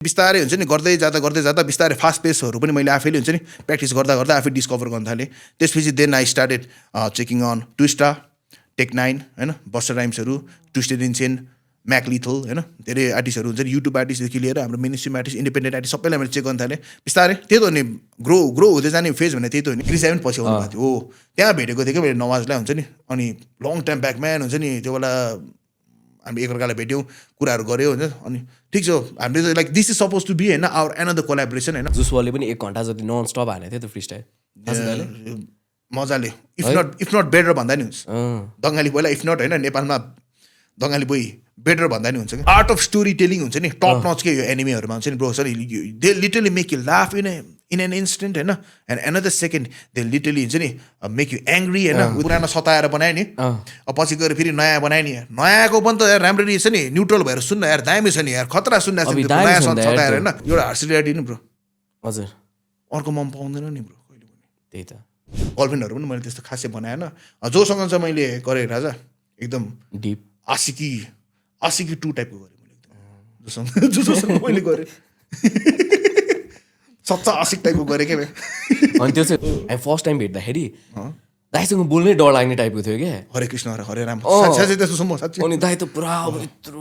बिस्तारै हुन्छ नि गर्दै जाँदा बिस्तारै फास्ट पेसहरू पनि मैले आफैले हुन्छ नि प्र्याक्टिस गर्दा आफै डिस्कभर गर्न थालेँ। त्यसपछि then I started checking on Twista, टेक9 होइन, बस्टर राइम्सहरू, Twisted Insane, Mac Lethal होइन, धेरै आर्टिस्टहरू हुन्छ नि, युट्युब आर्टिस्टदेखि लिएर हाम्रो मेनस्ट्रिम आर्टिस्ट, इन्डिपेन्डेन्ट आर्टिस्ट सबैलाई मैले चेक गर्न थालेँ बिस्तारै। त्यही त हो नि ग्रो हुँदै जाने फेज भने त्यही त हो नि। क्रिस एभन पछि आउनु भएको थियो, हो त्यहाँ भेटेको थिएँ क्या मैले नवाजलाई हुन्छ नि। अनि लङ टाइम ब्याकम्यान हुन्छ नि, त्यो बेला हामी एकअर्कालाई भेट्यौँ, कुराहरू गऱ्यौँ हुन्छ। अनि ठिक छ हामीले like this is suppose to be होइन आवर एनदर कोलाबोरेसन होइन। जुसवालले पनि 1 घन्टा जति नन स्टप हानेको थियो त फ्री स्टाइल मजाले, इफ नट बेटर भन्दा नि हुन्छ। दङ्गाली बोइला इफ नट होइन, नेपालमा दङ्गाली बोइ बेटर भन्दा नि हुन्छ कि। आर्ट अफ स्टोरी टेलिङ हुन्छ नि टप नच के यो एनिमीहरूमा हुन्छ नि bro. Sir they literally make you laugh in an instant होइन, and another second they literally हुन्छ नि मेक यु एङ्ग्री होइन। पुरानो सताएर बनायो नि, पछि गएर फेरि नयाँ बनायो नि। नयाँको पनि त यार राम्ररी छ नि, न्युट्रल भएर सुन्न यार, दामी छ नि यार, खतरा सुन्न छ नयाँ सताएर होइन। एउटा हार्स रियालिटी नि ब्रो। हजुर अर्को मम पाउँदैन नि ब्रो कहिले पनि। त्यही त गर्लफ्रेन्डहरू पनि मैले त्यस्तो खासै बनाएन। जोसँग चाहिँ मैले गरेँ राजा एकदम डिप आशिकी 2 टाइपको गरेँ मैले एकदम। जोसँग मैले गरेँ सच्चा आशिक टाइपको गरेँ क्या। अनि त्यो चाहिँ हामी फर्स्ट टाइम भेट्दाखेरि दाइसँग बोल्नै डर लाग्ने टाइपको थियो क्या। हरे कृष्ण हरे राम साँच्चै त्यस्तो सम्म साँच्चै। अनि दाइ त पुरा अब यत्रो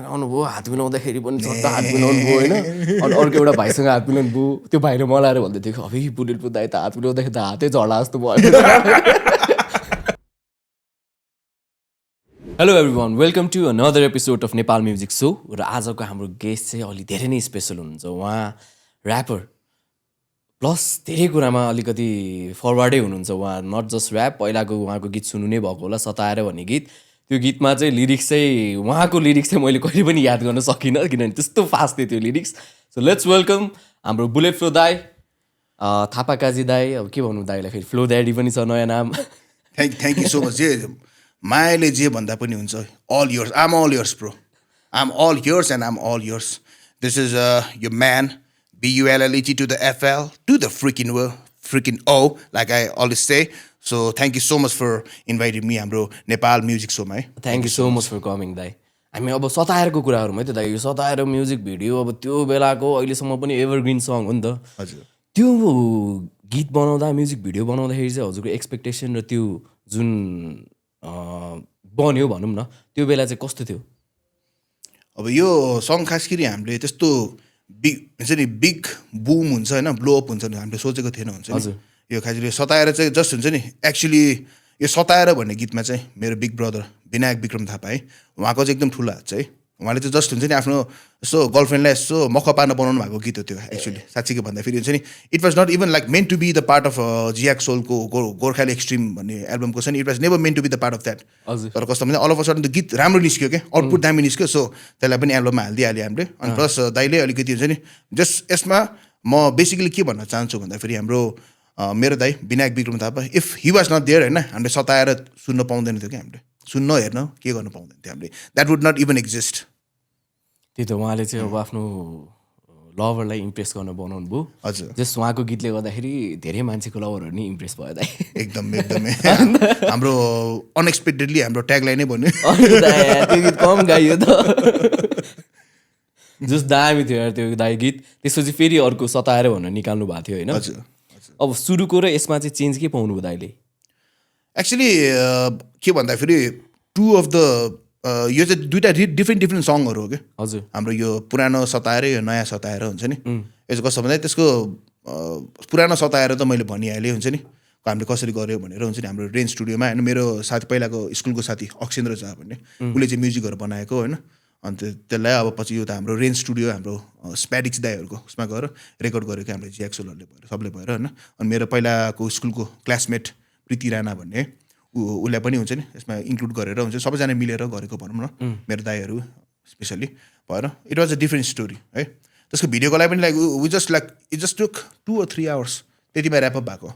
आउनुभयो, हात मिलाउँदाखेरि पनि सट्टा हात मिलाउनु भयो होइन। अनि अर्को एउटा भाइसँग हात मिलाउनु भयो, त्यो भाइले मलाई आएर भन्दै थियो अबे बुलेटको दाइ त हात मिलाउँदाखेरि त हातै झर्ला जस्तो भयो। Hello everyone, welcome to another episode of Nepal music show. र आजको हाम्रो गेस्ट चाहिँ अलि धेरै नै स्पेसल हुनुहुन्छ। उहाँ ऱ्यापर प्लस धेरै कुरामा अलिकति फरवर्डै हुनुहुन्छ। उहाँ नट जस्ट ऱ्याप, पहिलाको उहाँको गीत सुन्नु नै भएको होला, सताएर भन्ने गीत। त्यो गीतमा चाहिँ लिरिक्स चाहिँ उहाँको लिरिक्स चाहिँ मैले कहिले पनि याद गर्न सकिनँ, किनभने त्यस्तो फास्ट थियो त्यो लिरिक्स। सो लेट्स वेलकम हाम्रो बुलेट फ्लो दाई, थापा काजी दाई। अब के भन्नु दाईलाई, फेरि फ्लो ड्याडी पनि छ नयाँ नाम। Thank you so much. जे मायाले जे भन्दा पनि हुन्छ, all yours, I'm all yours bro, I'm all yours and I'm all yours. This is yo man, BULLET to the FL to the freaking O, like I always say. So thank you so much for inviting me हाम्रो Nepal music सोमा है। Thank you so much for coming दाई। हामी अब सतायरको कुराहरूमा है त दाई, यो सतायर म्युजिक भिडियो अब त्यो बेलाको अहिलेसम्म पनि एभरग्रिन सङ हो नि त। हजुर। त्यो गीत बनाउँदा, म्युजिक भिडियो बनाउँदाखेरि चाहिँ हजुरको एक्सपेक्टेसन र त्यो जुन बन्यो भनौँ न, त्यो बेला चाहिँ कस्तो थियो? अब यो सङ खास गरी हामीले त्यस्तो हुन्छ नि बिग बुम हुन्छ होइन, ब्लोअप हुन्छ नि हामीले सोचेको थिएन हुन्छ नि। यो खास गरी सताएर चाहिँ जस्ट हुन्छ नि, एक्चुली यो सताएर भन्ने गीतमा चाहिँ मेरो बिग ब्रदर विनायक विक्रम थापा है, उहाँको चाहिँ एकदम ठुलो हात छ है। उहाँले चाहिँ जस्ट हुन्छ नि आफ्नो यसो गर्लफ्रेन्डलाई यसो मख पार्न बनाउनु भएको गीत हो त्यो एक्चुली। साँच्चीको भन्दाखेरि हुन्छ नि, it was not even like meant to be the part of जियाक सोलको गोर्खाली एक्सट्रिम भन्ने एल्बमको छ नि, it was never meant to be the part of that. तर कस्तो भने अल अफ अ सडन त्यो गीत राम्रो निस्क्यो क्या, आउटपुट दामी निस्क्यो। सो त्यसलाई पनि एल्बममा हालिदिइहाल्यो हामीले। अनि प्लस दाइले अलिकति हुन्छ नि जस्ट यसमा म बेसिकली के भन्न चाहन्छु भन्दाखेरि हाम्रो मेरो दाइ Binayak Vikram Thapa, if he was not there होइन, हामीले सताएर सुन्न पाउँदैन थियो क्या, हामीले सुन्न हेर्न के गर्न पाउँदैन थियो हामीले, that would not even exist. त्यही त, उहाँले चाहिँ अब आफ्नो लभरलाई इम्प्रेस गर्न बनाउनु भयो। हजुर। जस्ट उहाँको गीतले गर्दाखेरि धेरै मान्छेको लभरहरू नि इम्प्रेस भयो दाइ। एकदमै हाम्रो अनएक्सपेक्टेडली हाम्रो ट्यागलाइन नै भन्यो। त्यो गीत कम गाइयो त, जस्ट दामी थियो यार त्यो दाइ गीत। त्यसपछि फेरि अर्को सताएर भनेर निकाल्नु भएको थियो होइन। हजुर। अब सुरुको र यसमा चाहिँ चेन्ज के पाउनु भयो दाइले? एक्चुली के भन्दाखेरि टु अफ द यो चाहिँ दुइटा डिफ्रेन्ट सङहरू हो क्या। हजुर। हाम्रो यो पुरानो सताएर, यो नयाँ सताएर हुन्छ नि। यसो कस्तो भन्दा त्यसको पुरानो सताएर त मैले भनिहालेँ हुन्छ नि, हामीले कसरी गऱ्यो भनेर हुन्छ नि। हाम्रो रेन्ज स्टुडियोमा होइन, मेरो साथी पहिलाको स्कुलको साथी अक्षेन्द्र झा भन्ने, उसले चाहिँ म्युजिकहरू बनाएको होइन। अन्त त्यसलाई अब पछि यो त हाम्रो रेन्ज स्टुडियो हाम्रो स्प्याडिक्स दाईहरूको उसमा गएर रेकर्ड गरेको क्या हाम्रो जियाक्सोलहरूले भएर सबले भएर होइन। अनि मेरो पहिलाको स्कुलको क्लासमेट प्रीति राणा भन्ने उसलाई पनि हुन्छ नि यसमा इन्क्लुड गरेर हुन्छ, सबैजना मिलेर गरेको भनौँ न, मेरो दाईहरू स्पेसली भएर। It was a different story है। त्यसको भिडियोको लागि पनि like it just took 2 or 3 hours त्यतिमा ऱ्यापअप भएको।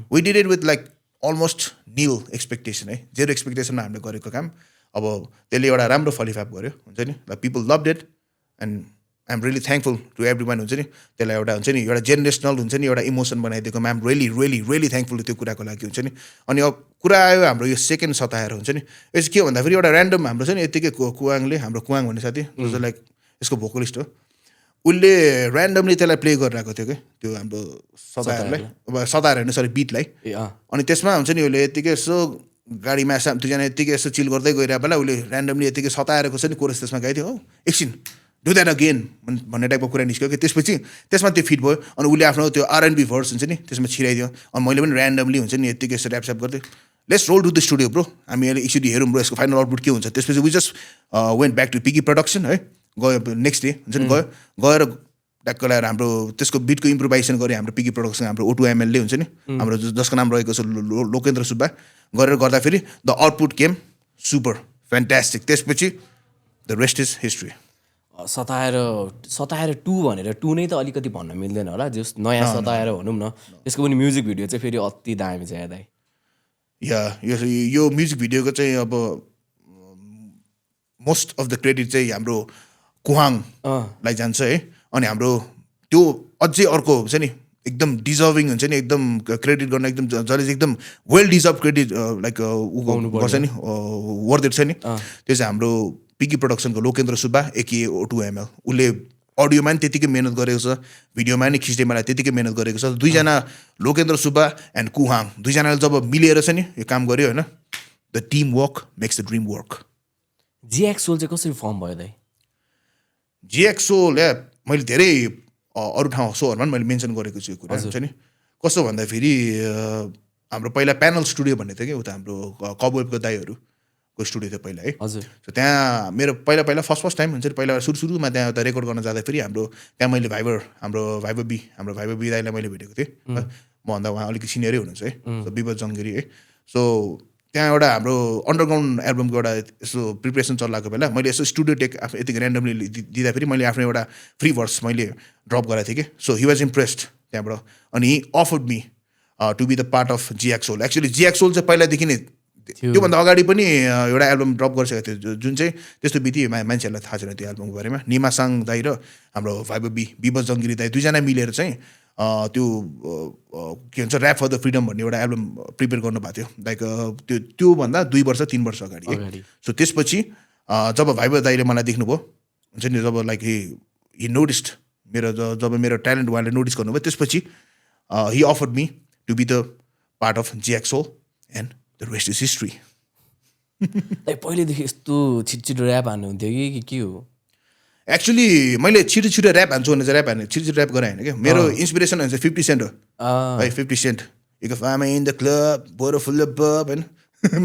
We did it with like almost nil expectation है, जेरो एक्सपेक्टेसनमा हामीले गरेको काम। अब त्यसले एउटा राम्रो फलिफाप गर्यो हुन्छ नि, like people loved it and I am really thankful to everyone हुन्छ नि। त्यसलाई एउटा हुन्छ नि एउटा जेनेरेसनल हुन्छ नि एउटा इमोसन बनाइदिएको, आइ एम रियली थ्याङ्कफुल त्यो कुराको लागि हुन्छ नि। अनि अब कुरा आयो हाम्रो यो सेकेन्ड सताएर हुन्छ नि, यो चाहिँ के भन्दाखेरि एउटा ऱ्यान्डम हाम्रो छ नि यत्तिकै कुवाङले, हाम्रो कुवाङ भन्ने साथी जो लाइक यसको भोकलिस्ट हो, उसले ऱ्यान्डमली त्यसलाई प्ले गरिरहेको थियो कि त्यो हाम्रो सताहरूलाई अब सताएर होइन सरी बिटलाई ए अनि त्यसमा हुन्छ नि उसले यत्तिकै यसो गाडीमा दुईजना यत्तिकै यसो चिल गर्दै गइरहेको बेला उसले ऱ्यान्डमली यत्तिकै सताएको छ नि कोरस त्यसमा गाइदियो हो एकछिन डु द्याट अगेन भन्ने टाइपको कुरा निस्क्यो कि त्यसपछि त्यसमा त्यो फिट भयो अनि उसले आफ्नो त्यो R&B भर्स हुन्छ नि त्यसमा छिराइदियो अनि मैले पनि ऱ्यान्डमली हुन्छ नि यत्तिकै यसो ऱ्यापस्याप गर्दै let's roll to the studio bro हामी अहिले एकचोटि हेरौँ ब्रो यसको फाइनल आउटपुट के हुन्छ त्यसपछि we just went back to पिकी प्रडक्सन है गयो नेक्स्ट डे हुन्छ नि गएर ट्याक्क लगाएर हाम्रो त्यसको बिटको इम्प्रोभाइजेसन गऱ्यो हाम्रो पिकी प्रडक्सन हाम्रो O2ML ले हुन्छ नि हाम्रो जसको नाम रहेको छ लोकेन्द्र सुब्बा गरेर गर्दाखेरि the output came super fantastic त्यसपछि द रेस्ट इज हिस्ट्री सताएर 2 भनेर 2 नै त अलिकति भन्न मिल्दैन होला जस नयाँ सताएर भनौँ न त्यसको पनि म्युजिक भिडियो चाहिँ फेरि अति दामी छ यादै या यो म्युजिक भिडियोको चाहिँ अब मोस्ट अफ द क्रेडिट चाहिँ हाम्रो कुहाङलाई जान्छ है अनि हाम्रो त्यो अझै अर्को हुन्छ नि एकदम डिजर्भिङ हुन्छ नि एकदम क्रेडिट गर्न एकदम जसले चाहिँ एकदम वेल डिजर्भ क्रेडिट लाइक ऊ गर्छ नि वर्थ इट छ नि त्यो चाहिँ हाम्रो पिकी प्रडक्सनको लोकेन्द्र सुब्बा एके O2ML उसले अडियोमा नि त्यतिकै मेहनत गरेको छ भिडियोमा नि खिच्ने बेला त्यतिकै मेहनत गरेको छ दुईजना लोकेन्द्र सुब्बा एन्ड कुहाङ दुईजनाले जब मिलेर चाहिँ नि यो काम गर्यो होइन the team work makes the dream work GX Soul चाहिँ कसरी फर्म भयो दाइ GX Soul मैले धेरै अरू ठाउँ सोहरूमा पनि मैले मेन्सन गरेको छु यो कुरा हुन्छ नि कस्तो भन्दाखेरि हाम्रो पहिला प्यानल स्टुडियो भन्ने थियो कि उता हाम्रो कबवेबको दाईहरूको स्टुडियो थियो पहिला है हजुर सो त्यहाँ मेरो पहिला फर्स्ट टाइम हुन्छ नि पहिला सुरुमा त्यहाँ उता रेकर्ड गर्न जाँदाखेरि हाम्रो त्यहाँ मैले भाइबर बी दाईलाई मैले भेटेको थिएँ मभन्दा उहाँ अलिकति सिनियरै हुनुहुन्छ है सो विपद जङ्गिरी है सो त्यहाँ एउटा हाम्रो अन्डरग्राउन्ड एल्बमको एउटा यसो प्रिपरेसन चलाएको बेला मैले यसो स्टुडियो टेक यतिकै ऱ्यान्डमली दिँदाखेरि मैले आफ्नो एउटा फ्री भर्स मैले ड्रप गराएको थिएँ कि सो हि वाज इम्प्रेस्ड त्यहाँबाट अनि he offered me to be the part of GX Soul actually GX Soul चाहिँ पहिलादेखि नै त्योभन्दा अगाडि पनि एउटा एल्बम ड्रप गरिसकेको थियो जुन चाहिँ त्यस्तो बित्ति मान्छेहरूलाई थाहा छैन त्यो एल्बमको बारेमा निमासाङ दाई र हाम्रो विपद जङ्गिरी दाई दुईजना मिलेर चाहिँ त्यो के भन्छ ऱ्याप फर द फ्रिडम भन्ने एउटा एल्बम प्रिपेयर गर्नुभएको थियो लाइक त्योभन्दा 2 वर्ष 3 वर्ष अगाडि सो त्यसपछि जब भाइबर दाईले मलाई देख्नुभयो हुन्छ नि जब लाइक हि नोटिस्ड जब मेरो ट्यालेन्ट उहाँले नोटिस गर्नुभयो त्यसपछि he offered me to be the part of GX Soul and the rest is history पहिलेदेखि यस्तो छिटो ऱ्याप हान्नुहुन्थ्यो कि के हो एक्चुअली मैले छिटो ऱ्याप हान्छु भने चाहिँ ऱ्याप हान्ने छिटो ऱ्याप गरेँ होइन क्या मेरो इन्सपिरेसन हुन्छ 50 सेन्ट हो है 50 सेन्ट इफ आमा in the club bottle full of bub होइन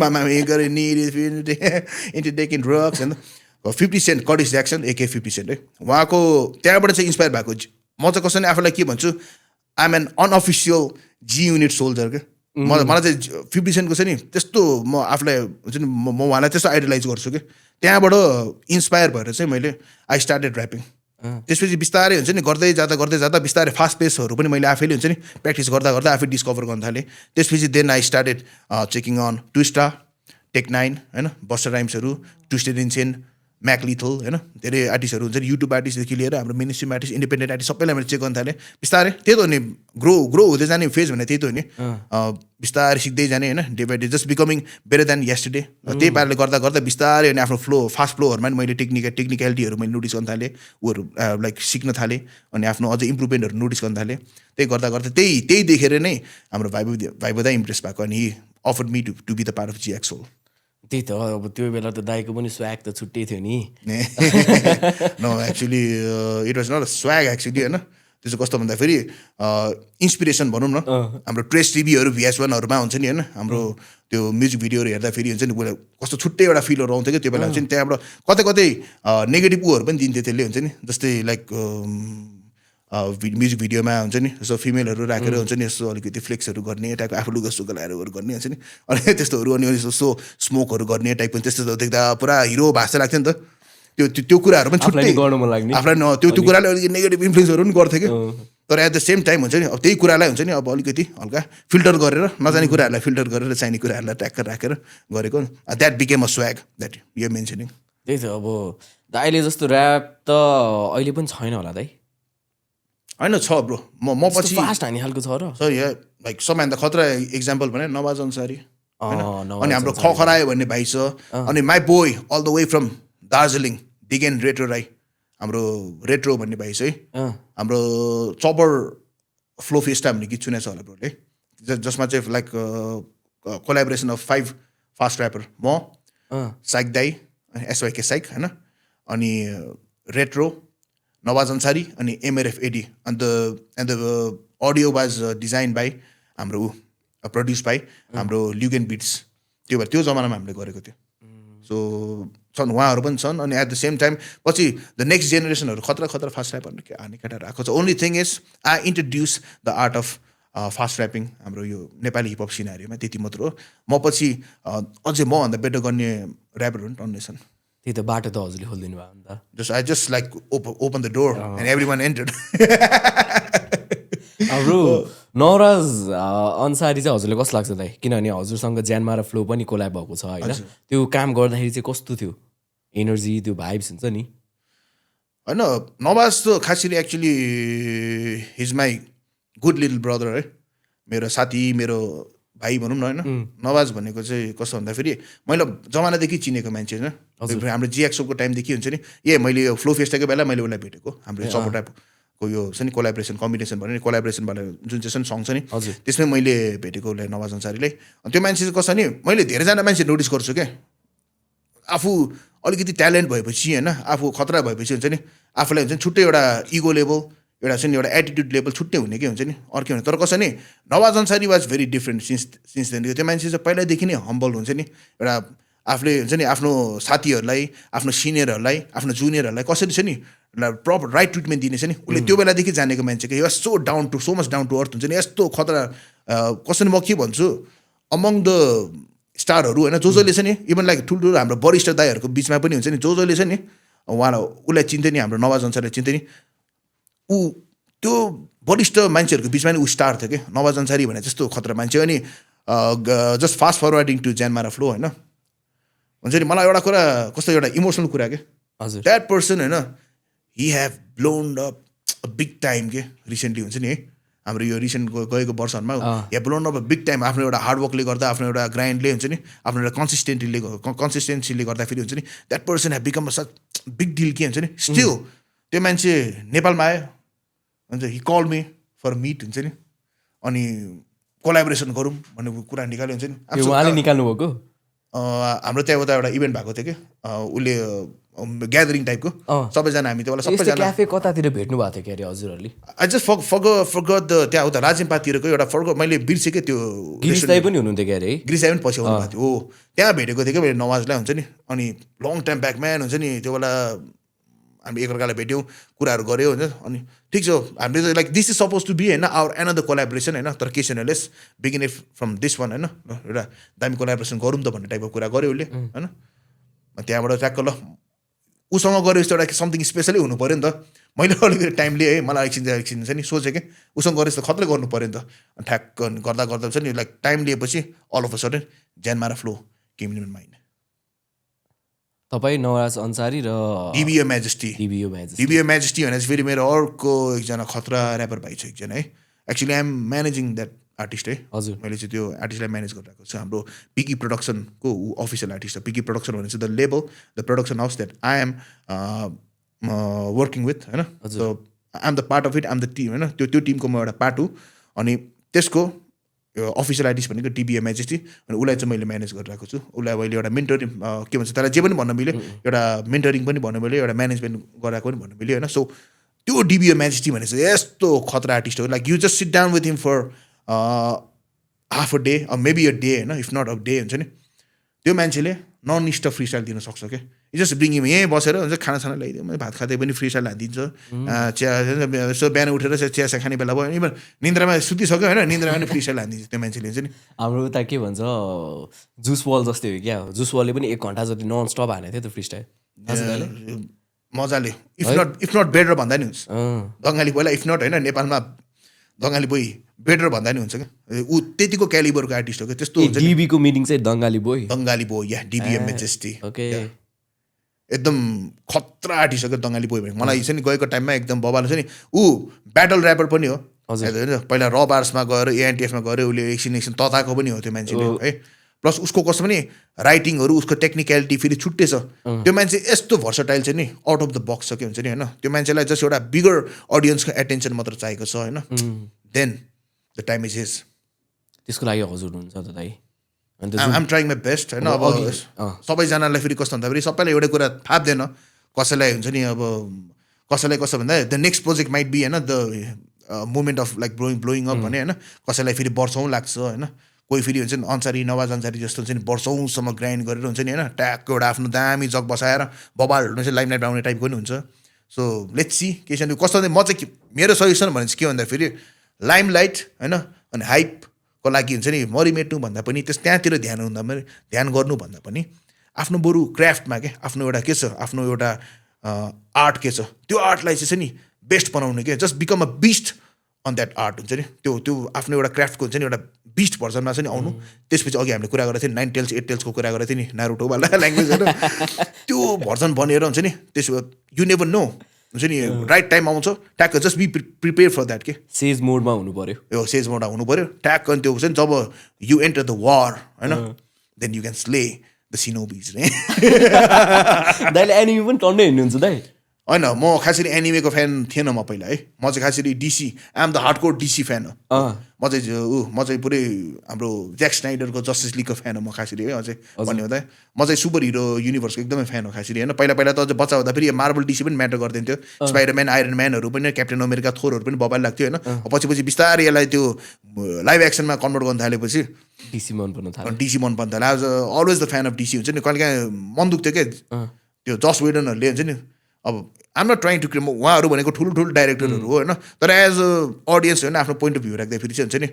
मामा गरे इन्टु टेकिङ ड्रग्स होइन 50 cent Curtis Jackson aka 50 cent है उहाँको त्यहाँबाट चाहिँ इन्सपायर भएको म चाहिँ कसरी आफूलाई के भन्छु I am an unofficial G Unit soldier क्या मलाई चाहिँ 50 सेन्टको छ नि त्यस्तो म आफूलाई हुन्छ नि म उहाँलाई त्यस्तो आइडलाइज गर्छु कि त्यहाँबाट इन्सपायर भएर चाहिँ मैले आई स्टार्टेड ऱ्यापिङ त्यसपछि बिस्तारै हुन्छ नि गर्दै जाँदा बिस्तारै फास्ट पेसहरू पनि मैले आफैले हुन्छ नि प्र्याक्टिस गर्दा आफै डिस्कभर गर्न थालेँ त्यसपछि then I started checking on Twista टेक9 होइन बस्टर राइम्सहरू Twisted Insane Mac Lethal होइन धेरै आर्टिस्टहरू हुन्छ नि युट्युब आर्टिस्टदेखि लिएर हाम्रो mainstream artist independent artist सबैलाई मैले चेक गर्न थालेँ बिस्तारै त्यही त हो नि ग्रो हुँदै जाने फेज भने त्यही त हो नि बिस्तारै सिक्दै जाने होइन day by day just becoming better than yesterday त्यही पाराले गर्दा बिस्तारै अनि आफ्नो फास्ट फ्लोहरूमा पनि मैले टेक्निकलिटीहरू मैले नोटिस गर्न थालेँ उहरू लाइक सिक्न थालेँ अनि आफ्नो अझै इम्प्रुभमेन्टहरू नोटिस गर्न थालेँ त्यही गर्दा त्यही देखेर नै हाम्रो भाइ बदा इम्प्रेस भएको अनि offered me to be the part of GX Soul त्यही त अब त्यो बेला त दाइको पनि स्वाग त छुट्टै थियो नि no actually it was not swag actually होइन त्यो चाहिँ कस्तो भन्दाखेरि इन्सपिरेसन भनौँ न हाम्रो ट्रेस टिभीहरू VS1हरूमा हुन्छ नि होइन हाम्रो त्यो म्युजिक भिडियोहरू हेर्दाखेरि हुन्छ नि कस्तो छुट्टै एउटा फिलहरू आउँथ्यो क्या त्यो बेला हुन्छ नि त्यहाँबाट कतै नेगेटिभ उहरू पनि दिन्थ्यो त्यसले हुन्छ नि जस्तै लाइक म्युजिक भिडियोमा हुन्छ नि यसो फिमेलहरू राखेर हुन्छ नि यसो अलिकति फ्लेक्सहरू गर्ने टाइपको आफू लुगा सुगा लगाएर गर्ने हुन्छ नि अनि त्यस्तोहरू अनि यसो स्मोकहरू गर्ने टाइपको त्यस्तो देख्दा पुरा हिरो भाषा लाग्थ्यो नि त त्यो कुराहरू पनि छुट्टै आफूलाई त्यो कुराले अलिकति नेगेटिभ इन्फ्लुएन्सहरू पनि गर्थ्यो कि तर एट द सेम टाइम हुन्छ नि अब त्यही कुरालाई हुन्छ नि अब अलिकति हल्का फिल्टर गरेर नजाने कुराहरूलाई फिल्टर गरेर चाहिने कुराहरूलाई ट्याक्क राखेर गरेको that became a swag that you mentioning त्यही त अब दाइले जस्तो ऱ्याप त अहिले पनि छैन होला दाइ होइन छ ब्रो म पछि फास्ट हान्ने खालको छ र सर यहाँ लाइक सबैभन्दा खतरा इक्जाम्पल भने नवाज अन्सारी अनि हाम्रो खरायो भन्ने भाइ छ अनि my boy all the way from Darjeeling डिगेन रेटो राई हाम्रो रेट्रो भन्ने भाइ छ है अँ, हाम्रो चपर फ्लो फेस्टा भन्ने गीत सुनेको छ होला ब्रोले जसमा चाहिँ like collaboration of 5 fast rapper म अँ, साइक दाई एसवाइके साइक होइन अनि रेट्रो नवाज अन्सारी अनि एमआरएफ एडी अन्त the audio was design by हाम्रो प्रड्युस बाई हाम्रो ल्युगेन बिट्स त्यो जमानामा हामीले गरेको थियो सो छन् उहाँहरू पनि छन् अनि एट द सेम टाइम पछि द नेक्स्ट जेनेरेसनहरू खतरा खतरा फास्ट ऱ्यापहरू हार्ने केटाहरू आएको छ only thing is I introduce the art of fast rapping हाम्रो यो नेपाली हिपहप सिनारीमा त्यति मात्र हो म पछि अझै मभन्दा बेटर गर्ने ऱ्यापरहरू पनि टन्ने छन् त्यही त बाटो त हजुरले खोलिदिनु भयो नि त I just like open the door and every one entered हाम्रो नवराज अन्सारी चाहिँ हजुरले कस्तो लाग्छ दाइ किनभने हजुरसँग ज्यानमा र फ्लो पनि कोल्याब भएको छ होइन त्यो काम गर्दाखेरि चाहिँ कस्तो थियो एनर्जी त्यो भाइब्स हुन्छ नि होइन नवाज त खासरी actually he's my good little brother है मेरो साथी मेरो भाइ भनौँ न होइन नवाज भनेको चाहिँ कस्तो भन्दाखेरि मैले जमानादेखि चिनेको मान्छे होइन हाम्रो जिएक्सोको टाइमदेखि हुन्छ नि मैले यो फ्लो फेस्टाको बेला मैले उसलाई भेटेको हाम्रो सपोर्ट टाइपको यो छ नि कोलाबोरेसन कम्बिनेसन भन्यो नि कोलाबोरेसनबाट जुन चाहिँ सङ्ग छ नि त्यसमै मैले भेटेको उसलाई नवाज अन्सारीलाई अनि त्यो मान्छे चाहिँ कस्तो नि मैले धेरैजना मान्छे नोटिस गर्छु क्या आफू अलिकति ट्यालेन्ट भएपछि होइन आफू खतरा भएपछि हुन्छ नि आफूलाई हुन्छ नि छुट्टै एउटा इगो लेभल एउटा छ नि एउटा एटिट्युड लेभल छुट्टै हुने के हुन्छ नि अर्कै हुने तर कसो नि Nawaz Ansari was very different since then त्यो मान्छे चाहिँ पहिल्यैदेखि नै हम्बल हुन्छ नि एउटा आफूले हुन्छ नि आफ्नो साथीहरूलाई आफ्नो सिनियरहरूलाई आफ्नो जुनियरहरूलाई कसरी छ नि प्रपर राइट ट्रिटमेन्ट दिने छ नि उसले त्यो बेलादेखि जानेको मान्छे कि so down to so much down to earth हुन्छ नि यस्तो खतरा कसरी म के भन्छु अमङ द स्टारहरू होइन जसले छ नि इभन लाइक ठुल्ठुलो हाम्रो वरिष्ठ दाईहरूको बिचमा पनि हुन्छ नि जसले छ नि उहाँलाई उसलाई चिन्थ्यो नि हाम्रो नवाज अन्सारीलाई चिन्थ्यो नि ऊ त्यो वरिष्ठ मान्छेहरूको बिचमा नि ऊ स्टार थियो कि नवाज अन्सारी भने जस्तो खतरा मान्छे अनि जस्ट फास्ट फरवर्डिङ टु ज्यानमारा फ्लो होइन हुन्छ नि मलाई एउटा कुरा कस्तो एउटा इमोसनल कुरा के हजुर द्याट पर्सन होइन he have blown up big time के रिसेन्टली हुन्छ नि है हाम्रो यो रिसेन्ट गएको वर्षहरूमा या ब्लोन्ड अप बिग टाइम आफ्नो एउटा हार्डवर्कले गर्दा आफ्नो एउटा ग्राइन्डले हुन्छ नि आफ्नो एउटा कन्सिस्टेन्सीले गर्दाखेरि हुन्छ नि that person have become a such big deal के हुन्छ नि स्टिल त्यो मान्छे नेपालमा आयो हुन्छ he call me for meet हुन्छ नि अनि कोलाबोरेसन गरौँ भन्ने कुरा निकाल्यो हुन्छ नि उहाँले निकाल्नु भएको हाम्रो त्यहाँ उता एउटा इभेन्ट भएको थियो कि उसले ग्यादरिङ टाइपको सबैजना हामी त्यो बेला सबैजना क्याफे कतातिर भेट्नु भएको थियो क्यारे हजुरहरूले आई जस्ट फर्गट द त्यहाँ उता राजेमपातिरको एउटा मैले बिर्सेँ त्यो गिरिश दाइ पनि हुनुहुन्थ्यो क्यारे है गिरिश दाइ पनि पछि आउनु भएको थियो हो त्यहाँ भेटेको थियो कि मैले नवाजलाई हुन्छ नि अनि लङ टाइम ब्याकम्यान हुन्छ नि त्यो बेला हामी एकअर्कालाई भेट्यौँ कुराहरू गऱ्यौँ होइन अनि ठिक छ हामीले like this is suppose to be होइन आवर एनदर कोलाबोरेसन होइन तर केसनलेस begin it from this one होइन एउटा दामी कोलाबोरेसन गरौँ त भन्ने टाइपको कुरा गऱ्यो उसले होइन त्यहाँबाट ट्याक्क ल उसँग गऱ्यो यस्तो एउटा समथिङ स्पेसलै हुनु पऱ्यो नि त मैले अलिकति टाइम लिएँ है मलाई एकछिन छ नि सोचेँ कि उसँग गरेँ त खतरै गर्नु पऱ्यो नि त ठ्याक्क गर्दा गर्दा छ नि लाइक टाइम लिएपछि अल अफ अ सडन ज्यानमारा फ्लो केम इन माइन्ड तपाईँ नवराज अन्सारी र डिबिओ म्याजेस्टी डिबिओ म्याजेस्टी भने चाहिँ फेरि मेरो अर्को एकजना खतरा ऱ्यापर भाइ छ एकजना है actually I'm managing that artist है हजुर मैले चाहिँ त्यो आर्टिस्टलाई म्यानेज गरिरहेको छु हाम्रो पिकी प्रोडक्सनको ऊ अफिसियल आर्टिस्ट हो पिकी प्रोडक्सन भने चाहिँ the label the production house that I am working with होइन so I am the part of it I am the team होइन त्यो टिमको म एउटा पार्ट हुँ अनि त्यसको अफिसियल आर्टिस्ट भनेको डिबिए म्याजेस्टी अनि उसलाई चाहिँ मैले म्यानेज गरिरहेको छु उसलाई मैले एउटा मेन्टरिङ के भन्छ त्यसलाई जे पनि भन्न मिल्यो एउटा मेन्टरिङ पनि भन्नु मिल्यो एउटा म्यानेजमेन्ट गराएको पनि भन्नु मिल्यो होइन सो त्यो डिबिए म्याजेस्टी भने चाहिँ यस्तो खतरा आर्टिस्ट हो like you just sit down with him for half a day maybe a day होइन इफ नट अ डे हुन्छ नि त्यो मान्छेले नन स्टप फ्री स्टाइल दिन सक्छ क्या जस्ट ब्रिङ हिम यहीँ बसेर हुन्छ खानासाना ल्याइदियो मैले भात खाँदै पनि फ्री स्टाइल हालिदिन्छ चिया यसो बिहान उठेर चिया खाने बेला भयो इभन निन्द्रामा सुतिसक्यो होइन निन्द्रामा पनि फ्री स्टाइल हालिदिन्छ त्यो मान्छेले हुन्छ नि हाम्रो उता के भन्छ जुस वाल जस्तै हो क्या जुस वालले पनि 1 घन्टा जति नन स्टप हानेको थियो त फ्री स्टाइल मजाले इफ नट बेटर भन्दा नि हुन्छ बङ्गाली पहिला इफ नट होइन नेपालमा बङ्गाली बोई बेटर भन्दा नि हुन्छ क्या ऊ त्यतिको क्यालिबरको आर्टिस्ट हो क्या त्यस्तो हुन्छ डिबीको मिनिङ चाहिँ दङ्गाली बोई या डिबिएम मेजेस्टी ओके एकदम खतरा आर्टिस्ट हो क्या दङ्गाली बोई भने मलाई चाहिँ नि गएको टाइममा एकदम बबाल छ नि ऊ ब्याटल ऱ्यापर पनि हो पहिला र बार्समा गएर एएनटिएफमा गएर उसले एकछिन तताएको पनि हो त्यो मान्छेले है प्लस उसको कस्तो पनि राइटिङहरू उसको टेक्निकलिटी फेरि छुट्टै छ त्यो मान्छे यस्तो भर्सटाइल चाहिँ नि आउट अफ द बक्स छ के हुन्छ नि होइन त्यो मान्छेलाई जस्ट एउटा बिगर अडियन्सको एटेन्सन मात्र चाहिएको छ होइन देन द टाइम इज हिज त्यसको लागि हजुर हुन्छ त दाइ अन्त आइम ट्राइङ माई बेस्ट होइन अब सबैजनालाई फेरि कस्तो भन्दा फेरि सबैलाई एउटा कुरा फाप्दैन कसैलाई हुन्छ नि अब कसैलाई कस्तो भन्दा the next project might be होइन the moment of like blowing up भने होइन कसैलाई फेरि वर्षौँ लाग्छ होइन कोही फेरि हुन्छ नि अन्सारी नवाज अन्सारी जस्तो हुन्छ नि वर्षौँसम्म ग्राइन्ड गरेर हुन्छ नि होइन ट्यागको एउटा आफ्नो दामी जग बसाएर बबालहरू चाहिँ लाइमलाइट आउने टाइपको नि हुन्छ सो लेट्स सी के छ कस्तो म चाहिँ मेरो सजेसन भने चाहिँ के भन्दाखेरि लाइमलाइट होइन अनि हाइपको लागि हुन्छ नि मरिमेट्नु भन्दा पनि त्यहाँतिर ध्यान गर्नुभन्दा पनि आफ्नो बरु क्राफ्टमा के आफ्नो एउटा के छ आफ्नो एउटा आर्ट के छ त्यो आर्टलाई चाहिँ नि बेस्ट बनाउने के just become a beast on that art हुन्छ नि त्यो आफ्नो एउटा क्राफ्टको हुन्छ नि एउटा बिस्ट भर्जनमा चाहिँ आउनु त्यसपछि अघि हामीले कुरा गरेको थियौँ 9 टेल्स 8 टेल्सको कुरा गरेको थियौँ नि नारुटोवाला ल्याङ्ग्वेज होइन त्यो भर्जन बनेर हुन्छ नि त्यसो यु नेभर नो हुन्छ नि राइट टाइम आउँछ ट्याक्क just be prepare for that के सेज मोडमा हुनु पऱ्यो यो सेज मोडमा हुनु पऱ्यो ट्याक्क अनि त्यो हुन्छ नि जब यु एन्टर द वार होइन then you can slay the सिनोबिज रे दाइले एनिमी पनि टन्नै हिँड्नुहुन्छ दाइ होइन म खासरी एनिमेको फ्यान थिएन म पहिला है म चाहिँ खासरी DC I'm the hardcore DC fan हो म चाहिँ पुरै हाम्रो ज्याक स्नाइडरको जस्टिस लिगको फ्यान हो म खासरी है अझै भन्ने हुँदा म चाहिँ सुपर हिरो युनिभर्सको एकदमै फ्यान हो खासरी होइन पहिला त अझ बच्चा हुँदा फेरि मार्बल डिसी पनि म्याटर गर्दैन थियो स्पाइडरम्यान आइरन म्यानहरू पनि क्याप्टेन अमेरिका थोरहरू पनि बबाल लाग्थ्यो होइन पछि बिस्तारै यसलाई त्यो लाइभ एक्सनमा कन्भर्ट गर्न थालेपछि डिसी मन पर्न थाल्यो आज always the fan of DC हुन्छ नि कहिले काहीँ मन दुख्थ्यो क्या त्यो जस वेडनहरूले हुन्छ नि अब आम नट ट्राइङ टु क्रिम उहाँहरू भनेको ठुलो डाइरेक्टरहरू हो होइन तर एज अ अडियन्स होइन आफ्नो पोइन्ट अफ भ्यू राख्दाखेरि चाहिँ हुन्छ नि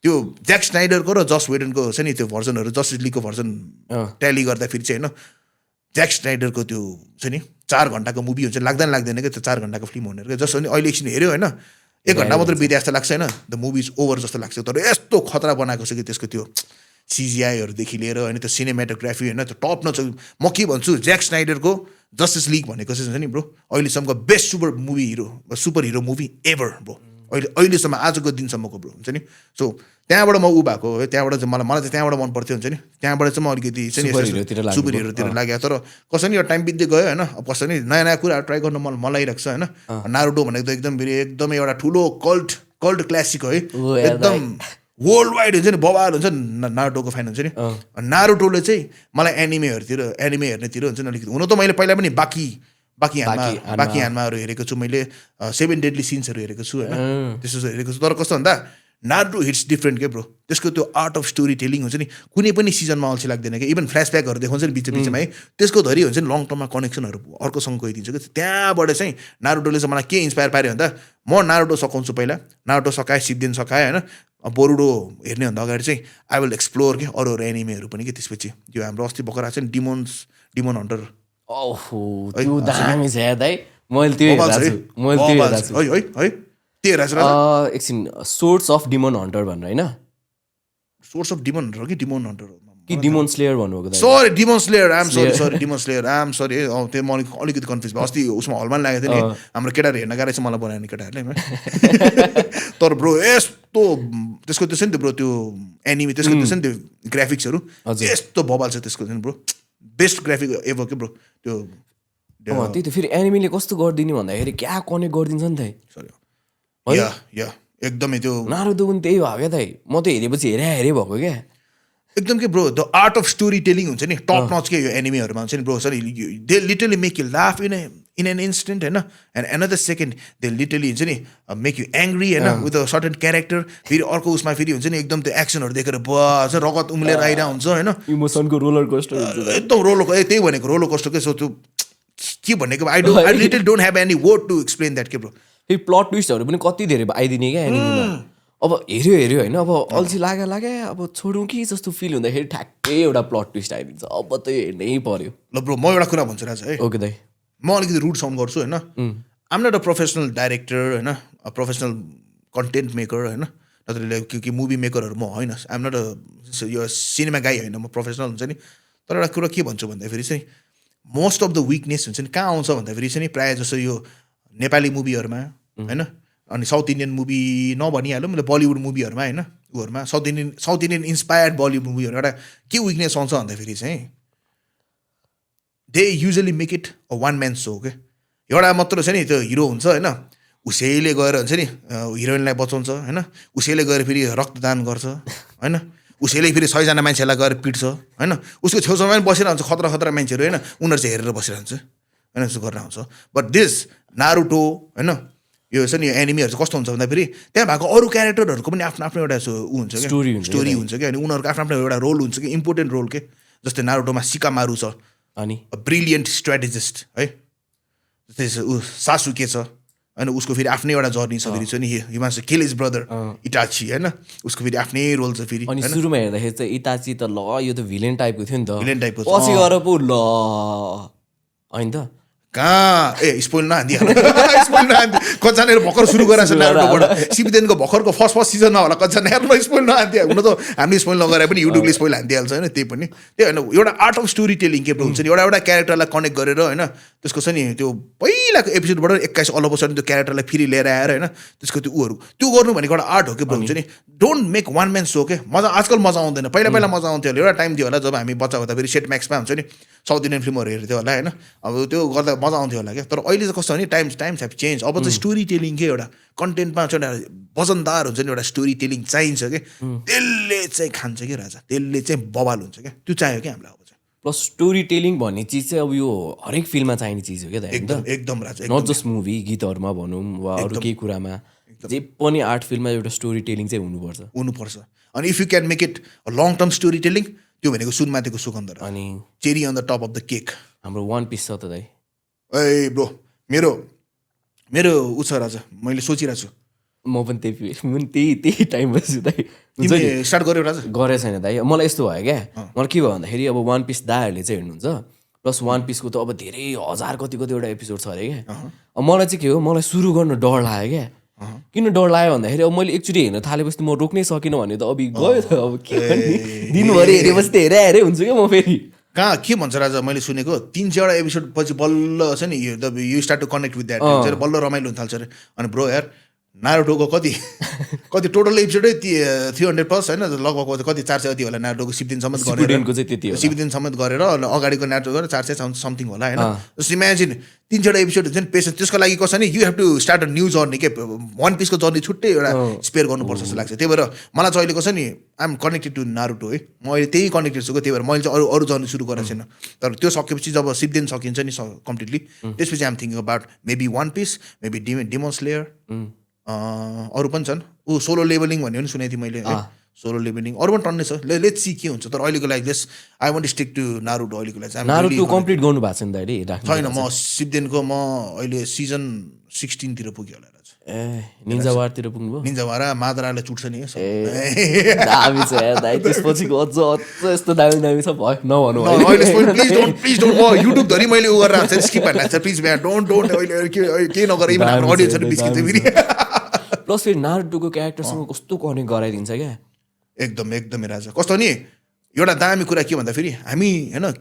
त्यो ज्याक स्नाइडरको र जस वेडनको छ नि त्यो भर्जनहरू जस्टिस लिगको भर्जन ट्याली गर्दाखेरि चाहिँ होइन ज्याक स्नाइडरको त्यो छ नि 4 घन्टाको मुभी हुन्छ लाग्दैन क्या त्यो 4 घन्टाको फिल्म हुने क्या जस्तो अनि अहिले एकछिन हेऱ्यो होइन 1 घन्टा मात्रै बित्यो जस्तो लाग्छ होइन द मुभी इज ओभर जस्तो लाग्छ तर यस्तो खतरा बनाएको छ कि त्यसको त्यो सिजिआईहरूदेखि लिएर होइन त्यो सिनेमेटोग्राफी होइन त्यो टप नच म के भन्छु ज्याक स्नाइडरको जस्टिस लिग भनेको चाहिँ हुन्छ नि ब्रो अहिलेसम्मको best super hero movie ever bro अहिलेसम्म आजको दिनसम्मको ब्रो हुन्छ नि सो त्यहाँबाट म भएको है त्यहाँबाट चाहिँ मलाई चाहिँ त्यहाँबाट मन पर्थ्यो हुन्छ नि त्यहाँबाट चाहिँ म अलिकति सुपर हिरोतिर लाग्यो तर कसरी यो टाइम बित्दै गयो होइन अब कसरी नयाँ कुराहरू ट्राई गर्नु मन लागिरहेको छ होइन नारुटो भनेको त एकदमै एउटा ठुलो कल्ट क्लासिक हो है एकदम वर्ल्ड वाइड हुन्छ नि बबाल हुन्छ नारुटोको फ्यान हुन्छ नि नारुटोले चाहिँ मलाई एनिमे हेर्नेतिर हुन्छ नि अलिकति हुन त मैले पहिला पनि बाँकी हान्माहरू हेरेको छु मैले 7 डेडली सिन्सहरू हेरेको छु होइन त्यस्तो हेरेको छु तर कस्तो भन्दा नारुटो हिट्स डिफ्रेन्ट के ब्रो त्यसको त्यो आर्ट अफ स्टोरी टेलिङ हुन्छ नि कुनै पनि सिजनमा अल्छी लाग्दैन क्या इभन फ्ल्यासब्याकहरू देखाउँछ नि बिचमा है त्यसको धरि हुन्छ नि लङ टर्ममा कनेक्सनहरू अर्कोसँग गइदिन्छ कि त्यहाँबाट चाहिँ नारुटोले चाहिँ मलाई के इन्सपायर पार्यो भन्दा म नारुटो सकाउँछु पहिला नारुटो सकाएँ सिद्धिन सकाएँ होइन बोरुडो हेर्ने भन्दा अगाडि चाहिँ आई विल एक्सप्लोर के अरू एनिमेहरू पनि के त्यसपछि यो हाम्रो अस्ति भर्खर आएको छ नि डिमन हन्टर त्यो दामी छ यार दाइ मैले त्यो हेरेको छु एकछिन सोर्स अफ डिमन हन्टर भनेर होइन सोर्स अफ डिमन हन्टर कि डिमन हन्टर कि डिमन स्लेयर भन्नुभएको सरी डिमन स्लेयर आम सरी डिमन स्लेयर आम सरी त्यो म अलिकति कन्फ्युज भयो अस्ति उसमा हलमा लागेको थियो नि हाम्रो केटाहरू हेर्न गाह्रो छ मलाई बनाउने केटाहरूले तर ब्रो यस्तो त्यसको त्यो छ नि त ब्रो त्यो एनिमे त्यसको त्यो छ नि त्यो ग्राफिक्सहरू यस्तो बबाल छ त्यसको ब्रो बेस्ट ग्राफिक एभर के ब्रो त्यो त्यही त फेरि एनिमेले कस्तो गरिदिने भन्दाखेरि क्या कनेक्ट गरिदिन्छ नि त सरी या एकदमै त्यो नारुतो पनि त्यही भयो क्या दाइ म त हेरेपछि हेरे भएको क्या एकदम के bro the art of story telling हुन्छ नि टप नच के यो एनिमेहरूमा हुन्छ नि bro sorry they literally make you laugh in an instant होइन and another second they literally हुन्छ नि मेक यु एङ्ग्री होइन विथ अ सर्टन क्यारेक्टर फेरि अर्को उसमा फेरि हुन्छ नि एकदम त्यो एक्सनहरू देखेर बस रगत उम्लेर आइरहेको हुन्छ होइन इमोसनको रोलर कोस्टर एकदम त्यही भनेको रोलर कोस्टर के सो त्यो के भनेको I literally don't have any word to explain that के ब्रो फेरि प्लट ट्विस्टहरू पनि कति धेरै आइदिने क्या एनिमेमा अब हेऱ्यो होइन अब अल्छी लाग्यो अब छोडौँ कि जस्तो फिल हुँदाखेरि ठ्याक्कै एउटा प्लट ट्विस्ट आइदिन्छ अब त हेर्नै पर्यो ल ब्रो म एउटा कुरा भन्छु राज है ओके दाइ म अलिकति रुड साउन्ड गर्छु होइन आम नट अ प्रोफेसनल डाइरेक्टर होइन प्रोफेसनल कन्टेन्ट मेकर होइन नत्र कि मुभी मेकरहरू म होइन आम नट अ यो सिनेमा गाई होइन म प्रोफेसनल हुन्छ नि तर एउटा कुरा के भन्छु भन्दाखेरि चाहिँ मोस्ट अफ द विकनेस हुन्छ नि कहाँ आउँछ भन्दाखेरि चाहिँ प्रायः जस्तो यो नेपाली मुभीहरूमा होइन अनि साउथ इन्डियन मुभी नभनिहालौँ मतलब बलिउड मुभीहरूमा होइन उहरूमा साउथ इन्डियन इन्सपायर्ड बलिउड मुभीहरू एउटा के विकनेस आउँछ भन्दाखेरि चाहिँ they usually make it a one man so के एउटा मात्र छ नि त्यो हिरो हुन्छ होइन उसैले गएर हुन्छ नि हिरोइनलाई बचाउँछ होइन उसैले गएर फेरि रक्तदान गर्छ होइन उसैले फेरि 100जना मान्छेलाई गएर पिट्छ होइन उसको छेउछाउमा पनि बसिरहन्छ खतरा मान्छेहरू होइन उनीहरू चाहिँ हेरेर बसिरहन्छ होइन उसो गरेर आउँछ बट दिस नारुटो होइन यो छ नि एनिमीहरू चाहिँ कस्तो हुन्छ भन्दाखेरि त्यहाँ भएको अरू क्यारेक्टरहरूको पनि आफ्नो आफ्नो एउटा ऊ हुन्छ क्या स्टोरी हुन्छ क्या अनि उनीहरूको आफ्नो आफ्नो एउटा रोल हुन्छ कि इम्पोर्टेन्ट रोल के जस्तै नारुटोमा सिकामारू छ अनि ब्रिलियन्ट स्ट्राटेजिस्ट है जस्तै ऊ सासुके छ होइन उसको फेरि आफ्नै एउटा जर्नी छ फेरि छ नि he wants to kill his brother Itachi होइन उसको फेरि आफ्नै रोल छ फेरि अनि सुरुमा हेर्दाखेरि चाहिँ इटाची त ल यो त भिलेन टाइपको थियो नि त भिलेन टाइपको पछि गएर पो ल होइन त कहाँ स्पोइल नहान्दिहाल्नु स्पोइल नहान्थ्यो कतिजनाले भर्खर सुरु गरेको छ नारुटोबाट सिबिदेनको भर्खरको फर्स्ट सिजनमा होला कतिजना हेर्नु स्पोइल नहान्थ्यो हुन त हामीले स्पोइल नगरे पनि युट्युबले स्पोइल हानिदिइहाल्छ होइन त्यही पनि त्यही होइन एउटा आर्ट अफ स्टोरी टेलिङ के हुन्छ नि एउटा क्यारेक्टरलाई कनेक्ट गरेर होइन त्यसको छ नि त्यो पहिलाको एपिसोडबाट 21 अलग वर्ष त्यो क्यारेक्टरलाई फेरि लिएर आएर होइन त्यसको त्यो उहरू त्यो गर्नु भनेको एउटा आर्ट हो के हुन्छ नि don't make one man so के आजकल मजा आउँदैन पहिला मजा आउँथ्यो होला एउटा टाइम थियो होला जब हामी बच्चा हुँदा फेरि सेट म्याक्समा हुन्छ नि साउथ इन्डियन फिल्महरू हेर्थ्यो होला होइन अब त्यो गर्दा मजा आउँथ्यो होला क्या तर अहिले चाहिँ कस्तो भने टाइम्स हेभ चेन्ज अब चाहिँ स्टोरी टेलिङ के एउटा कन्टेन्टमा चाहिँ एउटा वजनदार हुन्छ नि एउटा स्टोरी टेलिङ चाहिन्छ कि त्यसले चाहिँ खान्छ कि राजा त्यसले चाहिँ बवाल हुन्छ क्या त्यो चाहियो क्या हामीलाई अब चाहिँ प्लस स्टोरी टेलिङ भन्ने चिज चाहिँ अब यो हरेक फिल्ममा चाहिने चिज हो क्या त एकदम राजा नट जस्ट मुभी गीतहरूमा भनौँ वा अरू केही कुरामा जे पनि आर्ट फिल्ममा एउटा स्टोरी टेलिङ चाहिँ हुनुपर्छ अनि if you can make it long term story telling त्यो भनेको सुनमाथिको सुगन्ध अनि cherry on the top of the cake हाम्रो वान पिस छ त दाइ ए ब्रो मेरो उ छ राजा मैले सोचिरहेको छु म पनि त्यही टाइममा छु दाइ स्टार्ट गर्यो राजा गरेको छैन दाइ मलाई यस्तो भयो क्या मलाई के भयो भन्दाखेरि अब वान पिस दाहरूले चाहिँ हेर्नुहुन्छ प्लस वान पिसको त अब धेरै हजार कतिवटा एपिसोड छ अरे क्या अब मलाई चाहिँ के हो मलाई सुरु गर्न डर लाग्यो क्या किन डर लाग्यो भन्दाखेरि अब मैले एकचोटि हेर्न थालेपछि त म रोक्नै सकिनँ भने त अब गयो त अब के दिनभरि हेरेपछि त हेरे हुन्छु क्या म फेरि कहाँ के भन्छ राजा मैले सुनेको 300 एपिसोड पछि बल्ल छ नि you start to connect with that बल्ल रमाइलो हुन थाल्छ अरे अनि ब्रो यार नारुटोको कति टोटल एपिसोडै 300 प्लस होइन लगभग कति 400 जति होला नारुटोको सिप्दिनसम्म गरेर अगाडिको नारुटो गरेर 400 समथिङ होला होइन जस्ट इमेजिन 300 एपिसोड हुन्छ नि पेसेन्स त्यसको लागि कसो नि you have to start a new journey के वान पिसको जर्नी छुट्टै एउटा स्पेयर गर्नुपर्छ जस्तो लाग्छ त्यही भएर मलाई चाहिँ अहिले कसो नि आइएम कनेक्टेड टु नारुटो है म अहिले त्यही कनेक्टेड छु त्यही भएर मैले चाहिँ अरू जर्नी सुरु गरेको छैन तर त्यो सकेपछि जब सिप्दिन सकिन्छ नि कम्प्लिटली त्यसपछि I'm thinking about maybe One Piece maybe Demon Slayer अरू पनि छन् सोलो लेभलिङ भन्ने पनि सुनेको थिएँ मैले सोलो लेभलिङ अरू पनि टन्नै छ लेट्स सी के हुन्छ तर अहिलेको लागि I want stick to Naruto अहिलेको लागि नारुटो कम्प्लिट गर्नु भएको छ नि त छैन म सिप्देनको म अहिले सिजन 16 तिर पुग्यो होला ए निन्जावारतिर पुग्नुभयो निन्जावारा मादराले चुट्छ नि दामी छ यार दाइ त्यसपछिको अझ यस्तो दामी छ भयो नभनौँ प्लिज डोन्ट म युट्युब धरि मैले उ गरेर आउँछ स्किप हान्छ प्लिज म्यान डोन्ट अहिले के नगर इभन हाम्रो अडियन्सहरु बिस्किन्छ फेरि प्लस फेरि नारुटोको क्यारेक्टरसँग कस्तो कनेक्ट गराइदिन्छ क्या एकदमै राजा कस्तो नि एउटा दामी कुरा के भन्दा फेरि हामी हैन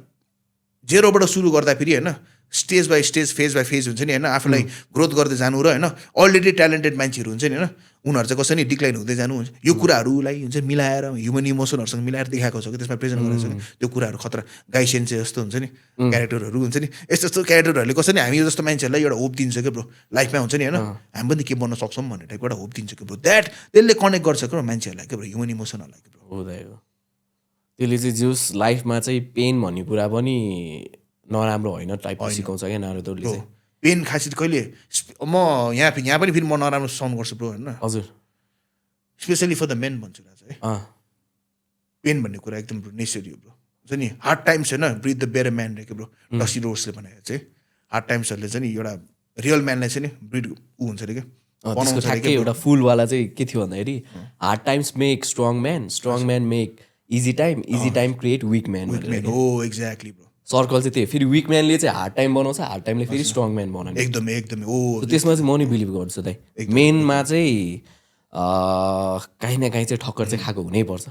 जेरोबाट सुरु गर्दा फेरि हैन stage by stage phase by phase हुन्छ नि होइन आफूलाई ग्रोथ गर्दै जानु र होइन अलरेडी ट्यालेन्टेड मान्छेहरू हुन्छ नि होइन उनीहरू चाहिँ कसरी डिक्लाइन हुँदै जानु हुन्छ यो कुराहरूलाई हुन्छ मिलाएर ह्युमन इमोसनहरूसँग मिलाएर देखाएको छ कि त्यसमा प्रेजेन्ट गरेको छ नि त्यो कुराहरू खतरा गाइसेन चाहिँ जस्तो हुन्छ नि क्यारेक्टरहरू हुन्छ नि यस्तो क्यारेक्टरहरूले कसरी हामी जस्तो मान्छेहरूलाई एउटा होप दिन्छ क्या ब्रो लाइफमा हुन्छ नि होइन हामी पनि के बन्न सक्छौँ भन्ने टाइपको एउटा होप दिन्छ कि ब्रो त्यसले कनेक्ट गर्छ क्या मान्छेहरूलाई क्या ब्रो ह्युमन इमोसनहरूलाई क्या ब्रो त्यसले चाहिँ जोस लाइफमा चाहिँ पेन भन्ने कुरा पनि नराम्रो होइन टाइपको सिकाउँछ क्या नारुटोले चाहिँ पेन खासै कहिले म यहाँ पनि फेरि म नराम्रो साउन्ड गर्छु ब्रो होइन हजुर स्पेसली फर द मेन भन्छु है पेन भन्ने कुरा एकदम नेसेसरी हो ब्रो हुन्छ नि हार्ड टाइम्स होइन ब्रिथ द बेयर म्यान रे ब्रो डस्टी रोड्सले भनेको चाहिँ हार्ड टाइम्सहरूले चाहिँ नि एउटा रियल म्यानलाई चाहिँ नि ब्रिथ ऊ हुन्छ अरे क्या ठ्याक्कै एउटा फुलवाला चाहिँ के थियो भन्दाखेरि hard times make strong man make easy time create weak man हो एक्ज्याक्टली ब्रो सर्कल चाहिँ त्यही फेरि विक म्यानले चाहिँ हार्ड टाइम बनाउँछ हार्ड टाइमले फेरि स्ट्रङ म्यान बनाउँछ एकदमै हो त्यसमा चाहिँ म नि बिलिभ गर्छु दाइ मेनमा चाहिँ काहीँ न काहीँ चाहिँ ठक्कर चाहिँ खाएको हुनैपर्छ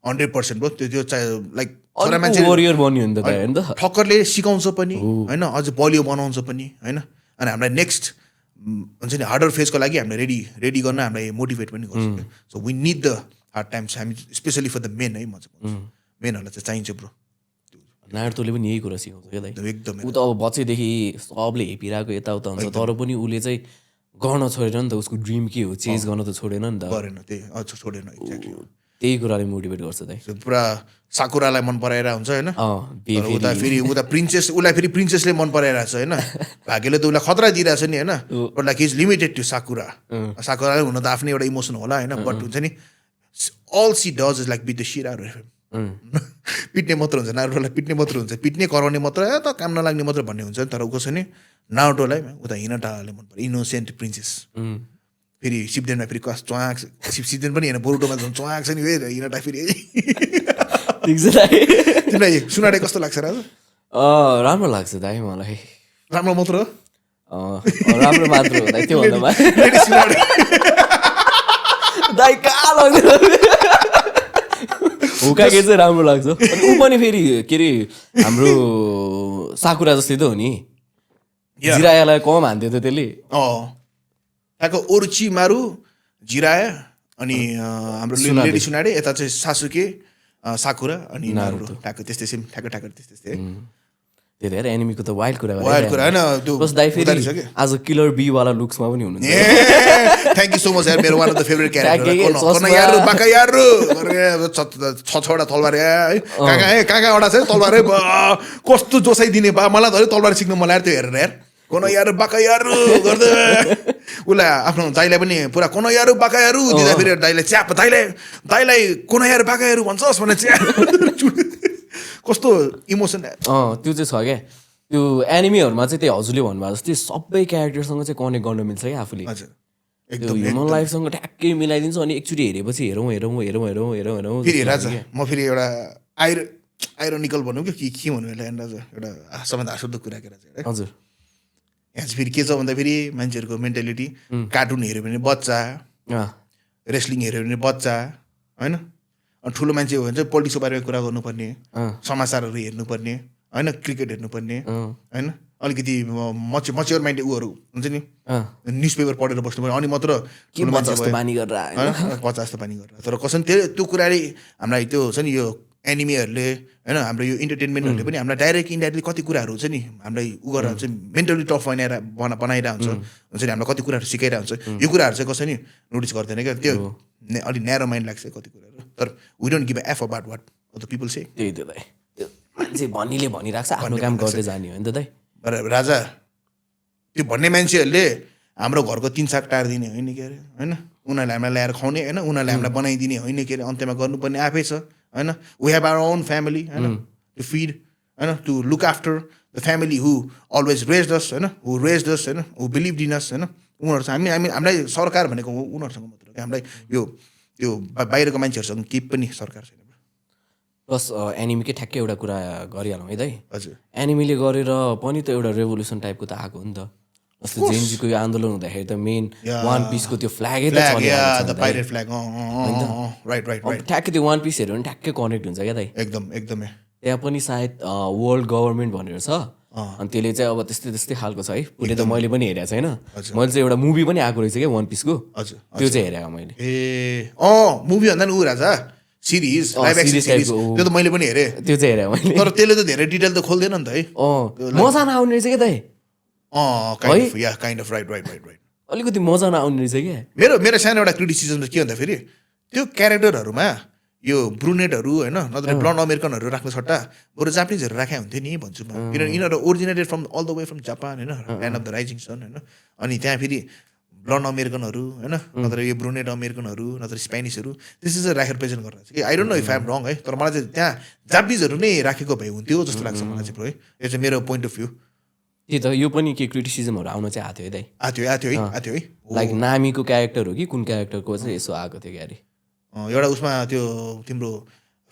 100% ब्रो त्यो लाइक वरियर बन्यो नि त होइन त ठक्करले सिकाउँछ पनि होइन अझ बलियो बनाउँछ पनि होइन अनि हामीलाई नेक्स्ट हुन्छ नि हार्डर फेजको लागि हामीलाई रेडी गर्न हामीलाई मोटिभेट पनि गर्छ so we need the hard times हामी स्पेसली फर द मेन है म चाहिँ भन्छु मेनहरूलाई चाहिँ चाहिन्छ ब्रो नारुतोले पनि यही कुरा सिकाउँछ क्या दाइ एकदमै ऊ त अब बच्चैदेखि सबले हेपिरहेको यताउता हुन्छ तर पनि उसले चाहिँ गर्न छोडेन नि त उसको ड्रिम के हो चेन्ज गर्न त छोडेन नि त गरेन त्यही छोडेन एक्ज्याक्टली त्यही कुराले मोटिभेट गर्छ दाइ पुरा साकुरालाई मन पराएर हुन्छ होइन बेबी उता फेरि उता प्रिन्सेस उसलाई फेरि प्रिन्सेसले मन पराइरहेको छ होइन भाग्यले त उसलाई खतरा दिइरहेको छ नि होइन but like is limited to Sakura साकुराले हुन त आफ्नै एउटा इमोसन होला होइन बट हुन्छ नि all she does is like beat the shit out पिट्ने मात्र हुन्छ नारुटोलाई पिट्ने मात्र हुन्छ पिट्ने कराउने मात्र त काम नलाग्ने मात्र भन्ने हुन्छ नि तर ऊ कसो नि नारुटोलाई उता हिनाटाले मन पर्यो इनोसेन्ट प्रिन्सेस फेरि सिप्देनमा फेरि कस च्वाक सिप्देन पनि होइन बोरुटोमा झन् च्वाक छ नि हिनाटा फेरि तिमीलाई सुनाडे कस्तो लाग्छ राजा राम्रो लाग्छ दाइ मलाई राम्रो मात्र राम्रो मात्र हो दाइ त्योभन्दा दाइ कहाँ लाग्छ हुकाके चाहिँ राम्रो लाग्छ ऊ पनि फेरि के अरे हाम्रो साकुरा जस्तै त हो नि जिरायालाई कम हान्थ्यो त त्यसले त्यहाँको ओरुची मारु जिराया अनि हाम्रो लेडी सुनाडे यता चाहिँ सासुके साकुरा अनि नारुतो ठ्याक्क त्यस्तै सेम ठ्याक्क त्यस्तै त्यो धेरै एनिमीको त वाइल्ड कुरा होइन प्लस दाइ फेरि आज किलर बी वाला लुक्समा पनि हुनुहुन्छ थ्याङ्क यू सो मच यार मेरो one of the favourite character छवटा तलवार है कहाँ छ तलवार है कस्तो जोसाइदिने बा मलाई त तलवार सिक्नु मन लाग्यो त्यो हेरेर यार कोन यार बाका यारु गर्दै उसलाई आफ्नो दाइलाई पनि पुरा कोन यारु बाका यारु दिँदा फेरि दाइलाई च्याप दाइलाई कोन यार बाका यारु भन्छस् भने च्याप कस्तो इमोसन त्यो चाहिँ छ क्या त्यो एनिमीहरूमा चाहिँ त्यही हजुरले भन्नुभयो जस्तै सबै क्यारेक्टरसँग चाहिँ कनेक्ट गर्न मिल्छ क्या आफूले त्यो ह्युमन लाइफसँग ठ्याक्कै मिलाइदिन्छ अनि एकचोटि हेरेपछि हेरौँ फेरि राजा म फेरि एउटा आइरोनिकल भनौँ कि के भन्नु यसलाई राजा एउटा सबभन्दा हाँसउठ्दो कुरा के राजा हजुर यहाँ चाहिँ फेरि के छ भन्दाखेरि मान्छेहरूको मेन्टालिटी कार्टुन हेऱ्यो भने बच्चा रेस्लिङ हेऱ्यो भने बच्चा होइन अनि ठुलो मान्छे हो भने चाहिँ पोलिटिक्सको बारेमा कुरा गर्नुपर्ने समाचारहरू हेर्नुपर्ने होइन क्रिकेट हेर्नुपर्ने होइन अलिकति मच्योर माइन्ड ऊहरू हुन्छ नि न्युज पेपर पढेर बस्नुपर्ने अनि मात्र बच्चा जस्तो बानी गरेर तर कसम त्यो कुराले हामीलाई त्यो हुन्छ नि यो एनिमीहरूले होइन हाम्रो यो इन्टरटेनमेन्टहरूले पनि हामीलाई डाइरेक्ट इन्डाइरेक्टली कति कुराहरू हुन्छ नि हामीलाई उ गरेर हुन्छ मेन्टली टफ बनाइरहेको हुन्छ नि हामीलाई कति कुराहरू सिकाइरहेको हुन्छ यो कुराहरू चाहिँ कसै नि नोटिस गर्दैन क्या त्यो अलिक न्यारो माइन्ड लाग्छ कति कुराहरू तर we don't give F about what the people say त्यही त दाइ मान्छे भनिले भनिरहेको छ आफ्नो काम गर्दै जाने हो नि त दाइ राजा त्यो भन्ने मान्छेहरूले हाम्रो घरको 3 साग टारिदिने होइन के अरे होइन उनीहरूले हामीलाई ल्याएर खुवाउने होइन उनीहरूले हामीलाई बनाइदिने होइन के अरे अन्त्यमा गर्नुपर्ने आफै छ होइन we have our own family होइन टु फिड होइन to look after the family who always raised us होइन हु रेज्ड अस होइन हु बिलिभ इन अस होइन उनीहरू हामीलाई सरकार भनेको उनीहरूसँग मात्र हामीलाई यो बाहिरको मान्छेहरूसँग केही पनि सरकार छैन प्लस एनिमीकै ठ्याक्कै एउटा कुरा गरिहालौँ है दाइ हजुर एनिमीले गरेर पनि त एउटा रेभोल्युसन टाइपको त आएको हो नि त जस्तो जेन्जीको यो आन्दोलन हुँदाखेरि त मेन वान पिसको त्यो फ्ल्यागै त ठ्याक्कै त्यो वान पिस हेऱ्यो भने ठ्याक्कै कनेक्ट हुन्छ क्या दाइ एकदमै त्यहाँ पनि सायद वर्ल्ड गभर्मेन्ट भनेर छ अनि त्यसले चाहिँ अब त्यस्तै खालको छ है उसले त मैले पनि हेरेको छैन मैले चाहिँ एउटा मुभी पनि आएको रहेछ क्या वान पिसको त्यो चाहिँ हेरेको मैले मुभी भन्दा नि ऊ राजा सिरिज लाइभ एक्सन सिरिज त्यो त मैले पनि हेरेँ त्यो चाहिँ हेरेँ मैले तर त्यसले त धेरै डिटेल त खोल्दैन नि त है मजा नआउने रहेछ क्या दाइ काइन्ड अफ राइट अलिकति मजा नआउने रहेछ क्या मेरो सानो एउटा क्रिटिसिजम के भन्दाखेरि त्यो क्यारेक्टरहरूमा यो ब्रुनेटहरू होइन नत्र ब्लन्ड अमेरिकनहरू राख्ने सट्टा बरु जापानिजहरू राखे हुन्थ्यो नि भन्छु म किनभने यिनीहरू originated from all the way from Japan होइन land of the rising sun होइन अनि त्यहाँ फेरि ब्लन्ड अमेरिकनहरू होइन नत्र यो ब्रुनेट अमेरिकनहरू नत्र स्पेनिसहरू त्यसै चाहिँ राखेर प्रेजेन्ट गरेर कि I don't know if I am wrong है तर मलाई चाहिँ त्यहाँ जापानिजहरू नै राखेको भए हुन्थ्यो जस्तो लाग्छ मलाई चाहिँ है यो चाहिँ मेरो पोइन्ट अफ भ्यू त्यही त यो पनि के क्रिटिसिजमहरू आउन चाहिँ आएको थियो है दाइ आएको थियो है लाइक नामीको क्यारेक्टर हो कि कुन क्यारेक्टरको चाहिँ यसो आएको थियो क्यारे एउटा उसमा त्यो तिम्रो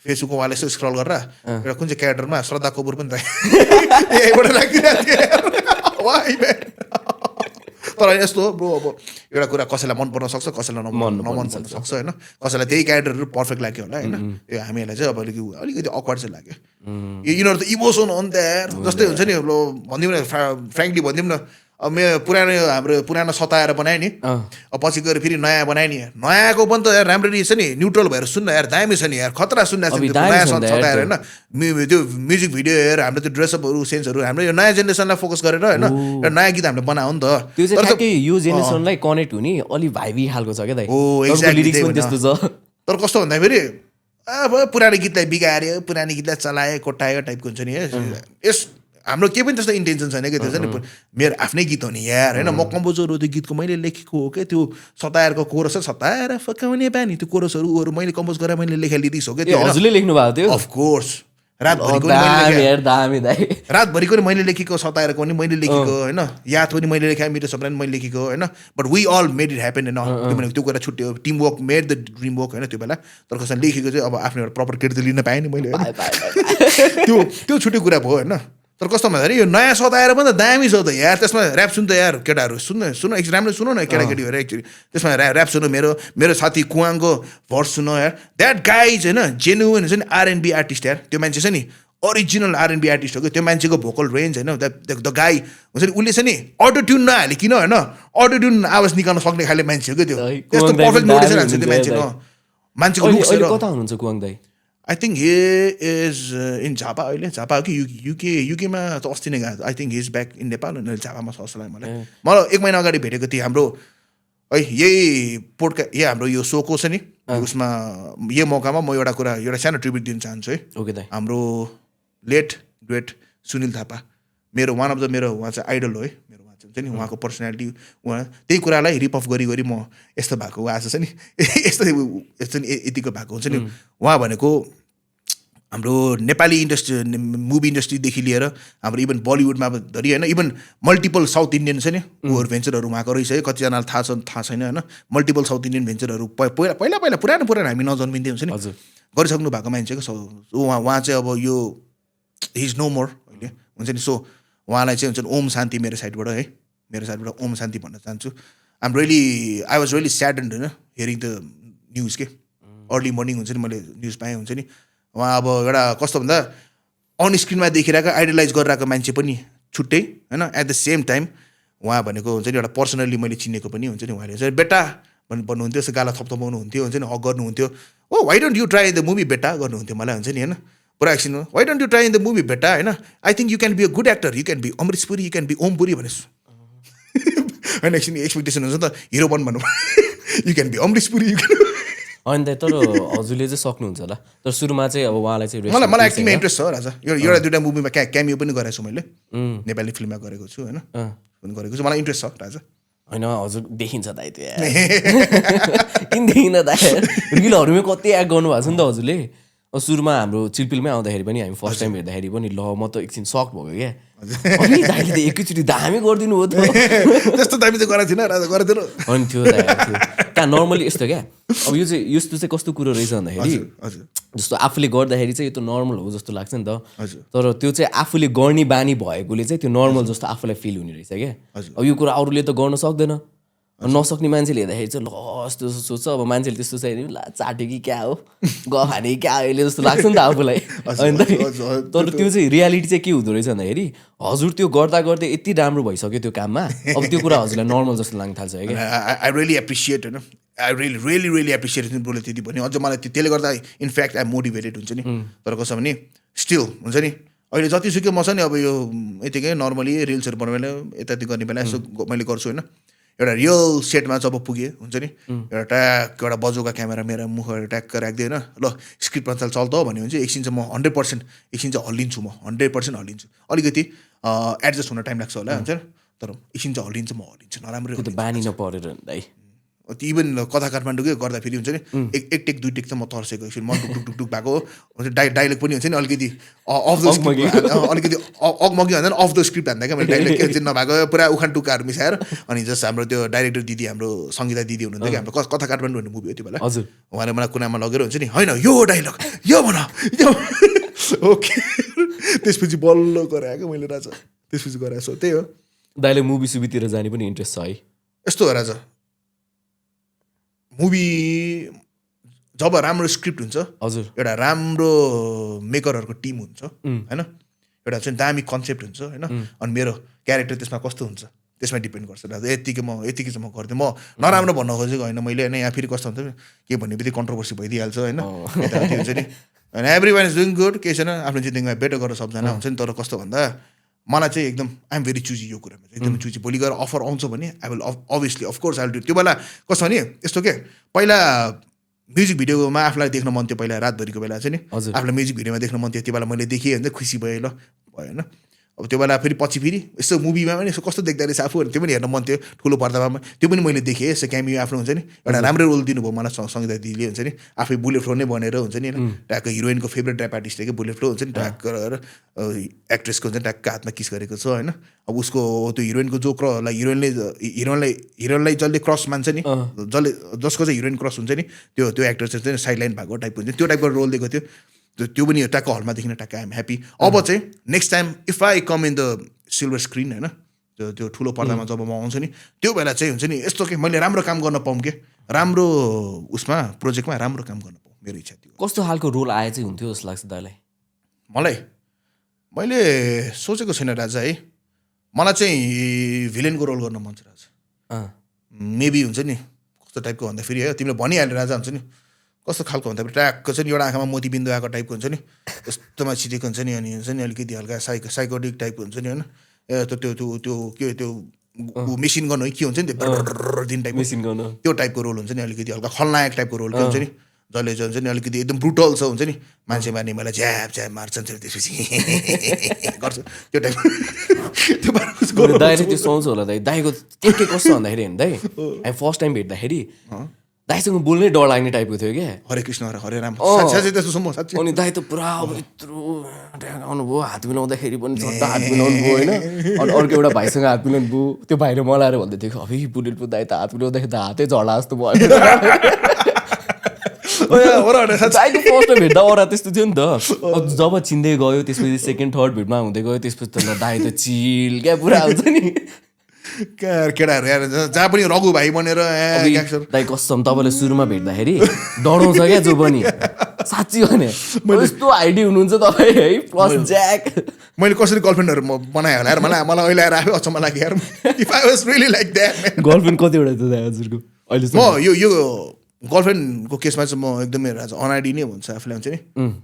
फेसबुकको उहाँले यसो स्क्रल गरेर एउटा कुन चाहिँ क्यारेक्टरमा श्रद्धा कपुर पनि तर यस्तो ब्रो अब एउटा कुरा कसैलाई मन पर्न सक्छ कसैलाई नमन पर्न सक्छ होइन कसैलाई त्यही क्यारेक्टरहरू पर्फेक्ट लाग्यो होला होइन त्यो हामीहरूलाई चाहिँ अब अलिकति अक्वर्ड चाहिँ लाग्यो यिनीहरू त इमोसन हो नि त जस्तै हुन्छ नि भनिदिउँ न फ्रेङ्कली भनिदिउँ न अब मेरो पुरानो सताएर बनाएँ नि अब पछि गएर फेरि नयाँ बनाएँ नि नयाँको पनि त यार राम्ररी छ नि न्युट्रल भएर सुन्न यार दामी छ नि यार खतरा सुन्न नयाँ सताएर होइन त्यो म्युजिक भिडियो हेर हाम्रो त्यो ड्रेसअपहरू सेन्सहरू हाम्रो यो नयाँ जेनेरेसनलाई फोकस गरेर होइन एउटा नयाँ गीत हामीले बनाऊ नि त त्यो चाहिँ ठ्याक्कै यो जेनेरेसनलाई कनेक्ट हुने अलि भाइबी खालको छ क्या दाइ लिरिक्स पनि त्यस्तो छ तर कस्तो भन्दाखेरि अब पुरानो गीतलाई बिगाऱ्यो पुरानो गीतलाई चलायो कोटायो टाइपको हुन्छ नि यस हाम्रो केही पनि त्यस्तो इन्टेन्सन छैन क्या त्यो चाहिँ नि मेरो आफ्नै गीत हो नि यार होइन म कम्पोजर हो त्यो गीतको मैले लेखेको हो क्या त्यो सतायरको कोरस सताएर फकाउने बानी त्यो कोरसहरू मैले कम्पोज गरेर मैले लेखेँ लिरिक्स हो क्या त्यो हजुरले लेख्नु भएको थियो अफकोर्स रातभरिको नि मैले लेखेको सतायरको पनि मैले लेखेको होइन याद पनि मैले लेखेँ मेरो सपना पनि मैले लेखेको होइन but we all made it happen होइन त्यो कुरा छुट्यो team work made the dream work होइन त्यो बेला तर कसैले लेखेको चाहिँ अब आफ्नो एउटा प्रपर क्रेडिट लिन पाएँ नि मैले त्यो छुट्यो कुरा भयो होइन तर कस्तो भन्दाखेरि यो नयाँ सताएर पनि त दामी छ त यार त्यसमा ऱ्याप सुन त यार केटाहरू सुन राम्रो सुन न केटाकेटीहरू एक्चुली त्यसमा ऱ्याप सुन मेरो साथी कुवाङको भर्स सुन यार द्याट गाइज होइन जेन्युन हुन्छ नि R&B आर्टिस्ट यार त्यो मान्छे छ नि ओरिजिनल R&B आर्टिस्ट हो कि त्यो मान्छेको भोकल रेन्ज होइन द गाई हुन्छ नि उसले चाहिँ नि अटो ट्युन नहालिकन होइन अटो ट्युन आवाज निकाल्न सक्ने खाले मान्छे हो कि त्यो त्यस्तो पर्फेक्ट मोडेसन हान्छ त्यो मान्छेको लुक्स कता हुनुहुन्छ कुवाङ दाइ I think he is in Jhapa अहिले झापा हो कि युकेमा त अस्ति नै गएको I think he is back in Nepal झापामा छ जस्तो लाग्यो मलाई 1 महिना अगाडि भेटेको थिएँ हाम्रो है यही हाम्रो यो सोको छ नि उसमा यही मौकामा म एउटा सानो ट्रिब्युट दिन चाहन्छु है ओके दाइ हाम्रो लेट ग्रेट सुनिल थापा मेरो वान अफ द मेरो उहाँ चाहिँ आइडल हो है मेरो उहाँ चाहिँ हुन्छ नि उहाँको पर्सनालिटी उहाँ त्यही कुरालाई रिप अफ गरी म यस्तो भएको आज छ नि यस्तो यतिको भएको हुन्छ नि उहाँ भनेको हाम्रो नेपाली इन्डस्ट्री मुभी इन्डस्ट्रीदेखि लिएर हाम्रो इभन बलिउडमा धरि होइन इभन मल्टिपल साउथ इन्डियन छ नि उहरू भेन्चरहरू उहाँको रहेछ है कतिजनालाई थाहा छैन होइन मल्टिपल साउथ इन्डियन भेन्चरहरू पहिला पुरानो हामी नजन्मिन्दै हुन्छ नि गरिसक्नु भएको मान्छेको उहाँ चाहिँ अब यो हि इज नो मोर अहिले हुन्छ नि सो उहाँलाई चाहिँ हुन्छ ओम शान्ति मेरो साइडबाट ओम शान्ति भन्न चाहन्छु आई वाज रियली स्याडेन्ड होइन हियरिङ द न्युज के अर्ली मर्निङ हुन्छ नि मैले न्युज पाएँ हुन्छ नि उहाँ अब एउटा कस्तो भन्दा अन स्क्रिनमा देखिरहेको आइडलाइज गरिरहेको मान्छे पनि छुट्टै होइन एट द सेम टाइम उहाँ भनेको हुन्छ नि एउटा पर्सनल्ली मैले चिनेको पनि हुन्छ नि उहाँले चाहिँ बेटा भन्नुहुन्थ्यो यस्तो गाला थपथपाउनु हुन्थ्यो हुन्छ नि हक गर्नुहुन्थ्यो oh why don't you try the movie बेटा गर्नुहुन्थ्यो मलाई हुन्छ नि होइन पुरा एकछिन why don't you try in the movie बेटा होइन I think you can be a good actor you can be Amrish Puri you can be Om Puri भनेछु होइन एकछिन एक्सपेक्टेसन हुन्छ त हिरो बन भन्नु you can be Amrish Puri you can होइन तर हजुरले चाहिँ सक्नुहुन्छ होला तर सुरुमा चाहिँ अब उहाँलाई चाहिँ मलाई एक्टिङमा इन्ट्रेस्ट छ राजा एउटा दुइटा मुभीमा क्यामियो पनि गरेको छु मैले नेपाली फिल्ममा गरेको छु होइन पनि गरेको छु मलाई इन्ट्रेस्ट छ राजा होइन हजुर देखिन्छ दाइ त्यो किन देखिन दाइ रिलहरूमै कति एक्ट गर्नुभएको छ नि त हजुरले सुरुमा हाम्रो चिलपिलमै आउँदाखेरि पनि हामी फर्स्ट टाइम हेर्दाखेरि पनि ल म त एकछिन सक भएको क्या दाइले त एकैचोटि दामी गरिदिनु हो त त्यस्तो दामी चाहिँ गरेको थिएन राजा गरेको थिएन होइन थियो कहाँ नर्मली यस्तो क्या अब यो चाहिँ यस्तो चाहिँ कस्तो कुरो रहेछ भन्दाखेरि जस्तो आफूले गर्दाखेरि चाहिँ यो त नर्मल हो जस्तो लाग्छ नि त तर त्यो चाहिँ आफूले गर्ने बानी भएकोले चाहिँ त्यो नर्मल जस्तो आफूलाई फिल हुने रहेछ क्या अब यो कुरा अरूले त गर्न सक्दैन नसक्ने मान्छेले हेर्दाखेरि चाहिँ ल यस्तो सोच्छ अब मान्छेले त्यस्तो चाहिँ ल चाट्यो कि क्या हो गफाने कि क्या अहिले जस्तो लाग्छ नि त आफूलाई होइन तर त्यो चाहिँ रियालिटी चाहिँ के हुँदो रहेछ भन्दाखेरि हजुर त्यो गर्दा गर्दै यति राम्रो भइसक्यो त्यो काममा अब त्यो कुरा हजुरलाई नर्मल जस्तो लाग्न थाल्छ क्या आई रियली एप्रिसिएट होइन आई रियली एप्रिसिएट बोले त्यति पनि अझ मलाई त्यसले गर्दा इनफ्याक्ट आई मोटिभेटेड हुन्छ नि तर कसो भने स्टिल हुन्छ नि अहिले जतिसुकै म छ नि अब यो यतिकै नर्मली रिल्सहरू बनाउने यताति गर्ने बेला यसो मैले गर्छु होइन एउटा रियल सेटमा जब पुगेँ हुन्छ नि एउटा ट्याक एउटा बजोका क्यामेरा मेरो मुख ट्याक राख्दै होइन ल स्क्रिप्टमा चल्छ त भन्यो भने चाहिँ एकछिन चाहिँ म 100% एकछिन चाहिँ हल्लिन्छु म 100% हल्लिन्छु अलिकति एडजस्ट हुन टाइम लाग्छ होला हुन्छ तर एकछिन चाहिँ हल्लिन्छु म हल्लिन्छु नराम्रो बानी नपरेर दाइ इभन कथा काठमाडौँकै गर्दा फेरि हुन्छ नि एक टेक दुई टेक चाहिँ म तर्सेको एकछिन मन टुक भएको हो डाइलग पनि हुन्छ नि अलिकति अफ द स्क्रिप्ट अलिकति अगमगी भन्दा अफ द स्क्रिप्ट हान्दा क्या मैले डाइलग के चाहिँ नभएको पुरा उखान टुक्काहरू मिसाएर अनि जस्ट हाम्रो त्यो डाइरेक्टर दिदी हाम्रो सङ्गीता दिदी हुनुहुन्थ्यो कि हाम्रो कथा काठमाडौँ भन्ने मुभी हो त्यो बेला हजुर उहाँले मलाई कुनामा लगेर हुन्छ नि होइन यो डाइलग यो भन ओके त्यसपछि बल्ल गराएको मैले राजा त्यसपछि गराएको छु त्यही हो दाइले मुभी सुभीतिर जाने पनि इन्ट्रेस्ट छ है यस्तो हो राजा मुभी जब राम्रो स्क्रिप्ट हुन्छ हजुर एउटा राम्रो मेकरहरूको टिम हुन्छ होइन एउटा चाहिँ दामी कन्सेप्ट हुन्छ होइन अनि मेरो क्यारेक्टर त्यसमा कस्तो हुन्छ त्यसमा डिपेन्ड गर्छ राजा यतिकै चाहिँ म गर्थेँ म नराम्रो भन्न खोजेको होइन मैले होइन यहाँ फेरि कस्तो हुन्छ के भन्ने बित्तिकै कन्ट्रोभर्सी भइदिइहाल्छ होइन यताउति हुन्छ नि होइन every one is doing good केही छैन आफ्नो जिन्दगीमा बेटर गरेर सबजना हुन्छ नि तर कस्तो भन्दा मलाई चाहिँ एकदम आइएम भेरी चुजी यो कुरामा चाहिँ एकदम चुजी भोलि गएर अफर आउँछ भने I will obviously of course I will do त्यो बेला कस्तो भने यस्तो के पहिला म्युजिक भिडियोमा आफूलाई देख्न मन थियो पहिला रातभरिको बेला चाहिँ नि आफूलाई म्युजिक भिडियोमा देख्न मन थियो त्यो बेला मैले देखेँ भने खुसी भयो ल भयो होइन अब त्यो बेला फेरि पछि फेरि यस्तो मुभीमा पनि यसो कस्तो देख्दो रहेछ आफू त्यो पनि हेर्न मन थियो ठुलो पर्दामा त्यो पनि मैले देखेँ यसो क्यामियो आफ्नो हुन्छ नि एउटा राम्रो रोल दिनुभयो मलाई सङ्गीता दिदीले हुन्छ नि आफै बुलेट फ्लो नै बनेर हुन्छ नि होइन ट्याक्क हिरोइनको फेभरेट ऱ्याप आर्टिस्ट के बुलेट फ्लो हुन्छ नि ट्याक्क गरेर एक्ट्रेसको हुन्छ ट्याक्क हातमा किस गरेको छ होइन अब उसको त्यो हिरोइनको जो हिरोइनलाई जसले क्रस मान्छ नि जसको चाहिँ हिरोइन क्रस हुन्छ नि त्यो एक्टर चाहिँ साइडलाइन भएको टाइपको हुन्छ त्यो टाइपको रोल दिएको थियो त्यो पनि ट्याक्क हलमा देखिन ट्याक्क आइएम ह्याप्पी अब चाहिँ next time if I com in the silver screen होइन त्यो ठुलो पर्दामा जब म आउँछु नि त्यो बेला चाहिँ हुन्छ नि यस्तो कि मैले राम्रो काम गर्न पाऊँ के राम्रो उसमा प्रोजेक्टमा राम्रो काम गर्न पाऊँ मेरो इच्छा थियो कस्तो खालको रोल आए चाहिँ हुन्थ्यो जस्तो लाग्छ दाइलाई मलाई मैले सोचेको छैन राजा है मलाई चाहिँ भिलेनको रोल गर्न मन छ राजा मेबी हुन्छ नि कस्तो टाइपको भन्दाखेरि है तिमीले भनिहाल्यो राजा हुन्छ नि कस्तो खालको भन्दाखेरि ट्याक्क चाहिँ एउटा आँखामा मोतीबिन्दु आएको टाइपको हुन्छ नि यस्तोमा छिटेको हुन्छ नि अनि हुन्छ नि अलिकति हल्का साइकोटिक टाइपको हुन्छ नि होइन त्यो के त्यो मेसिन गर्नु के हुन्छ नि त्यो दिन टाइप मेसिन गर्नु त्यो टाइपको रोल हुन्छ नि अलिकति हल्का खलनायक टाइपको रोल के हुन्छ नि जसले चाहिँ हुन्छ नि अलिकति एकदम ब्रुटल छ हुन्छ नि मान्छे मार्ने मलाई झ्याप मार्छन् त्यसपछि गर्छ त्यो टाइपको दाइले त्यो सोच्छ होला दाइको के कस्तो भन्दाखेरि होइन दाइ हामी फर्स्ट टाइम भेट्दाखेरि दाइसँग बोल्नै डर लाग्ने टाइपको थियो क्या हरे कृष्ण हरे राम साँच्चै त्यस्तो म साँच्चै अनि दाइ त पुरा अब यत्रो आउनुभयो हात मिलाउँदाखेरि पनि सट्टा हात मिलाउनु भयो होइन अनि अर्को एउटा भाइसँग हात मिलाउनु भयो त्यो भाइले मलाई आएर भन्दै थियो अबे बुलेट पो दाइ त हात मिलाउँदाखेरि त हातै झडा जस्तो भयो दाइको फर्स्ट भेट्दा अरा त्यस्तो थियो नि त जब चिन्दै गयो त्यसपछि सेकेन्ड थर्ड भेटमा हुँदै गयो त्यसपछि त दाइ त चिल क्या पुरा हुन्छ नि केटाहरू आएर जहाँ पनि रघु भाइ बनेर दाइ कसम तपाईँले सुरुमा भेट्दाखेरि डराउँछ क्या जो पनि साँच्ची भने यस्तो आइडी हुनुहुन्छ तपाईँ है प्लस ज्याक मैले कसरी गर्लफ्रेन्डहरू बनाएँ होला यार मलाई अहिले आएर आफै अचम्म लाग्यो यार if I was really like that girlfriend कतिवटा थियो दाइ हजुरको अहिले म यो गर्लफ्रेन्डको केसमा चाहिँ म एकदमै राजा अनाडी नै हुन्छ आफूलाई हुन्छ नि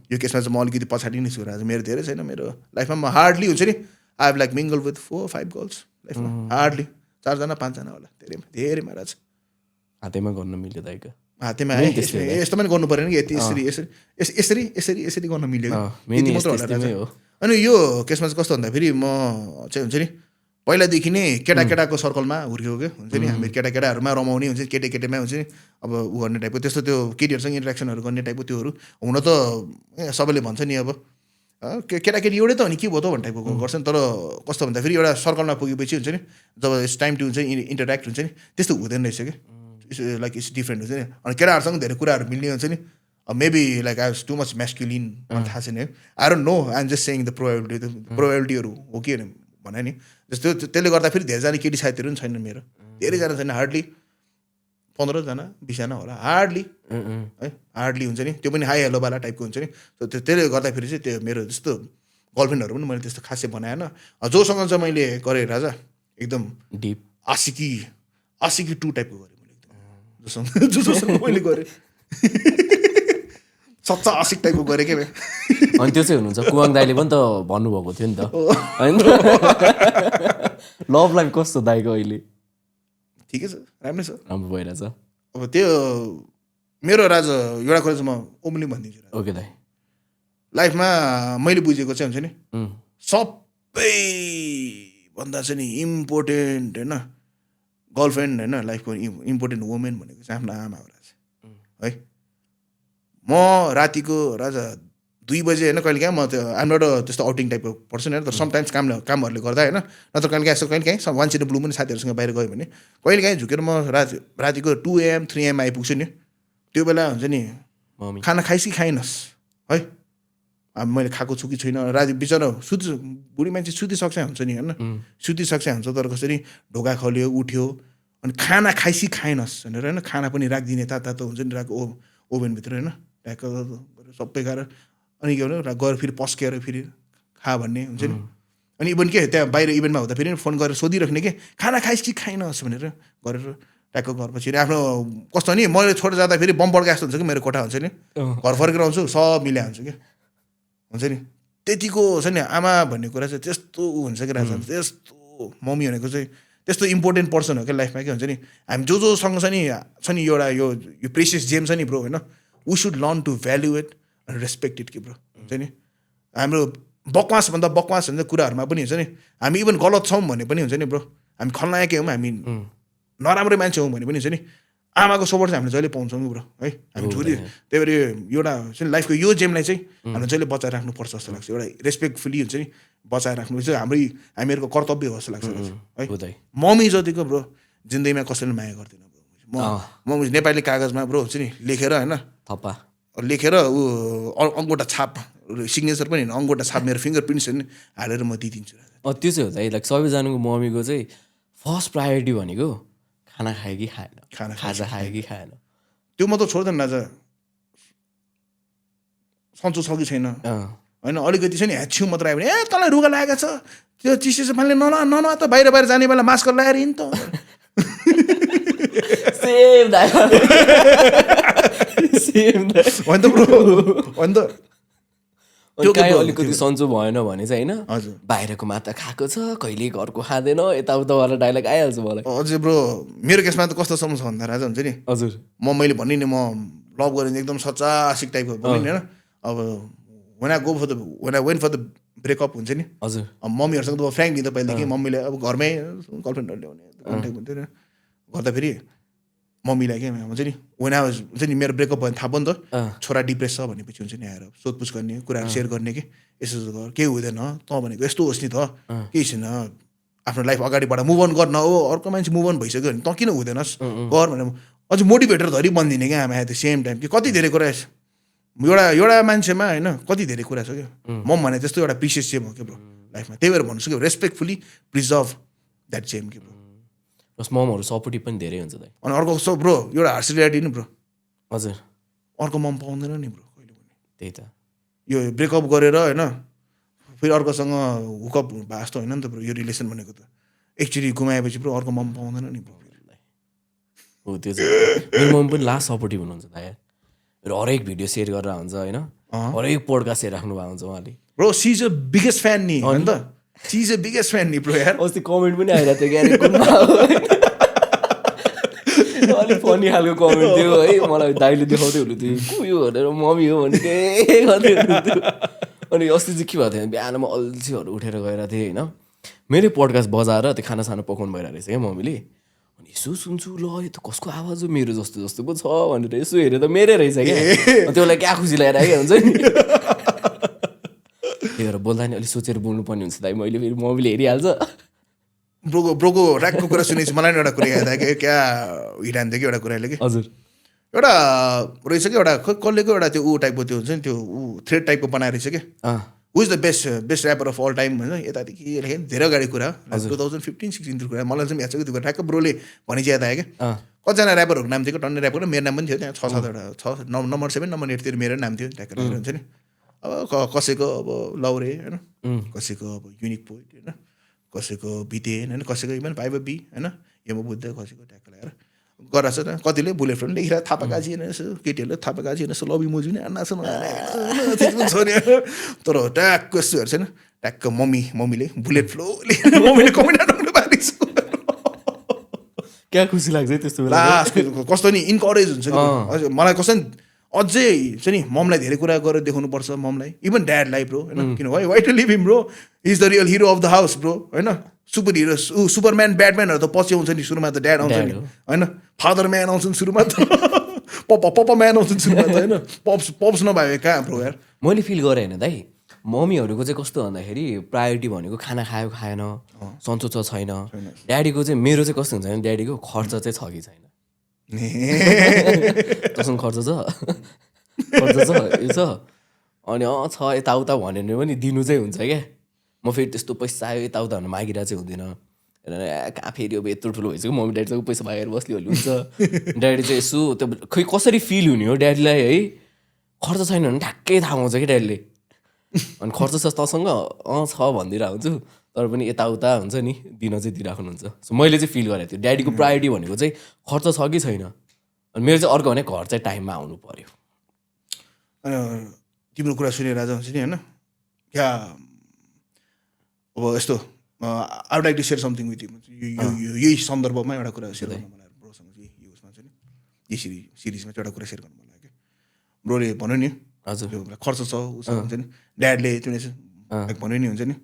यो केसमा चाहिँ म अलिकति पछाडि नै छु राजा मेरो धेरै छैन मेरो लाइफमा म हार्डली हुन्छ नि I have like mingle with 4-5 girls लाइफमा हार्डली 4जना 5जना होला धेरैमा राजा हातैमा गर्न मिल्यो दाइको हातैमा है यस्तो पनि गर्नु परेन कि यति यसरी गर्न मिल्यो अनि यो केसमा चाहिँ कस्तो भन्दाखेरि म चाहिँ हुन्छ नि पहिलादेखि नै केटाकेटाको सर्कलमा हुर्केको क्या हुन्छ नि हामी केटाकेटाहरूमा रमाउने हुन्छ केटीकेटीमा हुन्छ नि अब ऊ गर्ने टाइपको त्यस्तो त्यो केटीहरूसँग इन्ट्रेक्सनहरू गर्न टाइपको त्योहरू हुन त सबैले भन्छ नि अब केटाकेटी एउटै त हो नि के भयो त भन्ने टाइपको गर्छ नि तर कस्तो भन्दाखेरि एउटा सर्कलमा पुगेपछि हुन्छ नि जब इट्स टाइम टु हुन्छ नि इन्टरेक्ट हुन्छ नि त्यस्तो हुँदैन रहेछ कि लाइक इट्स डिफ्रेन्ट हुन्छ नि अनि केटाहरूसँग धेरै कुराहरू मिल्ने हुन्छ नि maybe like I was too much masculine थाहा छैन है I don't know I am just saying the प्रोबेबिलिटीहरू हो कि भने नि जस्तो त्यसले गर्दा फेरि धेरैजना केटी साथीहरू पनि छैनन् मेरो धेरैजना छैन हार्डली 15जना 20जना होला हार्डली है हार्डली हुन्छ नि त्यो पनि हाई हेलोवाला टाइपको हुन्छ नि त्यसले गर्दाखेरि चाहिँ त्यो मेरो जस्तो गर्लफ्रेन्डहरू पनि मैले त्यस्तो खासै बनाएन जोसँग चाहिँ मैले गरेँ राजा एकदम डिप आशिकी 2 टाइपको गरेँ मैले एकदम जोसँग मैले गरेँ सच्चा आशिक टाइपको गरेँ क्या अनि त्यो चाहिँ हुनुहुन्छ कुवाङ दाइले पनि त भन्नुभएको थियो नि त होइन लभ लाइफ कस्तो दाइको अहिले ठिकै छ राम्रै छ राम्रो भइरहेछ अब त्यो मेरो राजा एउटा कुरा चाहिँ म ओमली भनिदिन्छु ओके दाइ लाइफमा मैले बुझेको चाहिँ हुन्छ नि सबै भन्दा चाहिँ नि इम्पोर्टेन्ट होइन गर्लफ्रेन्ड होइन लाइफको इम्पोर्टेन्ट वुमेन भनेको चाहिँ आफ्नो आमा हो राजा है म रातिको राजा 2 बजे होइन कहिले काहीँ म त्यो आइम नट त्यस्तो आउटिङ टाइपको पर्सन होइन तर समटाइम्स कामहरूले गर्दा होइन नत्र कहिले काहीँ वान्स इन अ ब्लू पनि साथीहरूसँग बाहिर गयो भने कहिले काहीँ झुकेर म रातिको 2 AM 3 AM आइपुग्छु नि त्यो बेला हुन्छ नि खाना खाइस् कि खाइनस् है अब मैले खाएको छु कि छुइनँ राति बिचरा बुढी मान्छे सुतिसक्छ हुन्छ नि होइन सुतिसक्छ हुन्छ तर कसरी ढोका खोल्यो उठ्यो अनि खाना खाइस् कि खाइनस् भनेर होइन खाना पनि राखिदिने तातो हुन्छ नि राखेको ओभनभित्र होइन ट्याक्क सबै खाएर अनि के भन्नु गएर फेरि पस्केर फेरि खा भन्ने हुन्छ नि अनि इभन के त्यहाँ बाहिर इभेन्टमा हुँदा फेरि फोन गरेर सोधिराख्ने के खाना खाइस् कि खाइनस् भनेर गरेर ट्याक्क घरपछि आफ्नो कस्तो नि मैले छोडेर जाँदा फेरि बम पड्का जस्तो हुन्छ कि मेरो कोठा हुन्छ नि घर फर्केर आउँछु सब मिल्या हुन्छ कि हुन्छ नि त्यतिको छ नि आमा भन्ने कुरा चाहिँ त्यस्तो हुन्छ कि राजा त्यस्तो मम्मी भनेको चाहिँ त्यस्तो इम्पोर्टेन्ट पर्सन हो क्या लाइफमा के हुन्छ नि हामी जोसँग छ नि एउटा यो प्रेसियस जेम छ नि ब्रो होइन we should learn to value it and respect it कि ब्रो हुन्छ नि हाम्रो बकवासभन्दा बकवास हुन्छ कुराहरूमा पनि हुन्छ नि हामी इभन गलत छौँ भने पनि हुन्छ नि ब्रो हामी खलनायकै हौँ हामी नराम्रो मान्छे हौँ भने पनि हुन्छ नि आमाको सपोर्ट चाहिँ हामीले जहिले पाउँछौँ ब्रो है हामी छोरी त्यही भएर एउटा चाहिँ लाइफको यो जेमलाई चाहिँ हामीले जहिले बचाएर राख्नुपर्छ जस्तो लाग्छ एउटा रेस्पेक्टफुली हुन्छ नि बचाएर राख्नु चाहिँ हामीहरूको कर्तव्य हो जस्तो लाग्छ है मम्मी जतिको ब्रो जिन्दगीमा कसैले माया गर्दैन ब्रो म नेपाली कागजमा ब्रो हुन्छ नि लेखेर होइन थप्पा लेखेर ऊ अङ्गोटा छाप सिग्नेचर पनि होइन अङ्गोटा छाप मेरो फिङ्गर प्रिन्ट्स हालेर म दिइदिन्छु त्यो चाहिँ हो लाइक सबैजनाको मम्मीको चाहिँ फर्स्ट प्रायोरिटी भनेको खाना खायो कि खाएन खाजा खायो कि खाएन त्यो मात्र छोड्दैन राजा सन्चो छ कि छैन होइन अलिकति छ नि ह्याच्छ्यु मात्र आयो भने ए तँलाई रुगा लागेको छ त्यो चिसो चाहिँ फाल्ने न त बाहिर जाने बेला मास्क लगाएर हिँड त होइन त ब्रो होइन त त्यो काहीँ अलिकति सन्चो भएन भने चाहिँ होइन हजुर बाहिरको मात्र खाएको छ कहिले घरको खाँदैन यताउतावाला डाइलग आइहाल्छ मलाई हजुर ब्रो मेरो केसमा त कस्तो समस्या भन्दा राजा हुन्छ नि हजुर मैले भन्ने नि म लभ गरेँ एकदम सच्चा आशिक टाइपको भन्ने होइन अब when I went for the breakup हुन्छ नि हजुर अब मम्मीहरूसँग त फ्रेङ्क दिँदा पहिलेदेखि मम्मीले अब घरमै गर्लफ्रेन्डहरू ल्याउने कन्ट्याक्ट हुन्थ्यो गर्दा फेरि मम्मीलाई के हुन्छ नि वेन आई हुन्छ नि मेरो ब्रेकअप भयो भने थाहा भयो नि त छोरा डिप्रेस छ भनेपछि हुन्छ नि आएर सोधपुछ गर्ने कुराहरू सेयर गर्ने कि यसो गर केही हुँदैन त भनेको यस्तो होस् नि त केही छैन आफ्नो लाइफ अगाडिबाट मुभ अन गर्न हो अर्को मान्छे मुभ अन भइसक्यो भने त किन हुँदैनस् गर भनेर अझ मोटिभेटर धरि बनिदिने क्या हामी एट द सेम टाइम कि कति धेरै कुरा एउटा मान्छेमा होइन कति धेरै कुरा छ क्या म भने त्यस्तो एउटा प्रिसियस जेम हो क्या ब्रो लाइफमा त्यही भएर भन्नु सक्यो रेस्पेक्टफुली प्रिजर्भ द्याट जेम कि ब्रो प्लस ममहरू सपोर्टिभ पनि धेरै हुन्छ दाइ अनि अर्को सो ब्रो एउटा हार्स रियालिटी नि ब्रो हजुर अर्को मम पाउँदैन नि ब्रो कहिले पनि त्यही त यो ब्रेकअप गरेर होइन फेरि अर्कोसँग हुकअप भए जस्तो होइन नि त ब्रो यो रिलेसन भनेको त एकचोटि गुमाएपछि ब्रो अर्को मम पाउँदैन नि ब्रो हो त्यो चाहिँ मेरो मम पनि लास्ट सपोर्टिभ हुनुहुन्छ दाइ हरेक भिडियो सेयर गरेर हुन्छ होइन हरेक पोडकास्ट हेरेर राख्नु भएको हुन्छ उहाँले bro she is a biggest fan नि होइन त she is a biggest fan नि ब्रो यार अस्ति कमेन्ट पनि आइरहेको थियो क्यारे कुनमा अलिक फनी खालको कमेन्ट थियो है मलाई दाइले देखाउँदै हुनुहुन्थ्यो को यो भनेर मम्मी हो भने के गर्दै हुनुहुन्थ्यो अनि अस्ति चाहिँ के भएको थियो बिहान म अल्छीहरू उठेर गएर थिएँ होइन मेरै पोडकास्ट बजाएर त्यो खानासाना पकाउनु भइरहेको रहेछ क्या मम्मीले अनि यसो सुन्छु ल यो त कसको आवाज हो मेरो जस्तो जस्तो पो छ भनेर यसो हेरेर त मेरै रहेछ क्या त्यसलाई क्या खुसी लागेर क्या हुन्छ नि त्यही भएर बोल्दा नि अलिक सोचेर बोल्नुपर्ने हुन्छ दाइ मैले फेरि मम्मीले हेरिहाल्छ ब्रोको ऱ्याकको कुरा सुनेपछि मलाई एउटा कुरा याद आयो क्या हिँडान्थ्यो कि एउटा कुराले कि हजुर एउटा रहेछ कि एउटा कसलेको एउटा त्यो ऊ टाइपको त्यो हुन्छ नि त्यो ऊ थ्रेड टाइपको बनाएर रहेछ कि who is the best rapper of all time होइन यतादेखि लेखेँ धेरै अगाडि कुरा 2015-16 कुरा मलाई चाहिँ याद छ कि त्यो ठ्याक्क ब्रोले भने चाहिँ याद आयो क्या कतिजना ऱ्यापरहरूको नाम थियो कि टन्ने ऱ्यापर मेरो नाम पनि थियो त्यहाँ 6-7 नम्बर 7 नम्बर 8 तिर मेरो नाम थियो ट्याक्क हुन्छ नि अब कसैको अब लौरे होइन कसैको अब युनिक पोइट होइन कसैको बितेन होइन कसैको इभन पाइब बी होइन यम बुद्ध कसैको ट्याक्क लगाएर गराएको छ त कतिले बुलेट फ्रेन्ड लेखिरहेको थापा गाजी होइन यसो केटीहरूले थापा गाजी होइन यसो लबी मोजी नै आना छ तर ट्याक्क यस्तो हेर्छ होइन ट्याक्क मम्मीले बुलेट फ्लो लेखेर मम्मीले कमेन्ट पारिस क्या खुसी लाग्छ त्यस्तो बेला लास्ट कस्तो नि इन्करेज हुन्छ कि मलाई कस्तो नि अझै छ नि ममलाई धेरै कुरा गरेर देखाउनुपर्छ ममलाई इभन ड्याडलाई ब्रो होइन किन why to live him bro is the real hero of the house bro होइन सुपर हिरो सुपरम्यान ब्याटम्यानहरू त पछि आउँछ नि सुरुमा त ड्याड आउँछ नि होइन फादर म्यान आउँछन् सुरुमा त पप्पा म्यान आउँछन् सुरुमा त होइन पप्स नभए कहाँ ब्रो यार मैले फिल गरेँ होइन दाइ मम्मीहरूको चाहिँ कस्तो भन्दाखेरि प्रायोरिटी भनेको खाना खायो खाएन सन्चो छ छैन ड्याडीको चाहिँ मेरो चाहिँ कस्तो हुन्छ भने ड्याडीको खर्च चाहिँ छ कि छैन तसँग खर्च छ यो छ अनि छ यताउता भनेर पनि दिनु चाहिँ हुन्छ क्या म फेरि त्यस्तो पैसा आयो यताउता भनेर मागिरहेको चाहिँ हुँदैन कहाँ फेरि अब यत्रो ठुलो भइसक्यो मम्मी ड्याडीसँग पैसा मागेर बस्लिहाल्नु हुन्छ ड्याडी चाहिँ यसो त्यो खै कसरी फिल हुने हो ड्याडीलाई है खर्च छैन भने ठ्याक्कै थाहा पाउँछ कि ड्याडीले अनि खर्च छ तसँग छ भनिदिरहेको हुन्छु तर पनि यताउता हुन्छ नि दिन चाहिँ दिइराख्नुहुन्छ सो मैले चाहिँ फिल गरेको थिएँ ड्याडीको प्रायोरिटी भनेको चाहिँ खर्च छ कि छैन अनि मेरो चाहिँ अर्को भने घर चाहिँ टाइममा आउनु पर्यो तिम्रो कुरा सुनेर आज हुन्छ नि होइन क्या अब यस्तो I would like to share something with you यही सन्दर्भमा एउटा कुरा सेयर गर्नु मलाई ब्रोसँग चाहिँ यो उसमा चाहिँ नि यही सिरिजमा चाहिँ एउटा कुरा सेयर गर्नु मन लाग्यो ब्रोले भन्यो नि हजुर यो खर्च छ उसमा हुन्छ नि ड्याडले लाइक भन्यो नि हुन्छ नि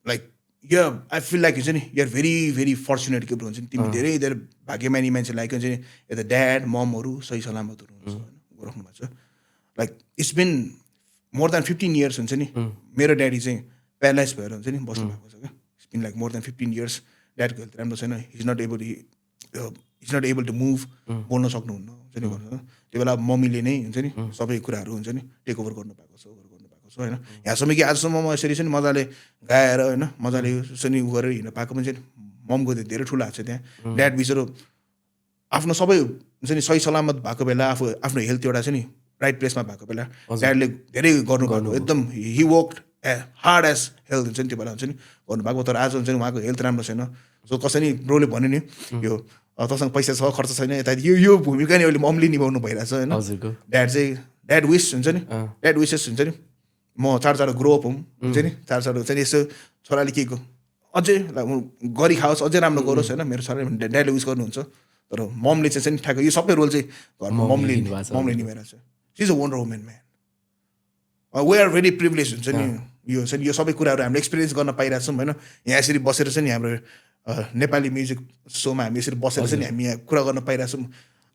लाइक यो आई फिल लाइक हुन्छ नि युआर भेरी भेरी फर्चुनेट के ब्रो हुन्छ नि तिमी धेरै धेरै भाग्यमानी मान्छे लाइक हुन्छ नि यता ड्याड ममहरू सही सलामतहरू हुन्छ होइन राख्नु भएको छ like it's been more than 15 years हुन्छ नि मेरो ड्याडी चाहिँ प्यारालाइज भएर हुन्छ नि बस्नु भएको छ क्या it's been like more than 15 years ड्याडको हेल्थ राम्रो छैन is not able to move बोल्न सक्नुहुन्न हुन्छ नि भन्नु त्यो बेला मम्मीले नै हुन्छ नि सबै कुराहरू हुन्छ नि टेक ओभर गर्नु भएको छ होइन यहाँसम्म कि आजसम्म म यसरी चाहिँ मजाले गाएर होइन मजाले यसरी उ गरेर हिँड्न पाएको पनि चाहिँ ममको त धेरै ठुलो हात छ त्यहाँ ड्याड बिचरो आफ्नो सबै हुन्छ नि सही सलामत भएको बेला आफ्नो हेल्थ एउटा छ नि राइट प्लेसमा भएको बेला ड्याडले धेरै गर्नुभएको एकदम he worked hard as health हुन्छ नि त्यो बेला हुन्छ नि गर्नुभएको तर आज हुन्छ नि उहाँको हेल्थ राम्रो छैन सो कसरी ब्रोले भन्यो नि यो तँसँग पैसा छ खर्च छैन यता यो भूमिका नि अहिले ममले निभाउनु भइरहेछ होइन ड्याड विस हुन्छ नि ड्याड विसेस हुन्छ नि म चाँडो ग्रोअप हुँ हुन्छ नि चाँडो हुन्छ नि यसो छोराले के अझै गरी खाओस् अझै राम्रो गरोस् होइन मेरो छोराले ड्याडले विस गर्नुहुन्छ तर ममले चाहिँ नि ठ्याक्क यो सबै रोल चाहिँ घरमा ममले निभाइरहेको छ she is a wonder women man we are very privilege हुन्छ नि यो हुन्छ नि यो सबै कुराहरू हामीले एक्सपिरियन्स गर्न पाइरहेको छौँ होइन यहाँ यसरी बसेर चाहिँ नि हाम्रो नेपाली म्युजिक सोमा हामी यसरी बसेर चाहिँ नि हामी यहाँ कुरा गर्न पाइरहेको छौँ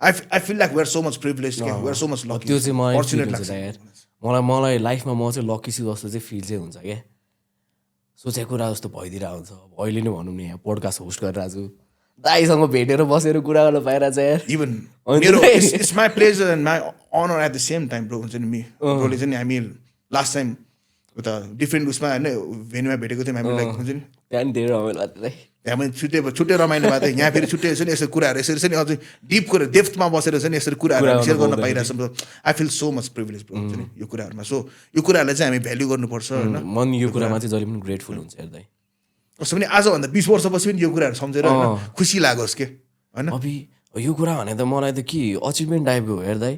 I feel like we are so much privilege we are so much lucky त्यो चाहिँ मलाई फर्चुनेट लाग्छ मलाई लाइफमा म चाहिँ लकी छु जस्तो चाहिँ फिल चाहिँ हुन्छ क्या सोचेको कुरा जस्तो भइदिरहेको हुन्छ अब अहिले नै भनौँ नि यहाँ पोडकास्ट होस्ट गरिरहेको छु दाइसँग भेटेर बसेर कुरा गर्न पाइरहेको छ यार इभन मेरो it's my pleasure and my honour at the same time bro हुन्छ नि ब्रोले चाहिँ हामी लास्ट टाइम उता डिफ्रेन्ट उसमा होइन भेन्यूमा भेटेको थियौँ हामी लाइक हुन्छ नि त्यहाँ नि धेरै रमाइलो भएको थियो त्यहाँ पनि छुट्टै रमाइलो भएको थियो यहाँ फेरि छुट्टै छ नि यस्तो कुराहरू यसरी चाहिँ अझै डिप कुरा डेप्थमा बसेर चाहिँ यसरी कुराहरू सेयर गर्न पाइरहेको छ I feel so much privilege bro हुन्छ नि यो कुराहरूमा सो यो कुराहरूलाई चाहिँ हामी भ्याल्यु गर्नुपर्छ होइन मन यो कुरामा चाहिँ जहिले पनि ग्रेटफुल हुन्छ हेर्दै कस्तो पनि आजभन्दा 20 वर्षपछि पनि यो कुराहरू सम्झेर खुसी लागोस् के होइन अभि यो कुरा भने त मलाई त के अचिभमेन्ट टाइपको हो हेर्दै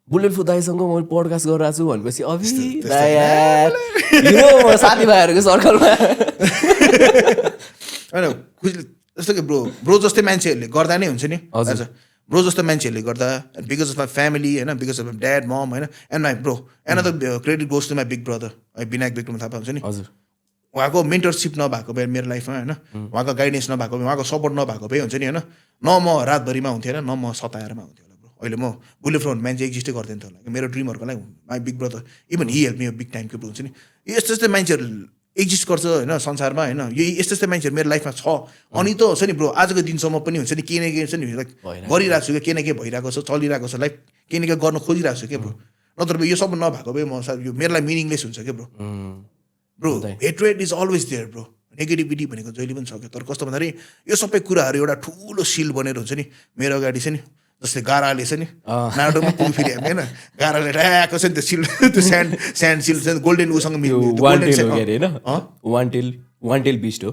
बुलेट फु दाइसँग मैले पोडकास्ट गरिरहेको छु भनेपछि अभि साथीभाइहरूको सर्कलमा होइन खुसी जस्तो कि ब्रो जस्तै मान्छेहरूले गर्दा नै हुन्छ नि हजुर ब्रो जस्तो मान्छेहरूले गर्दा बिकज अफ माई फ्यामिली होइन because of my dad mom होइन and my bro and other credit goes to my big brother Vinayak Vikram Thapa हुन्छ नि हजुर उहाँको मेन्टरसिप नभएको भए मेरो लाइफमा होइन उहाँको गाइडेन्स नभएको भए उहाँको सपोर्ट नभएको भए हुन्छ नि होइन न म रातभरिमा हुन्थेँ होइन न म सताएरमा हुन्थेँ होला ब्रो अहिले म बुलेट फ्रन्ट मान्छे एक्जिस्टै गर्दैन थियो होला मेरो ड्रिमहरूको लागि my big brother even he help me big टाइमको हुन्छ नि यस्तो यस्तै मान्छेहरू एक्जिस्ट गर्छ होइन संसारमा होइन यही यस्तो यस्तै मान्छेहरू मेरो लाइफमा छ अनि त हुन्छ नि ब्रो आजको दिनसम्म पनि हुन्छ नि के न के हुन्छ नि गरिरहेको छु के न के भइरहेको छ चलिरहेको छ लाइफ के न के गर्न खोजिरहेको छु क्या ब्रो नत्र यो सब नभएको भए म यो मेरो लागि मिनिङलेस हुन्छ क्या bro hatred is always there bro negativity भनेको जहिले पनि छ क्या तर कस्तो भन्दाखेरि यो सबै कुराहरू एउटा ठुलो सिल बनेर हुन्छ नि मेरो अगाडि चाहिँ नि जस्तै गाराले छ नि नाटोमा पुग्यो फेरि हामी होइन गाराले ऱ्याएको छ नि त्यो सिल त्यो स्यान्ड सिल छ गोल्डेन उसँग वान टेल बिस्ट हो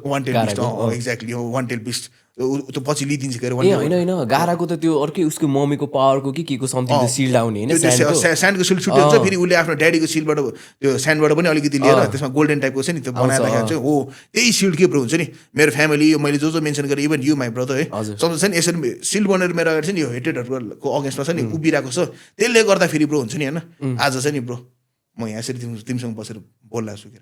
एक्ज्याक्टली वान टेल बिस्ट त्यो पछि लिइदिन्छ के होइन गाराको त त्यो अर्कै उसको मम्मीको पावरको के को समथिङ सिल्ड आउने होइन स्यान्डको सिल्ड छुट्टै हुन्छ फेरि उसले आफ्नो ड्याडीको सिलबाट त्यो स्यान्डबाट पनि अलिकति लिएर त्यसमा गोल्डन टाइपको छ नि त्यो बनाएर चाहिँ हो त्यही सिल्ड के ब्रो हुन्छ नि मेरो फ्यामिली मैले जो मेन्सन गरेँ इभन यु माई ब्रदर है सम्झ छ नि यसरी सिल्ड बनेर मेरो अगाडि चाहिँ नि यो हेटेडहरूको अगेन्स्टमा छ नि उभिरहेको छ त्यसले गर्दा फेरि ब्रो हुन्छ नि होइन आज चाहिँ नि ब्रो म यहाँ यसरी तिमीसँग बसेर बोलिरहेको छु के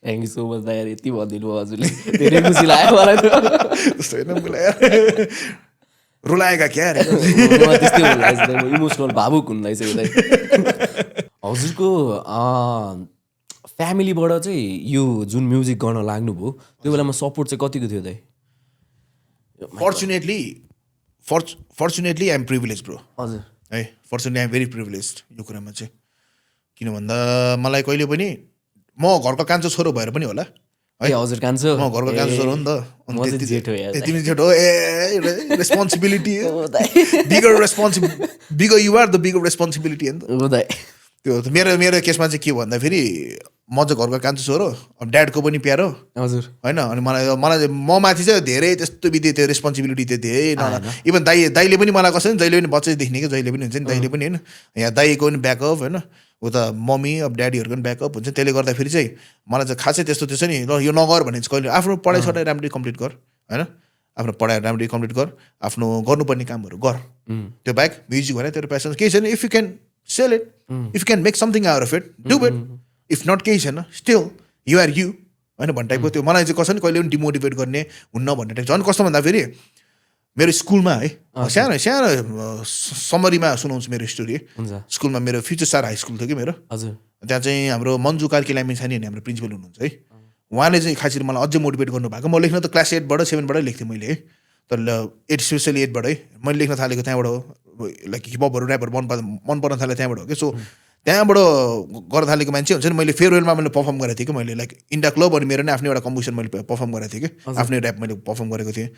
थ्याङ्क यू सो मच दाइ यार यति भनिदिनु भयो हजुरले धेरै खुसी लाग्यो मलाई त्यस्तो होइन मलाई रुलाएका क्या त्यस्तै हुँदैछ इमोसनल भावुक हुँदैछ हजुरको फ्यामिलीबाट चाहिँ यो जुन म्युजिक गर्न लाग्नुभयो त्यो बेलामा सपोर्ट चाहिँ कतिको थियो दाइ फर्चुनेटली आइएम प्रिभिलेज ब्रो हजुर है फर्चुनेटली आइएम भेरी प्रिभिलेज यो कुरामा चाहिँ किन भन्दा मलाई कहिले पनि म घरको कान्छो छोरो भएर पनि होला है हजुर कान्छो म घरको कान्छो छोरो हो नि त तिमी जेठो ए responsibility bigger you are the bigger responsibility हो नि त त्यो मेरो केसमा चाहिँ के भन्दाखेरि म चाहिँ घरको कान्छो छोरो अब ड्याडको पनि प्यारो हजुर होइन अनि मलाई म माथि चाहिँ धेरै त्यस्तो विधि त्यो रेस्पोन्सिबिलिटी त्यो धेरै इभन दाइले पनि मलाई कसरी जहिले पनि बच्चै देख्ने कि जहिले पनि हुन्छ नि दाइले पनि होइन यहाँ दाइको पनि ब्याकअप होइन उता मम्मी अब ड्याडीहरूको पनि ब्याकअप हुन्छ त्यसले गर्दाखेरि चाहिँ मलाई चाहिँ खासै त्यस्तो त्यो छ नि ल यो नगर भने चाहिँ कहिले आफ्नो पढाइ सढाइ राम्ररी कम्प्लिट गर होइन आफ्नो पढाइ राम्ररी कम्प्लिट गर आफ्नो गर्नुपर्ने कामहरू गर त्यो बाहेक म्युजिक भने तेरो प्यासन केही छैन if you can sell it if you can make something out of it do it if not केही छैन स्टिल यु आर यु होइन भन्ने टाइपको त्यो मलाई चाहिँ कसरी कहिले पनि डिमोटिभेट गर्ने हुन्न भन्ने टाइप झन् कस्तो भन्दाखेरि मेरो स्कुलमा है सानो सानो समरीमा सुनाउँछु मेरो स्टोरी स्कुलमा मेरो फ्युचर स्टार हाई स्कुल थियो कि मेरो हजुर त्यहाँ चाहिँ हाम्रो मन्जु कार्की लामिछाने हाम्रो प्रिन्सिपल हुनुहुन्छ है उहाँले चाहिँ खासरी मलाई अझै मोटिभेट गर्नुभएको म लेख्न त क्लास 8बाट 7बाट लेख्थेँ मैले है तर 8 स्पेसली 8बाट है मैले लेख्न थालेको त्यहाँबाट हो लाइक हिपहपहरू ऱ्यापहरू मन पर्न थालेँ त्यहाँबाट हो कि सो त्यहाँबाट गर्न थालेको मान्छे हुन्छ नि मैले फेयरवेलमा मैले पर्फर्म गरेको थिएँ कि मैले लाइक इन्डिया क्लब अनि मेरो नै आफ्नो एउटा कम्पिटिसन मैले पर्फर्म गरेको थिएँ कि आफ्नै ऱ्याप मैले पर्फर्म गरेको थिएँ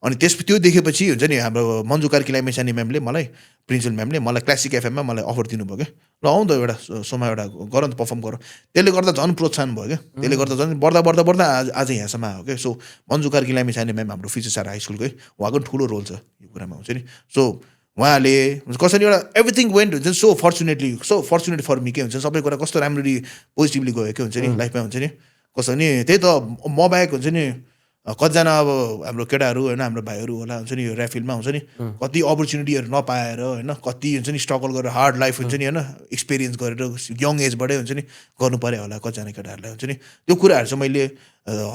अनि त्यो देखेपछि हुन्छ नि हाम्रो मन्जु कार्की लामिछाने म्यामले मलाई प्रिन्सिपल म्यामले मलाई क्लासिक एफएममा मलाई अफर दिनुभयो क्या ल आउँ त एउटा सोमा एउटा गर त पर्फर्म गर त्यसले गर्दा झन् प्रोत्साहन भयो क्या त्यसले गर्दा झन् बढ्दा आज यहाँसम्म आयो क्या सो मन्जु कार्की लामिछाने म्याम हाम्रो फ्युचर स्टार हाई स्कुलकै उहाँको ठुलो रोल छ यो कुरामा हुन्छ नि सो उहाँले कसरी एउटा एभ्रिथिङ वेन्ट हुन्छ सो फर्चुनेट फर मी के हुन्छ सबै कुरा कस्तो राम्ररी पोजिटिभली गयो के हुन्छ नि लाइफमा हुन्छ नि कसो नि त्यही त म बाहेक हुन्छ नि कतिजना अब हाम्रो केटाहरू होइन हाम्रो भाइहरू होला हुन्छ नि यो ऱ्याप फिल्डमा हुन्छ नि कति अपर्च्युनिटीहरू नपाएर होइन कति हुन्छ नि स्ट्रगल गरेर हार्ड लाइफ हुन्छ नि होइन एक्सपिरियन्स गरेर यङ एजबाटै हुन्छ नि गर्नु पऱ्यो होला कतिजना केटाहरूलाई हुन्छ नि त्यो कुराहरू चाहिँ मैले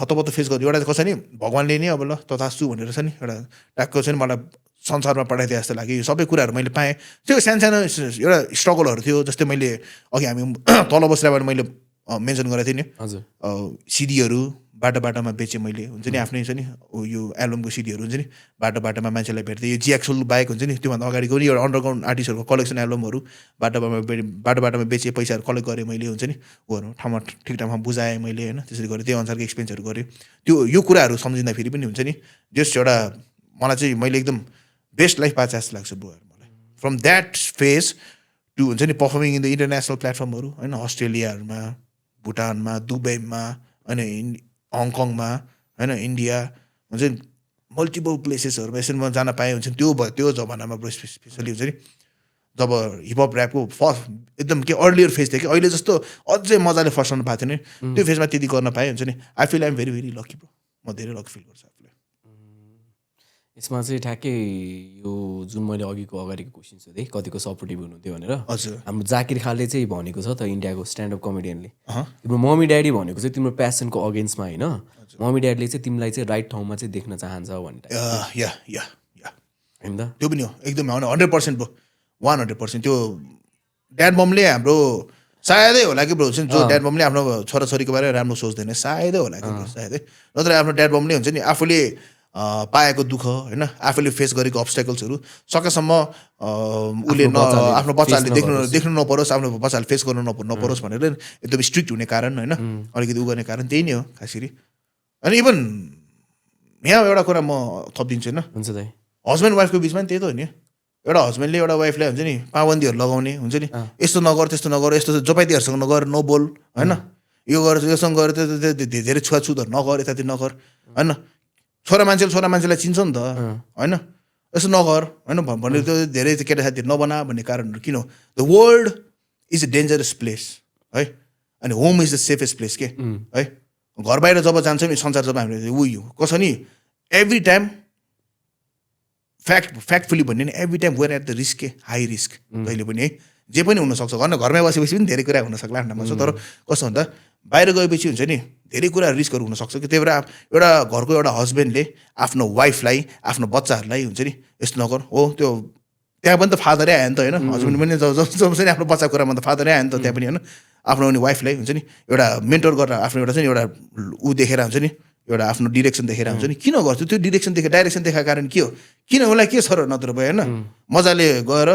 हतपत्त फेस गर्छु एउटा कसै नि भगवान्ले नै अब ल तथास्तु भनेर छ नि एउटा ट्याक्को चाहिँ मलाई संसारमा पठाइदिए जस्तो लाग्यो यो सबै कुराहरू मैले पाएँ त्यो सानो एउटा स्ट्रगलहरू थियो जस्तै मैले अघि हामी तल बस्दाबाट मैले मेन्सन गरेको थिएँ नि हजुर सिडीहरू बाटोमा बेचेँ मैले हुन्छ नि आफ्नै छ नि यो एल्बमको सिडीहरू हुन्छ नि बाटोमा मान्छेलाई भेट्थेँ यो जिएक्सुल बाइक हुन्छ नि त्योभन्दा अगाडिको नि एउटा अन्डरग्राउन्ड आर्टिस्टहरूको कलेक्सन एल्बमहरू बाटोमा बेचेँ पैसाहरू कलेक्ट गरेँ मैले हुन्छ नि ऊहरू ठाउँमा ठिक ठाउँमा बुझाएँ मैले होइन त्यसरी गरेँ त्यो अनुसारको एक्सपेन्सहरू गरेँ त्यो यो कुराहरू सम्झिँदाखेरि पनि हुन्छ नि जस्ट एउटा मलाई चाहिँ मैले एकदम बेस्ट लाइफ पाएको जस्तो लाग्छ बुवाहरू मलाई फ्रम द्याट फेज टु हुन्छ नि पर्फर्मिङ इन द इन्टरनेसनल प्लेटफर्महरू होइन अस्ट्रेलियाहरूमा भुटानमा दुबईमा होइन हङकङमा होइन इन्डिया हुन्छ नि मल्टिपल प्लेसेसहरूमा यसरी म जान पाएँ हुन्छ नि त्यो जमानामा स्पेसली हुन्छ नि जब हिपहप ऱ्यापको फर्स्ट एकदम के अर्लियर फेज थियो कि अहिले जस्तो अझै मजाले फर्स्टाउनु पाएको थियो नि त्यो फेजमा त्यति गर्न पाएँ हुन्छ नि I feel I'm very lucky bro म धेरै लकी फिल गर्छु आफूलाई यसमा चाहिँ ठ्याक्कै यो जुन मैले अगाडिको क्वेसन सोधेँ कतिको सपोर्टिभ हुनुहुन्थ्यो भनेर हजुर हाम्रो जाकिर खानले चाहिँ भनेको छ त इन्डियाको स्ट्यान्डअप कमेडियनले तिम्रो मम्मी ड्याडी भनेको चाहिँ तिम्रो प्यासनको अगेन्स्टमा होइन मम्मी ड्याडीले चाहिँ तिमीलाई चाहिँ राइट ठाउँमा चाहिँ देख्न चाहन्छ भन्ने होइन त त्यो पनि हो एकदम 100% ब्रो 100% त्यो ड्याड ममले हाम्रो सायदै होला कि ब्रो हुन्छ नि जो ड्याड ममले आफ्नो छोराछोरीको बारेमा राम्रो सोच्दैन सायदै होला कि सायदै नत्र आफ्नो ड्याड ममले हुन्छ नि आफूले पाएको दुःख होइन आफूले फेस गरेको अब्स्ट्याकल्सहरू सकेसम्म उसले आफ्नो बच्चाहरूले देख्नु नपरोस् आफ्नो बच्चाहरूले फेस गर्नु नपरोस् भनेर एकदम स्ट्रिक्ट हुने कारण होइन अलिकति उ गर्ने कारण त्यही नै हो खासरी अनि इभन यहाँ एउटा कुरा म थपिदिन्छु होइन हुन्छ दाइ हस्बेन्ड वाइफको बिचमा नि त्यही त हो नि एउटा हस्बेन्डले एउटा वाइफलाई हुन्छ नि पाबन्दीहरू लगाउने हुन्छ नि यस्तो नगर त्यस्तो नगर यस्तो जोपाइतीहरूसँग नगर नबोल होइन यो गर योसँग गर धेरै छुवाछुतहरू नगर यतातिर नगर होइन छोरा मान्छेलाई चिन्छ नि त होइन यसो नगर होइन भनेर त्यो धेरै केटा साथीहरू नबना भन्ने कारणहरू किन हो the world is a dangerous place है अनि home is the safest place के है घर बाहिर जब जान्छौँ नि संसार जब हामीले उयो कसो नि एभ्री टाइम फ्याक्टफुली भन्ने नि every time where at the risk के हाई रिस्क कहिले पनि है जे पनि हुनसक्छ घरमै बसेपछि पनि धेरै कुरा हुनसक्ला आफ्नोमा तर कस्तो भन्दा बाहिर गएपछि हुन्छ नि धेरै कुरा रिस्कहरू हुनसक्छ कि त्यही भएर एउटा घरको एउटा हस्बेन्डले आफ्नो वाइफलाई आफ्नो बच्चाहरूलाई हुन्छ नि यस्तो नगर हो त्यो त्यहाँ पनि त फादरै आयो नि त होइन हस्बेन्ड पनि जब चाहिँ आफ्नो बच्चाको कुरामा त फादरै आयो नि त त्यहाँ पनि होइन आफ्नो अनि वाइफलाई हुन्छ नि एउटा मेन्टर गरेर आफ्नो एउटा चाहिँ एउटा ऊ देखेर हुन्छ नि एउटा आफ्नो डिरेक्सन देखेर हुन्छ नि किन गर्छु त्यो डाइरेक्सन देखाएको कारण के हो किन उसलाई के छ र नत्र भयो होइन मजाले गएर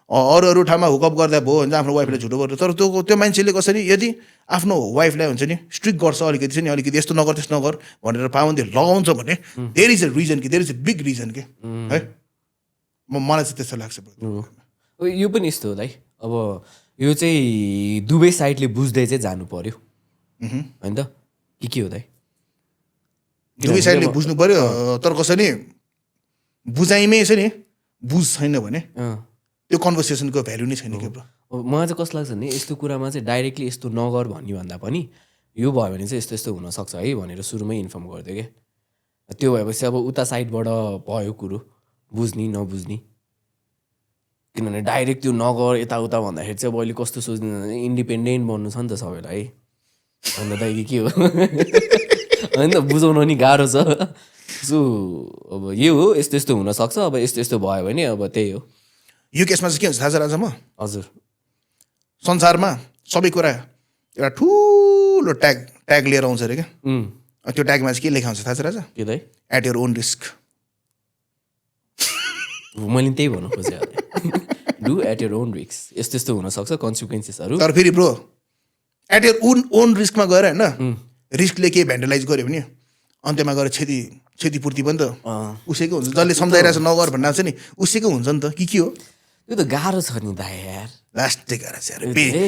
अरू ठाउँमा हुकअप गर्दा भयो हुन्छ आफ्नो वाइफलाई झुटो गर्छ तर त्यो मान्छेले कसरी यदि आफ्नो वाइफलाई हुन्छ नि स्ट्रिक्ट गर्छ अलिकति चाहिँ अलिकति यस्तो नगर त्यस्तो नगर भनेर पाबन्दी लगाउँछ भने देयर इज अ रिजन कि there is a big reason के है मलाई चाहिँ त्यस्तो लाग्छ यो पनि यस्तो हो दाइ अब यो चाहिँ दुवै साइडले बुझ्दै चाहिँ जानु पर्यो होइन त के हो दाइ दुवै साइडले बुझ्नु पर्यो तर कसरी बुझाइमै छ नि बुझ छैन भने त्यो कन्भर्सेसनको भ्यालु नै छैन के ब्रो मलाई चाहिँ कस्तो लाग्छ भने यस्तो कुरामा चाहिँ डाइरेक्टली यस्तो नगर भन्ने भन्दा पनि यो भयो भने चाहिँ यस्तो यस्तो हुनसक्छ है भनेर सुरुमै इन्फर्म गरिदियो क्या त्यो भएपछि अब उता साइडबाट भयो कुरो बुझ्ने नबुझ्ने किनभने डाइरेक्ट त्यो नगर यताउता भन्दाखेरि चाहिँ अब अहिले कस्तो सोच्ने भने इन्डिपेन्डेन्ट बन्नु छ नि त सबैलाई अन्त दाइ के हो होइन त बुझाउन नि गाह्रो छ सो अब यो हो यस्तो यस्तो हुनसक्छ अब यस्तो यस्तो भयो भने अब त्यही हो यो केसमा चाहिँ के हुन्छ थाहा छ राजा म हजुर संसारमा सबै कुरा एउटा ठुलो ट्याग लिएर आउँछ अरे क्या त्यो ट्यागमा चाहिँ के लेखा हुन्छ थाहा छ राजा के दाइ एट यर ओन रिस्क मैले त्यही भन्नु खोजेँ do at your own risk यस्तो यस्तो हुनसक्छ कन्सिक्वेन्सेसहरू तर फेरि ब्रो एट यर ओन रिस्कमा गएर होइन रिस्कले केही भ्यान्डलाइज गर्यो भने अन्त्यमा गएर क्षतिपूर्ति पनि त उसैको हुन्छ जसले सम्झाइरहेको छ नगर भन्दा चाहिँ नि उसैको हुन्छ नि त के हो त्यो त गाह्रो छ नि दाइ यार लास्टै गाह्रो छ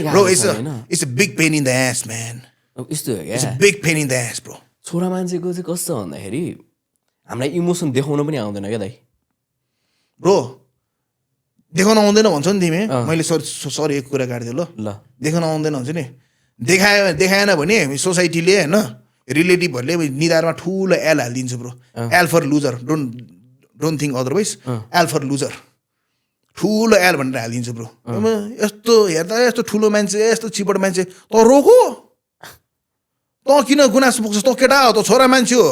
bro it's a big pain in the ass man अब यस्तो हो क्या it's a big pain in the ass bro छोरा मान्छेको चाहिँ कस्तो भन्दाखेरि हामीलाई इमोसन देखाउन पनि आउँदैन क्या दाइ ब्रो देखाउन आउँदैन भन्छ नि तिमी मैले सरी एक कुरा काटिदियो ल देखाउन आउँदैन भन्छ नि देखाएन भने सोसाइटीले होइन रिलेटिभहरूले निधारमा ठुलो एल हालिदिन्छ bro L for loser don't think otherwise L for loser ठुलो एल भनेर हालिदिन्छ ब्रो यस्तो हेर्दा यस्तो ठुलो मान्छे यस्तो चिपट मान्छे त रोको त किन गुनासो पुग्छस् त केटा हो त छोरा मान्छे हो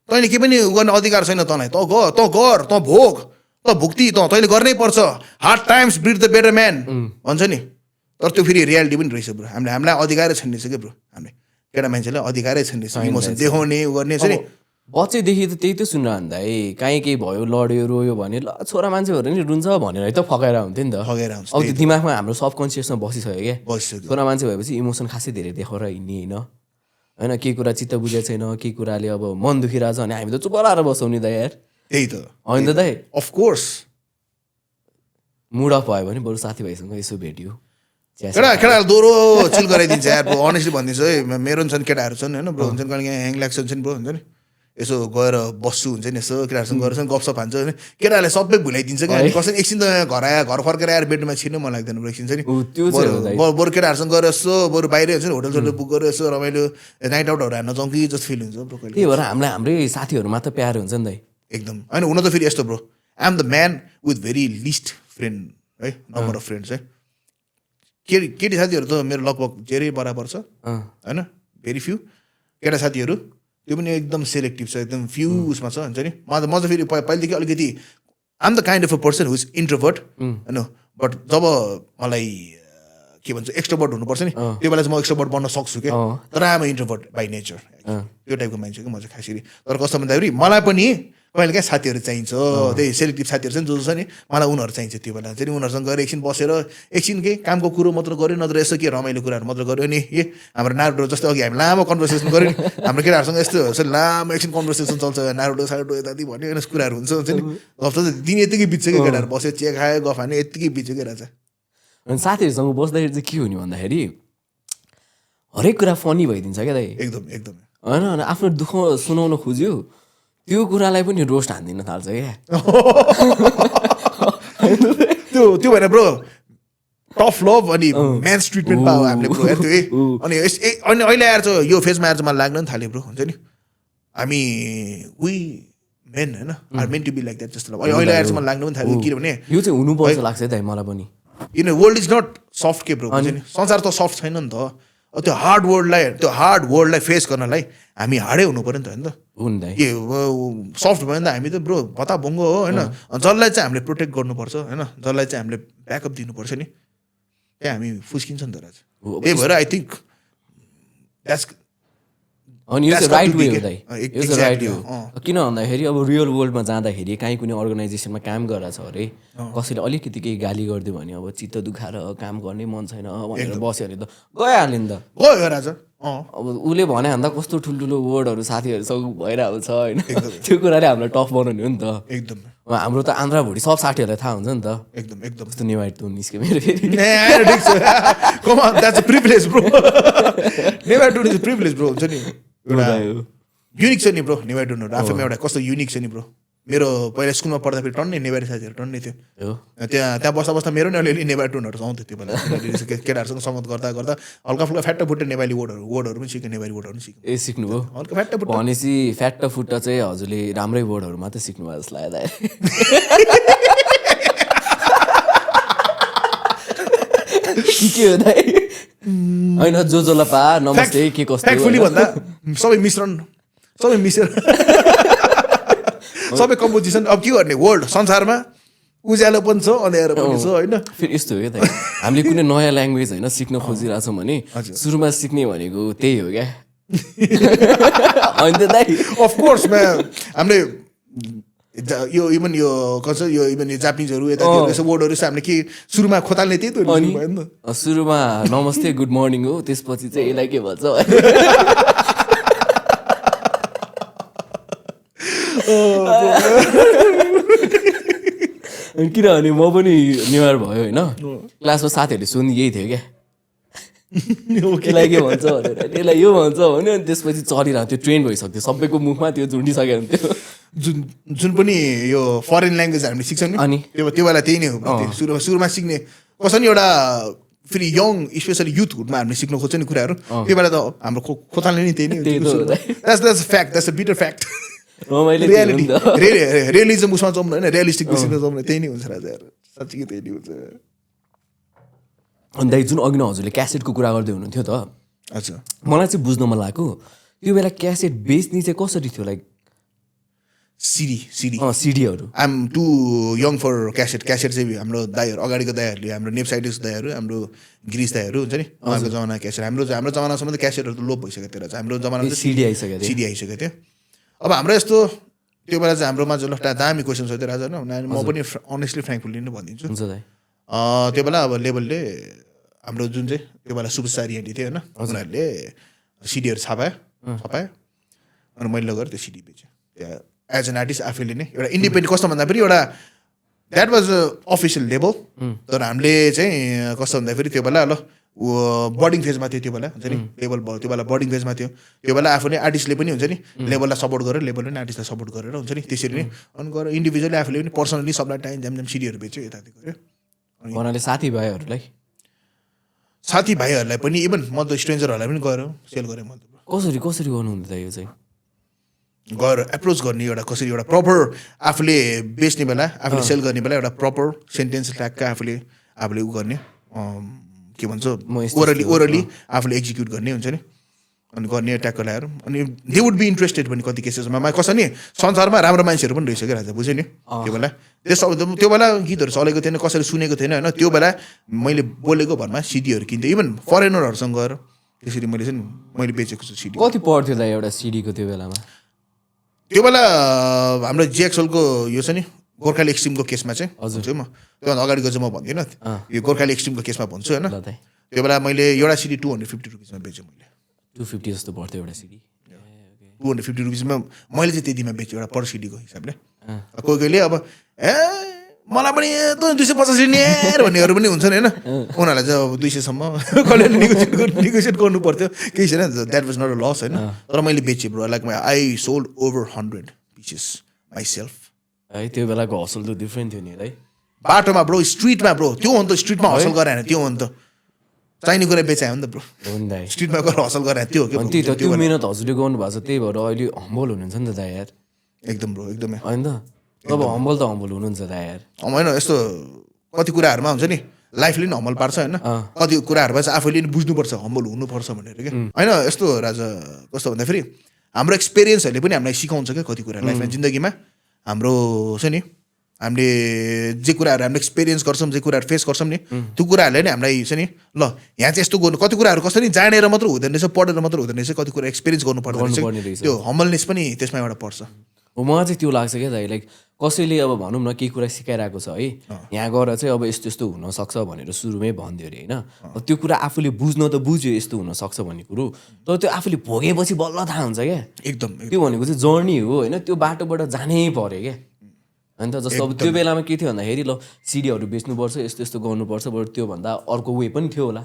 तैँले के पनि गर्ने अधिकार छैन तँलाई त गर त भोग त भुक्ति तैँले गर्नै पर्छ hard times breed the better man भन्छ नि तर त्यो फेरि रियालिटी पनि रहेछ ब्रो हामीलाई अधिकारै छैन रहेछ क्या ब्रो हामीले केटा मान्छेलाई अधिकारै छैन रहेछ इमोसन देखाउने गर्ने छ नि बच्चैदेखि त त्यही त सुनेर भन्दा काहीँ केही भयो लड्यो रोयो भने ल छोरा मान्छेहरू नि रुन्छ भनेर त फकाएर हुन्थ्यो नि त फकाएर हुन्छ अब त्यो दिमागमा हाम्रो सबकन्सियसमा बसिसक्यो क्या बसिसक्यो छोरा मान्छे भएपछि इमोसन खासै धेरै देखाएर हिँड्ने होइन होइन केही कुरा चित्त बुझेको छैन केही कुराले अब मन दुखिरहेछ भने हामी त चुप लाएर बसौँ नि त यार त्यही त होइन त दाइ अफकोर्स मुड अफ भयो भने बरु साथीभाइसँग यसो भेट्यो केटाहरू दोहोरो चिल गराइदिन्छ यार ब्रो अनेस्टली भनिदिन्छु है मेरो पनि छन् केटाहरू छन् होइन ब्रो हुन्छन् कहिले ह्याङ लाग्छ हुन्छ नि ब्रो हुन्छ नि यसो गएर बस्छु हुन्छ नि यसो केटाहरूसँग गएर गफसप हान्छ होइन केटाहरूले सबै भुलाइदिन्छ क्या कसरी एकछिन त घर फर्केर आएर बेडमा छिर्नु मन लाग्दैन ब्रो एकछिन चाहिँ नि बरु केटाहरूसँग गएर यसो बरु बाहिरै हुन्छ नि होटल सोटल बुक गरेर यसो रमाइलो नाइट आउटहरू हान्न जाउँ कि जस्तो फिल हुन्छ ब्रो कहिले त्यही भएर हामीलाई हाम्रै साथीहरू मात्र प्यार हुन्छ नि दाइ एकदम होइन हुन त फेरि यस्तो bro I am the man with very least friend है नम्बर अफ फ्रेन्ड्स है केटी साथीहरू त मेरो लगभग धेरै बराबर छ होइन भेरी फ्यु केटा साथीहरू त्यो पनि एकदम सेलेक्टिभ छ एकदम फ्यु उसमा छ हुन्छ नि म त फेरि पहिलेदेखि अलिकति I'm the kind of a person who's introvert होइन बट जब मलाई के भन्छ एक्स्ट्रोभर्ट हुनुपर्छ नि त्यो बेला चाहिँ म एक्स्ट्रोभर्ट बन्न सक्छु क्या तर आम इन्ट्रोभर्ट बाई नेचर त्यो टाइपको मान्छे कि म चाहिँ खासरी तर कस्तो भन्दाखेरि मलाई पनि कहिले क्या साथीहरू चाहिन्छ त्यही सेलेक्टिभ साथीहरू छ नि जो छ नि मलाई उनीहरू चाहिन्छ त्यो बेला चाहिँ उनीहरूसँग गएर एकछिन बसेर एकछिन केही कामको कुरो मात्र गऱ्यो नत्र यसो के रमाइलो कुराहरू मात्र गऱ्यो नि हाम्रो नारुटो जस्तै अघि हामी लामो कन्भर्सेसन गऱ्यो नि हाम्रो केटाहरूसँग यस्तो लामो एकछिन कन्भर्सेसन चल्छ नारुटो सारुटो यताति भन्यो होइन कुराहरू हुन्छ नि गफ त दिन यतिकै बित्छ कि केटाहरू बस्यो चिया खायो गफ हान्यो यतिकै बित्छ कि रहेछ अनि साथीहरूसँग बस्दाखेरि चाहिँ के हुने भन्दाखेरि हरेक कुरा फनी भइदिन्छ क्या दाइ एकदम एकदम होइन आफ्नो दुःख सुनाउन खोज्यो त्यो कुरालाई पनि रोस्ट हानिदिन थाल्छ क्या त्यो भएर ब्रो टफ लभ अनि म्यान्स ट्रिटमेन्ट पायो हामीले ब्रो त्यो अनि अहिले आएर चाहिँ यो फेजमा आएर चाहिँ मलाई लाग्न पनि थाल्यो ब्रो हुन्छ नि हामी वी मेन होइन are men to be like that जस्तो अहिले आएर चाहिँ मलाई लाग्नु पनि थाल्यो किनभने यो चाहिँ हुनुपर्छ लाग्छ दाइ मलाई पनि किन वर्ल्ड इज नट सफ्ट के ब्रो हुन्छ नि संसार त सफ्ट छैन नि त त्यो हार्ड वर्ल्डलाई फेस गर्नलाई हामी हार्डै हुनु पऱ्यो नि त होइन त के सफ्ट भयो नि त हामी त ब्रो भत्ता भुङ्गो हो होइन जसलाई चाहिँ हामीले प्रोटेक्ट गर्नुपर्छ होइन जसलाई चाहिँ हामीले ब्याकअप दिनुपर्छ नि त्यहाँ हामी फुस्किन्छ नि त राज त्यही भएर आई थिङ्क अनि यो चाहिँ राइट वे हो दाइ यो चाहिँ राइट वे हो किन भन्दाखेरि अब रियल वर्ल्डमा जाँदाखेरि काहीँ कुनै अर्गनाइजेसनमा काम गरेर छ अरे कसैले अलिकति केही गाली गरिदियो भने अब चित्त दुखाएर काम गर्ने मन छैन भनेर बस्यो भने त गइहाल्यो नि त गयो राजा अब उसले भने भन्दा कस्तो ठुल्ठुलो वर्डहरू साथीहरूसँग भइरहेको छ होइन त्यो कुराले हामीलाई टफ बनाउने हो नि त एकदम हाम्रो त आन्ध्रा भुडी सब साथीहरूलाई थाहा हुन्छ नि त एकदम एकदम कस्तो नेवार टोन निस्क्यो मेरो फेरि ठिक छ come on that's a privilege bro never do is a privilege bro हुन्छ नि एउटा युनिक छ नि ब्रो नेभर डुनहरू आफैमा एउटा कस्तो युनिक छ नि ब्रो मेरो पहिला स्कुलमा पढ्दाखेरि टन्नै नेवारी साथीहरू टन्नै थियो हो त्यहाँ बस्दा बस्दा मेरो नि अलिअलि नेवार टुनहरू आउँथ्यो त्यो बेला केटाहरूसँग सङ्गत गर्दा गर्दा हल्का फुल्का फ्याट्टा फुट्टे नेपाली वर्डहरू पनि सिक्यो नेवारी वर्डहरू पनि सिक्यो ए सिक्नुभयो हल्का फ्याट्टा फुट्टा भनेपछि फ्याट्ट फुट्ट चाहिँ हजुरले राम्रै वर्डहरू मात्रै सिक्नुभयो जस्तो लाग्यो के हो दाइ होइन जोलाई पा नमस्ते के कस्तो फ्याक्टफुली भन्दा सबै मिश्रण सबै मिसेर सबै कम्पोजिसन अब के गर्ने वर्ल्ड संसारमा उज्यालो पनि छ अँध्यारो पनि छ होइन फेरि यस्तो हो क्या दाइ हामीले कुनै नयाँ ल्याङ्ग्वेज होइन सिक्न खोजिरहेछौँ भने सुरुमा सिक्ने भनेको त्यही हो क्या होइन त दाइ अफकोर्समा हामीले यो इभन यो कन्छ यो इभन यो जापानिजहरू यता यसो वर्डहरू चाहिँ हामीले के सुरुमा खोताल्ने त्यही त हो नि भयो नि त सुरुमा नमस्ते गुड मर्निङ हो त्यसपछि चाहिँ यसलाई के भन्छ किनभने म पनि नेवार भयो होइन क्लासमा साथीहरूले सोध्ने यही थियो क्या यसलाई के भन्छ भनेर यसलाई यो भन्छ भन्यो अनि त्यसपछि चलिरहेको थियो ट्रेन्ड भइसक्थ्यो सबैको मुखमा त्यो झुन्डिसकेको हुन्थ्यो जुन पनि यो फरेन ल्याङ्ग्वेज हामीले सिक्छौँ नि अनि त्यो बेला त्यही नै हो सुरुमा सिक्ने कसै नि एउटा फेरि यङ स्पेसली युथहुडमा हामीले सिक्नु खोज्छ नि कुराहरू त्यो बेला त हाम्रो खोताल्ने नि त्यही नै that's fact that's a bitter fact realism उसमा जाउँ होइन रियलिस्टिक बेसिसमा जाउँ त्यही नै हुन्छ राजाहरू साँच्चै त्यही नै हुन्छ अनि दाइ जुन अघि न हजुरले क्यासेटको कुरा गर्दै हुनुहुन्थ्यो त अच्छा मलाई चाहिँ बुझ्न मन लागेको त्यो बेला क्यासेट बेच्ने चाहिँ कसरी थियो लाइक सिडीहरू I'm too young for cassette चाहिँ हाम्रो दाईहरू अगाडिको दाईहरूले हाम्रो नेप्साइटिस दाईहरू हाम्रो गिरिस दाईहरू हुन्छ नि उहाँको जमाना क्यासेट हाम्रो जमानासम्म त क्यासेटहरू त लोप भइसक्यो थियो हाम्रो जमाना सिडी आइसकेको थियो अब हाम्रो यस्तो त्यो बेला चाहिँ हाम्रोमा जो दामी क्वेसन छ त्यो राजा म पनि अनेस्टली फ्रेङ्कफुल्ली नै भनिदिन्छु त्यो बेला अब लेभलले हाम्रो जुन चाहिँ त्यो बेला सुपस्टार एन्टी थियो होइन उनीहरूले सिडीहरू छपायो अनि मैले लगेर त्यो सिडी बेचेँ त्यहाँ एज एन आर्टिस्ट आफैले नै एउटा इन्डिपेन्डेन्ट कस्तो भन्दा फेरि एउटा द्याट वाज अफिसियल लेभल तर हामीले चाहिँ कस्तो भन्दाखेरि त्यो बेला ल बर्डिङ फेजमा थियो त्यो बेला हुन्छ नि लेभल त्यो बेला बर्डिङ फेजमा थियो त्यो बेला आफूले आर्टिस्टले पनि हुन्छ नि लेभललाई सपोर्ट गरेर लेभल पनि आर्टिस्टलाई सपोर्ट गरेर हुन्छ नि त्यसरी नै अनि गएर इन्डिभिजुअली आफूले पनि पर्सनली सबलाई टाइम झ्याम सिडीहरू बेच्यो यताति गऱ्यो साथीभाइहरूलाई पनि इभन म त स्ट्रेन्जरहरूलाई पनि गएर सेल गरेँ म त कसरी गर्नुहुन्थ्यो यो चाहिँ गएर एप्रोच गर्ने एउटा कसरी एउटा प्रपर आफूले बेच्ने बेला आफूले सेल गर्ने बेला एउटा प्रपर सेन्टेन्स ट्यागका आफूले उ गर्ने के भन्छ ओरली आफूले एक्जिक्युट गर्ने हुन्छ नि अनि गर्ने ट्यागको ल्याएर अनि दे वुड बी इन्ट्रेस्टेड भने कति केसेसमा कसै नि संसारमा राम्रो मान्छेहरू पनि रहिसक्यो राजा बुझ्यो नि त्यो बेला त्यो बेला गीतहरू चलेको थिएन कसैले सुनेको थिएन होइन त्यो बेला मैले बोलेको भरमा सिडीहरू किन्थेँ इभन फरेनरहरूसँग गएर त्यसरी मैले बेचेको छु सिडी कति पर्थ्यो दाइ एउटा सिडीको त्यो बेलामा त्यो बेला हाम्रो जिएक्सएलको यो छ नि गोर्खाली एक्सट्रिमको केसमा चाहिँ हजुर म त्योभन्दा अगाडिको चाहिँ म भन्दिनँ यो गोर्खाली एक्सट्रिमको केसमा भन्छु होइन त्यो बेला मैले एउटा सिडी 250 रुपिसमा बेचेँ मैले 250 जस्तो पर्थ्यो एउटा सिडी 250 रुपिसमा मैले चाहिँ त्यतिमा बेचेँ एउटा पर सिडीको हिसाबले कोहीले अब मलाई पनि 250 लिने भन्नेहरू पनि हुन्छ नि होइन उनीहरूलाई चाहिँ अब 200सम्म कसले नेगोसिएट गर्नु पर्थ्यो केही छैन that was not a loss होइन तर मैले बेचेँ bro like I sold over 100 pieces myself है त्यो बेलाको हसल त डिफ्रेन्ट थियो नि है बाटोमा ब्रो स्ट्रिटमा ब्रो त्यो हो नि त स्ट्रिटमा हसल गराएन त्यो हो नि त चाहिने कुरा बेचायो नि त ब्रो स्ट्रिटमा गएर हसल गराए त्यो हो कि त्यो मिहिनेत हजुरले गर्नुभएको छ त्यही भएर अहिले हम्बल हुनुहुन्छ नि त दाइ यार एकदम ब्रो एकदमै होइन त अब हम्बल त हम्बल हुनुहुन्छ दाइ यार होइन यस्तो कति कुराहरूमा हुन्छ नि लाइफले नि हम्बल पार्छ होइन कति कुराहरूमा चाहिँ आफैले नि बुझ्नुपर्छ हम्बल हुनुपर्छ भनेर क्या होइन यस्तो राजा कस्तो भन्दाखेरि हाम्रो एक्सपिरियन्सहरूले पनि हामीलाई सिकाउँछ क्या कति कुरा लाइफमा जिन्दगीमा हाम्रो छ नि हामीले जे कुराहरू हामीले एक्सपिरियन्स गर्छौँ जे कुराहरू फेस गर्छौँ नि त्यो कुराहरूले नै हामीलाई छ नि ल यहाँ चाहिँ यस्तो गर्नु कति कुराहरू कसरी जानेर मात्र हुँदैन रहेछ पढेर मात्र हुँदैन रहेछ कति कुरा एक्सपिरियन्स गर्नु पर्दैन रहेछ त्यो हम्बलनेस पनि त्यसमा एउटा पर्छ मलाई चाहिँ त्यो लाग्छ क्या दाइ लाइक कसैले अब भनौँ न केही कुरा सिकाइरहेको छ है यहाँ गएर चाहिँ अब यस्तो यस्तो हुनसक्छ भनेर सुरुमै भनिदियो अरे होइन त्यो कुरा आफूले बुझ्न त बुझ्यो यस्तो हुनसक्छ भन्ने कुरो तर त्यो आफूले भोगेपछि बल्ल थाहा हुन्छ क्या एकदम त्यो भनेको चाहिँ जर्नी हो होइन त्यो बाटोबाट जानै पऱ्यो क्या होइन त जस्तो अब त्यो बेलामा के थियो भन्दाखेरि ल सिडीहरू बेच्नुपर्छ यस्तो यस्तो गर्नुपर्छ बरु त्योभन्दा अर्को वे पनि थियो होला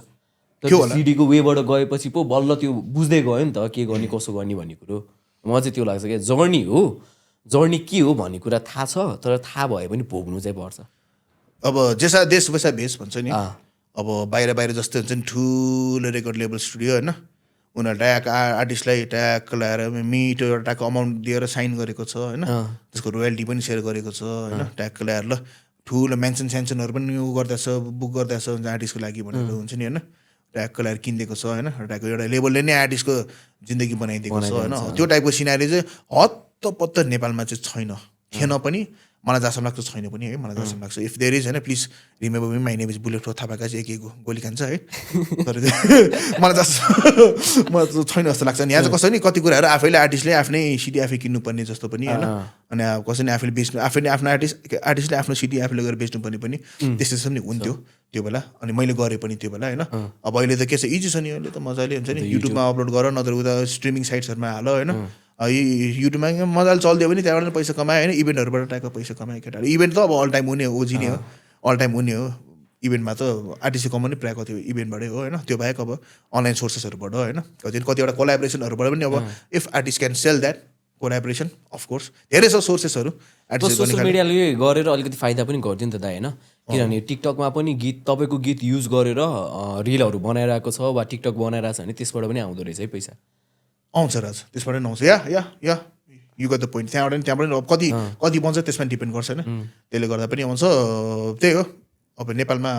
सिडीको वेबाट गएपछि पो बल्ल त्यो बुझ्दै गयो नि त के गर्ने कसो गर्ने भन्ने कुरो मलाई चाहिँ त्यो लाग्छ क्या जर्नी के हो भन्ने कुरा थाहा छ तर थाहा भए पनि भोग्नु चाहिँ पर्छ अब जेसा देश वैसा भेष भन्छ नि अब बाहिर जस्तै हुन्छ नि ठुलो रेकर्ड लेबल स्टुडियो होइन उनीहरू ट्याक आर्टिस्टलाई ट्याक लगाएर मिटो एउटा ट्याक अमाउन्ट दिएर साइन गरेको छ होइन त्यसको रोयल्टी पनि सेयर गरेको छ होइन ट्याक ल्याएर ल ठुलो मेन्सन सेन्सनहरू पनि उ गर्दैछ बुक गर्दैछ आर्टिस्टको लागि भनेर हुन्छ नि होइन ट्याकको ल्याएर किनिदिएको छ होइन ट्याकको एउटा लेबलले नै आर्टिस्टको जिन्दगी बनाइदिएको छ होइन त्यो टाइपको सिनारी चाहिँ हत्तपत्त नेपालमा चाहिँ थिएन पनि मलाई जहाँसम्म लाग्छ छैन पनि है मलाई जहाँसम्म लाग्छ इफ देयर इज होइन please remember me my name is Bullet थापाका चाहिँ एक गोली खान्छ है तर मलाई मलाई छैन जस्तो लाग्छ नि यहाँ चाहिँ कसरी नि कति कुराहरू आफैले आर्टिस्टले आफ्नै सिडी आफै किन्नुपर्ने जस्तो पनि होइन अनि कसरी आफैले बेच्नु आफैले आफ्नो आर्टिस्टले आफ्नो सिडी आफैले गरेर बेच्नुपर्ने पनि त्यस्तो पनि हुन्थ्यो त्यो बेला अनि मैले गरेँ पनि त्यो बेला होइन अब अहिले त के छ इजी छ नि अहिले त मजाले हुन्छ नि युट्युबमा अपलोड गर नत्र उता स्ट्रिमिङ साइट्सहरूमा हाल होइन युट्युबमा मजाले चलिदियो भने त्यहाँबाट पैसा कमायो होइन इभेन्टहरूबाट टाइपको पैसा कमायो केटाहरू इभेन्ट त अब अल टाइम हुने हो ओजी नै हो अल टाइम हुने हो इभेन्टमा त आर्टिस्टले कमाउनु प्रायः कति इभेन्टबाटै हो होइन त्यो बाहेक अब अनलाइन सोर्सेसहरूबाट होइन कतिवटा कोलाबोरेसनहरूबाट पनि अब if artist can sell that collaboration of course धेरै छ सोर्सेसहरू सोसियल मिडियाले गरेर अलिकति फाइदा पनि गरिदियो नि त दाइ होइन किनभने टिकटकमा पनि तपाईँको गीत युज गरेर रिलहरू बनाइरहेको छ वा टिकटक बनाइरहेको छ भने त्यसबाट पनि आउँदो रहेछ है पैसा आउँछ राज त्यसबाट पनि आउँछ या यु गट द पोइन्ट त्यहाँबाट कति बन्छ त्यसमा डिपेन्ड गर्छ होइन त्यसले गर्दा पनि आउँछ त्यही हो अब नेपालमा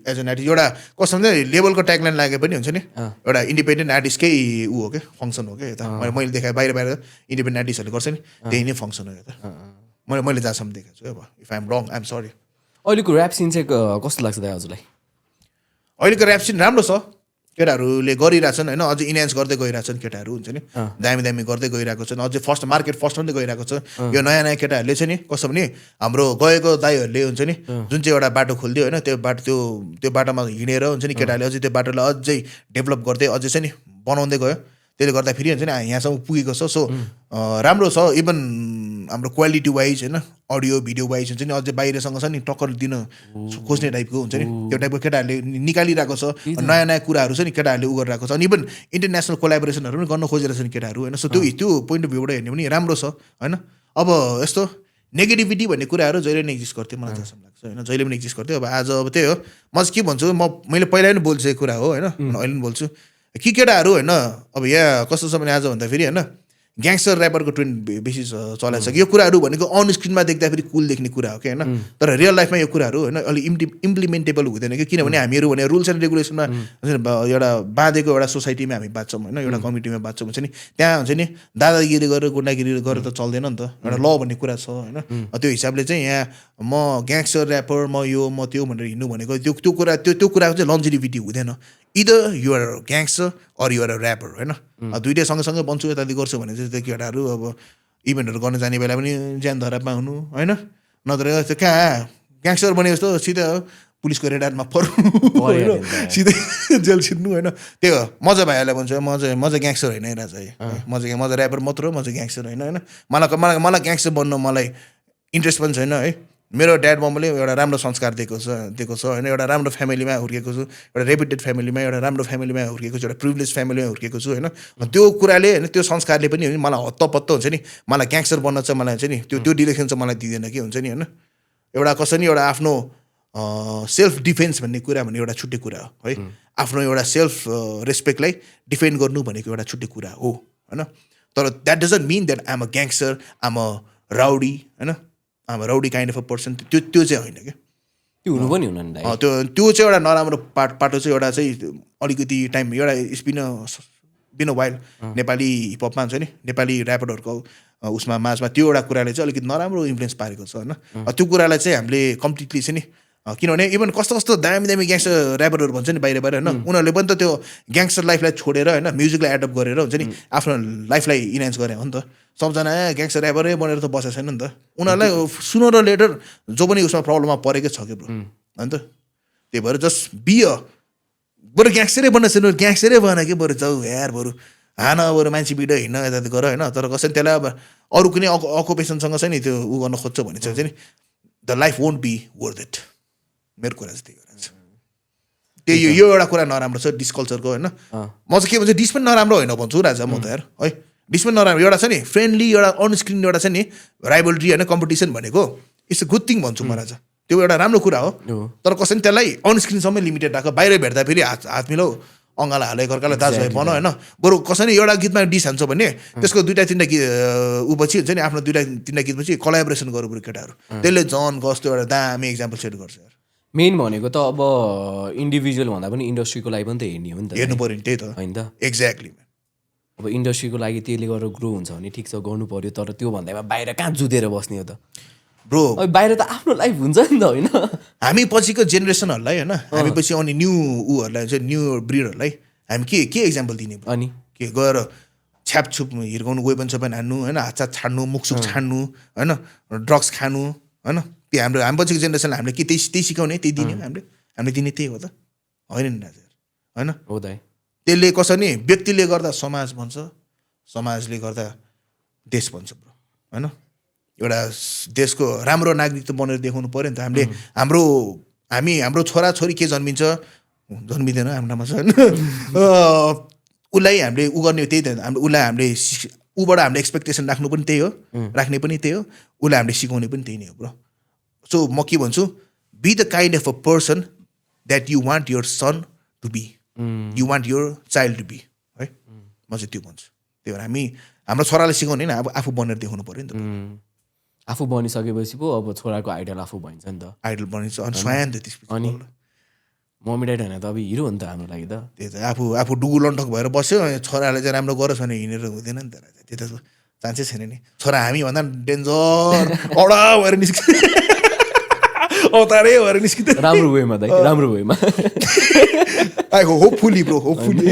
एज एन आर्टिस्ट एउटा कस्तो हुन्छ लेभलको ट्यागलाइन लागे पनि हुन्छ नि एउटा इन्डिपेन्डेन्ट आर्टिस्टकै ऊ हो क्या फङ्सन हो क्या यता मैले देखाएँ बाहिर इन्डिपेन्डेन्ट आर्टिस्टहरूले गर्छ नि त्यही नै फङ्सन हो यता मैले जहाँसम्म देखाएको छु अब if I'm wrong I'm sorry अहिलेको ऱ्याप सिन चाहिँ कस्तो लाग्छ दाइ हजुरलाई अहिलेको ऱ्याप सिन राम्रो छ केटाहरूले गरिरहेछन् होइन अझै इन्हान्स गर्दै गइरहेछन् केटाहरू हुन्छ नि दामी गर्दै गइरहेको छन् अझै मार्केट फर्स्टमा पनि गइरहेको छ यो नयाँ केटाहरूले चाहिँ नि कस्तो भने हाम्रो गएको दाइहरूले हुन्छ नि जुन चाहिँ एउटा बाटो खोलिदियो होइन त्यो बाटोमा हिँडेर हुन्छ नि केटाहरूले अझै त्यो बाटोलाई अझै डेभलप गर्दै अझै चाहिँ नि बनाउँदै गयो त्यसले गर्दा फेरि हुन्छ नि यहाँसम्म पुगेको छ सो राम्रो छ इभन हाम्रो क्वालिटी वाइज होइन अडियो भिडियो वाइज हुन्छ नि अझै बाहिरसँग छ नि टक्कर दिन खोज्ने टाइपको हुन्छ नि त्यो टाइपको केटाहरूले निकालिरहेको छ नयाँ कुराहरू छ नि केटाहरूले उ गरिरहेको छ अनि इभन इन्टरनेसनल कोलाबोरेसनहरू पनि गर्न खोजिरहेको छ नि केटाहरू होइन सो त्यो पोइन्ट अफ भ्यूबाट हेर्ने पनि राम्रो छ होइन अब यस्तो नेगेटिभिटी भन्ने कुराहरू जहिले नै एक्जिस्ट गर्थ्यो मलाई जस्तो लाग्छ होइन जहिले पनि एक्जिस्ट गर्थ्यो अब आज अब त्यही हो म चाहिँ के भन्छु मैले पहिला पनि बोल्छु यो कुरा हो होइन अहिले पनि बोल्छु कि केटाहरू होइन अब यहाँ कस्तो छ भने आज भन्दाखेरि होइन ग्याङ्स्टर ऱ्यापरको ट्रेन्ड बेसी चलाएको छ कि यो कुराहरू भनेको अन स्क्रिनमा देख्दाखेरि कुल देख्ने कुरा हो कि होइन तर रियल लाइफमा यो कुराहरू होइन अलिक इम्प्लिमेन्टेबल हुँदैन कि किनभने हामीहरू भने रुल्स एन्ड रेगुलेसनमा एउटा बाँधेको एउटा सोसाइटीमा हामी बाँच्छौँ होइन एउटा कम्युनिटीमा बाँच्छौँ हुन्छ नि त्यहाँ हुन्छ नि दादागिरी गरेर गुन्डागिरी गरेर त चल्दैन नि त एउटा ल भन्ने कुरा छ होइन त्यो हिसाबले चाहिँ यहाँ म ग्याङ्स्टर ऱ्यापर म त्यो भनेर हिँड्नु भनेको त्यो कुराको चाहिँ लन्जिटिभिटी हुँदैन either you're gangster or you're a rapper होइन दुइटै सँगसँगै बन्छु यताति गर्छु भने चाहिँ त्यो केटाहरू अब इभेन्टहरू गर्न जाने बेला पनि ज्यान धरापमा हुनु होइन नत्र त्यो कहाँ ग्याङ्स्टर बने जस्तो सिधै पुलिसको रेडारमा पर्नु होइन सिधै जेल छिर्नु होइन त्यो मजा भाइहरूलाई भन्छु म चाहिँ ग्याङ्स्टर होइन राजा है म चाहिँ ऱ्यापर मात्र म चाहिँ ग्याङ्स्टर होइन मलाई ग्याङ्स्टर बन्न मलाई इन्ट्रेस्ट पनि छैन है मेरो ड्याड मम्मीले एउटा राम्रो संस्कार दिएको छ होइन एउटा राम्रो फ्यामिलीमा हुर्केको छु एउटा रेपुटेड फ्यामिलीमा एउटा राम्रो फ्यामिलीमा हुर्केको छु एउटा प्रिभिलेज फ्यामिलीमा हुर्केको छु होइन त्यो कुराले होइन त्यो संस्कारले पनि मलाई हत्तपत्त हुन्छ नि मलाई ग्याङ्स्टर बन्न चाहिँ मलाई चाहिँ नि त्यो डिरेक्सन चाहिँ मलाई दिँदैन कि हुन्छ नि होइन एउटा कसरी एउटा आफ्नो सेल्फ डिफेन्स भन्ने कुरा भने एउटा छुट्टै कुरा हो है आफ्नो एउटा सेल्फ रेस्पेक्टलाई डिफेन्ड गर्नु भनेको एउटा छुट्टै कुरा हो होइन तर that doesn't mean that I'm a gangster I'm a rowdy होइन I'm a rowdy kind of a person त्यो चाहिँ होइन क्या त्यो हुनु पनि हुन त्यो चाहिँ एउटा नराम्रो पाटो चाहिँ एउटा चाहिँ अलिकति टाइम एउटा बिन वाइल्ड नेपाली हिपहपमा हुन्छ नि नेपाली ऱ्यापरहरूको उसमा माझमा त्यो एउटा कुराले चाहिँ अलिकति नराम्रो इन्फ्लुएन्स पारेको छ होइन त्यो कुरालाई चाहिँ हामीले कम्प्लिटली चाहिँ नि किनभने इभन कस्तो दामी ग्याङ्स्टर ऱ्यापरहरू भन्छ नि बाहिर होइन उनीहरूले पनि त त्यो ग्याङ्स्टर लाइफलाई छोडेर होइन म्युजिकलाई एडप्ट गरेर हुन्छ नि आफ्नो लाइफलाई इन्हान्स गरे हो नि त सबजना ग्याङ्स्टर ऱ्यापरै बनेर त बसेको छैन नि त उनीहरूलाई सुनर र लेटर जो पनि उसमा प्रब्लममा परेकै छ कि ब्रो होइन त त्यही भएर जस्ट बरु ग्याङ्स्टरै बन्न छैन ग्याङ्स्टरै भएन कि बरु जाऊ यार बरु हान बरु मान्छे बिड हिँड्न यता गर होइन तर कसैले त्यसलाई अब अरू कुनै अकुपेसनसँग चाहिँ नि त्यो ऊ गर्न खोज्छ भने चाहिँ नि the life won't be worth it मेरो कुरा चाहिँ त्यही कुरा छ त्यही यो एउटा कुरा नराम्रो छ डिसकल्चरको होइन म चाहिँ के भन्छ डिस पनि नराम्रो होइन भन्छु राजा म त यार है डिस पनि नराम्रो एउटा छ नि फ्रेन्डली एउटा अनस्क्रिन एउटा छ नि राइभलरी होइन कम्पिटिसन भनेको इट्स अ गुड थिङ भन्छु म राजा त्यो एउटा राम्रो कुरा हो तर कसैले त्यसलाई अनस्क्रिनसम्मै लिमिटेड राख बाहिर भेट्दा फेरि हात मिलाउ अँगाला हाले एकअर्कालाई दाजुभाइ भन होइन बरु कसैले एउटा गीतमा डिस हान्छ भने त्यसको 2-3 ऊ पछि हुन्छ नि आफ्नो 2-3 गीतपछि कोलाबोरेसन गर्नु पऱ्यो केटाहरू त्यसले झन् कस्तो एउटा दामी इक्जाम्पल सेट गर्छ यार मेन भनेको त अब इन्डिभिजुअल भन्दा पनि इन्डस्ट्रीको लागि पनि त हेर्ने हो नि त हेर्नु पऱ्यो नि त्यही त होइन त एक्ज्याक्टली अब इन्डस्ट्रीको लागि त्यसले गरेर ग्रो हुन्छ भने ठिक छ गर्नु पऱ्यो तर त्यो भन्दैमा बाहिर कहाँ जुधेर बस्ने हो त ब्रो अब बाहिर त आफ्नो लाइफ हुन्छ नि त होइन हामी पछिको जेनेरेसनहरूलाई होइन हामी पछि आउने न्यू ऊहरूलाई चाहिँ न्यू ब्रिडहरूलाई हामी के इक्जाम्पल दिने अनि के गएर छ्यापछुप हिर्काउनु वेपन सपन हान्नु होइन हात छाड्नु मुखसुख छाड्नु होइन ड्रग्स खानु होइन त्यो हामी पछिको जेनेरेसनलाई हामीले के त्यही सिकाउने त्यही दिने हामीले दिने त्यही हो त होइन नि राजा होइन हो त त्यसले कसरी व्यक्तिले गर्दा समाज भन्छ समाजले गर्दा देश भन्छ ब्रो होइन एउटा देशको राम्रो नागरिक त बनेर देखाउनु पऱ्यो नि त हामीले हाम्रो छोराछोरी के जन्मिन्छ जन्मिँदैन हाम्रोमा छ होइन उसलाई हामीले ऊ गर्ने त्यही त हाम्रो उसलाई हामीले ऊबाट हामीले एक्सपेक्टेसन राख्नु पनि त्यही हो राख्ने पनि त्यही हो उसलाई हामीले सिकाउने पनि त्यही नै हो ब्रो सो म के भन्छु be the kind of a person that you want your son to be you want your child to be है म चाहिँ त्यो भन्छु त्यही भएर हाम्रो छोरालाई सिकाउने होइन अब आफू बनेर देखाउनु पऱ्यो नि त आफू बनिसकेपछि पो अब छोराको आइडल आफू भइन्छ नि त आइडल बनिन्छ अनि स्वयं त त्यसपछि अनि मम्मी ड्याडी होइन त अब हिरो हो नि त हाम्रो लागि त त्यही त आफू डुगु लन्ठक भएर बस्यो छोराले चाहिँ राम्रो गरोस् भने हिँडेर हुँदैन नि त त्यो त चान्सै छैन नि छोरा हामी भन्दा डेन्जर औडा भएर निस्कि अवतारै भएर निस्किँदै राम्रो वेमा दाइ राम्रो वेमा आएको होपफुली ब्रो होपफुली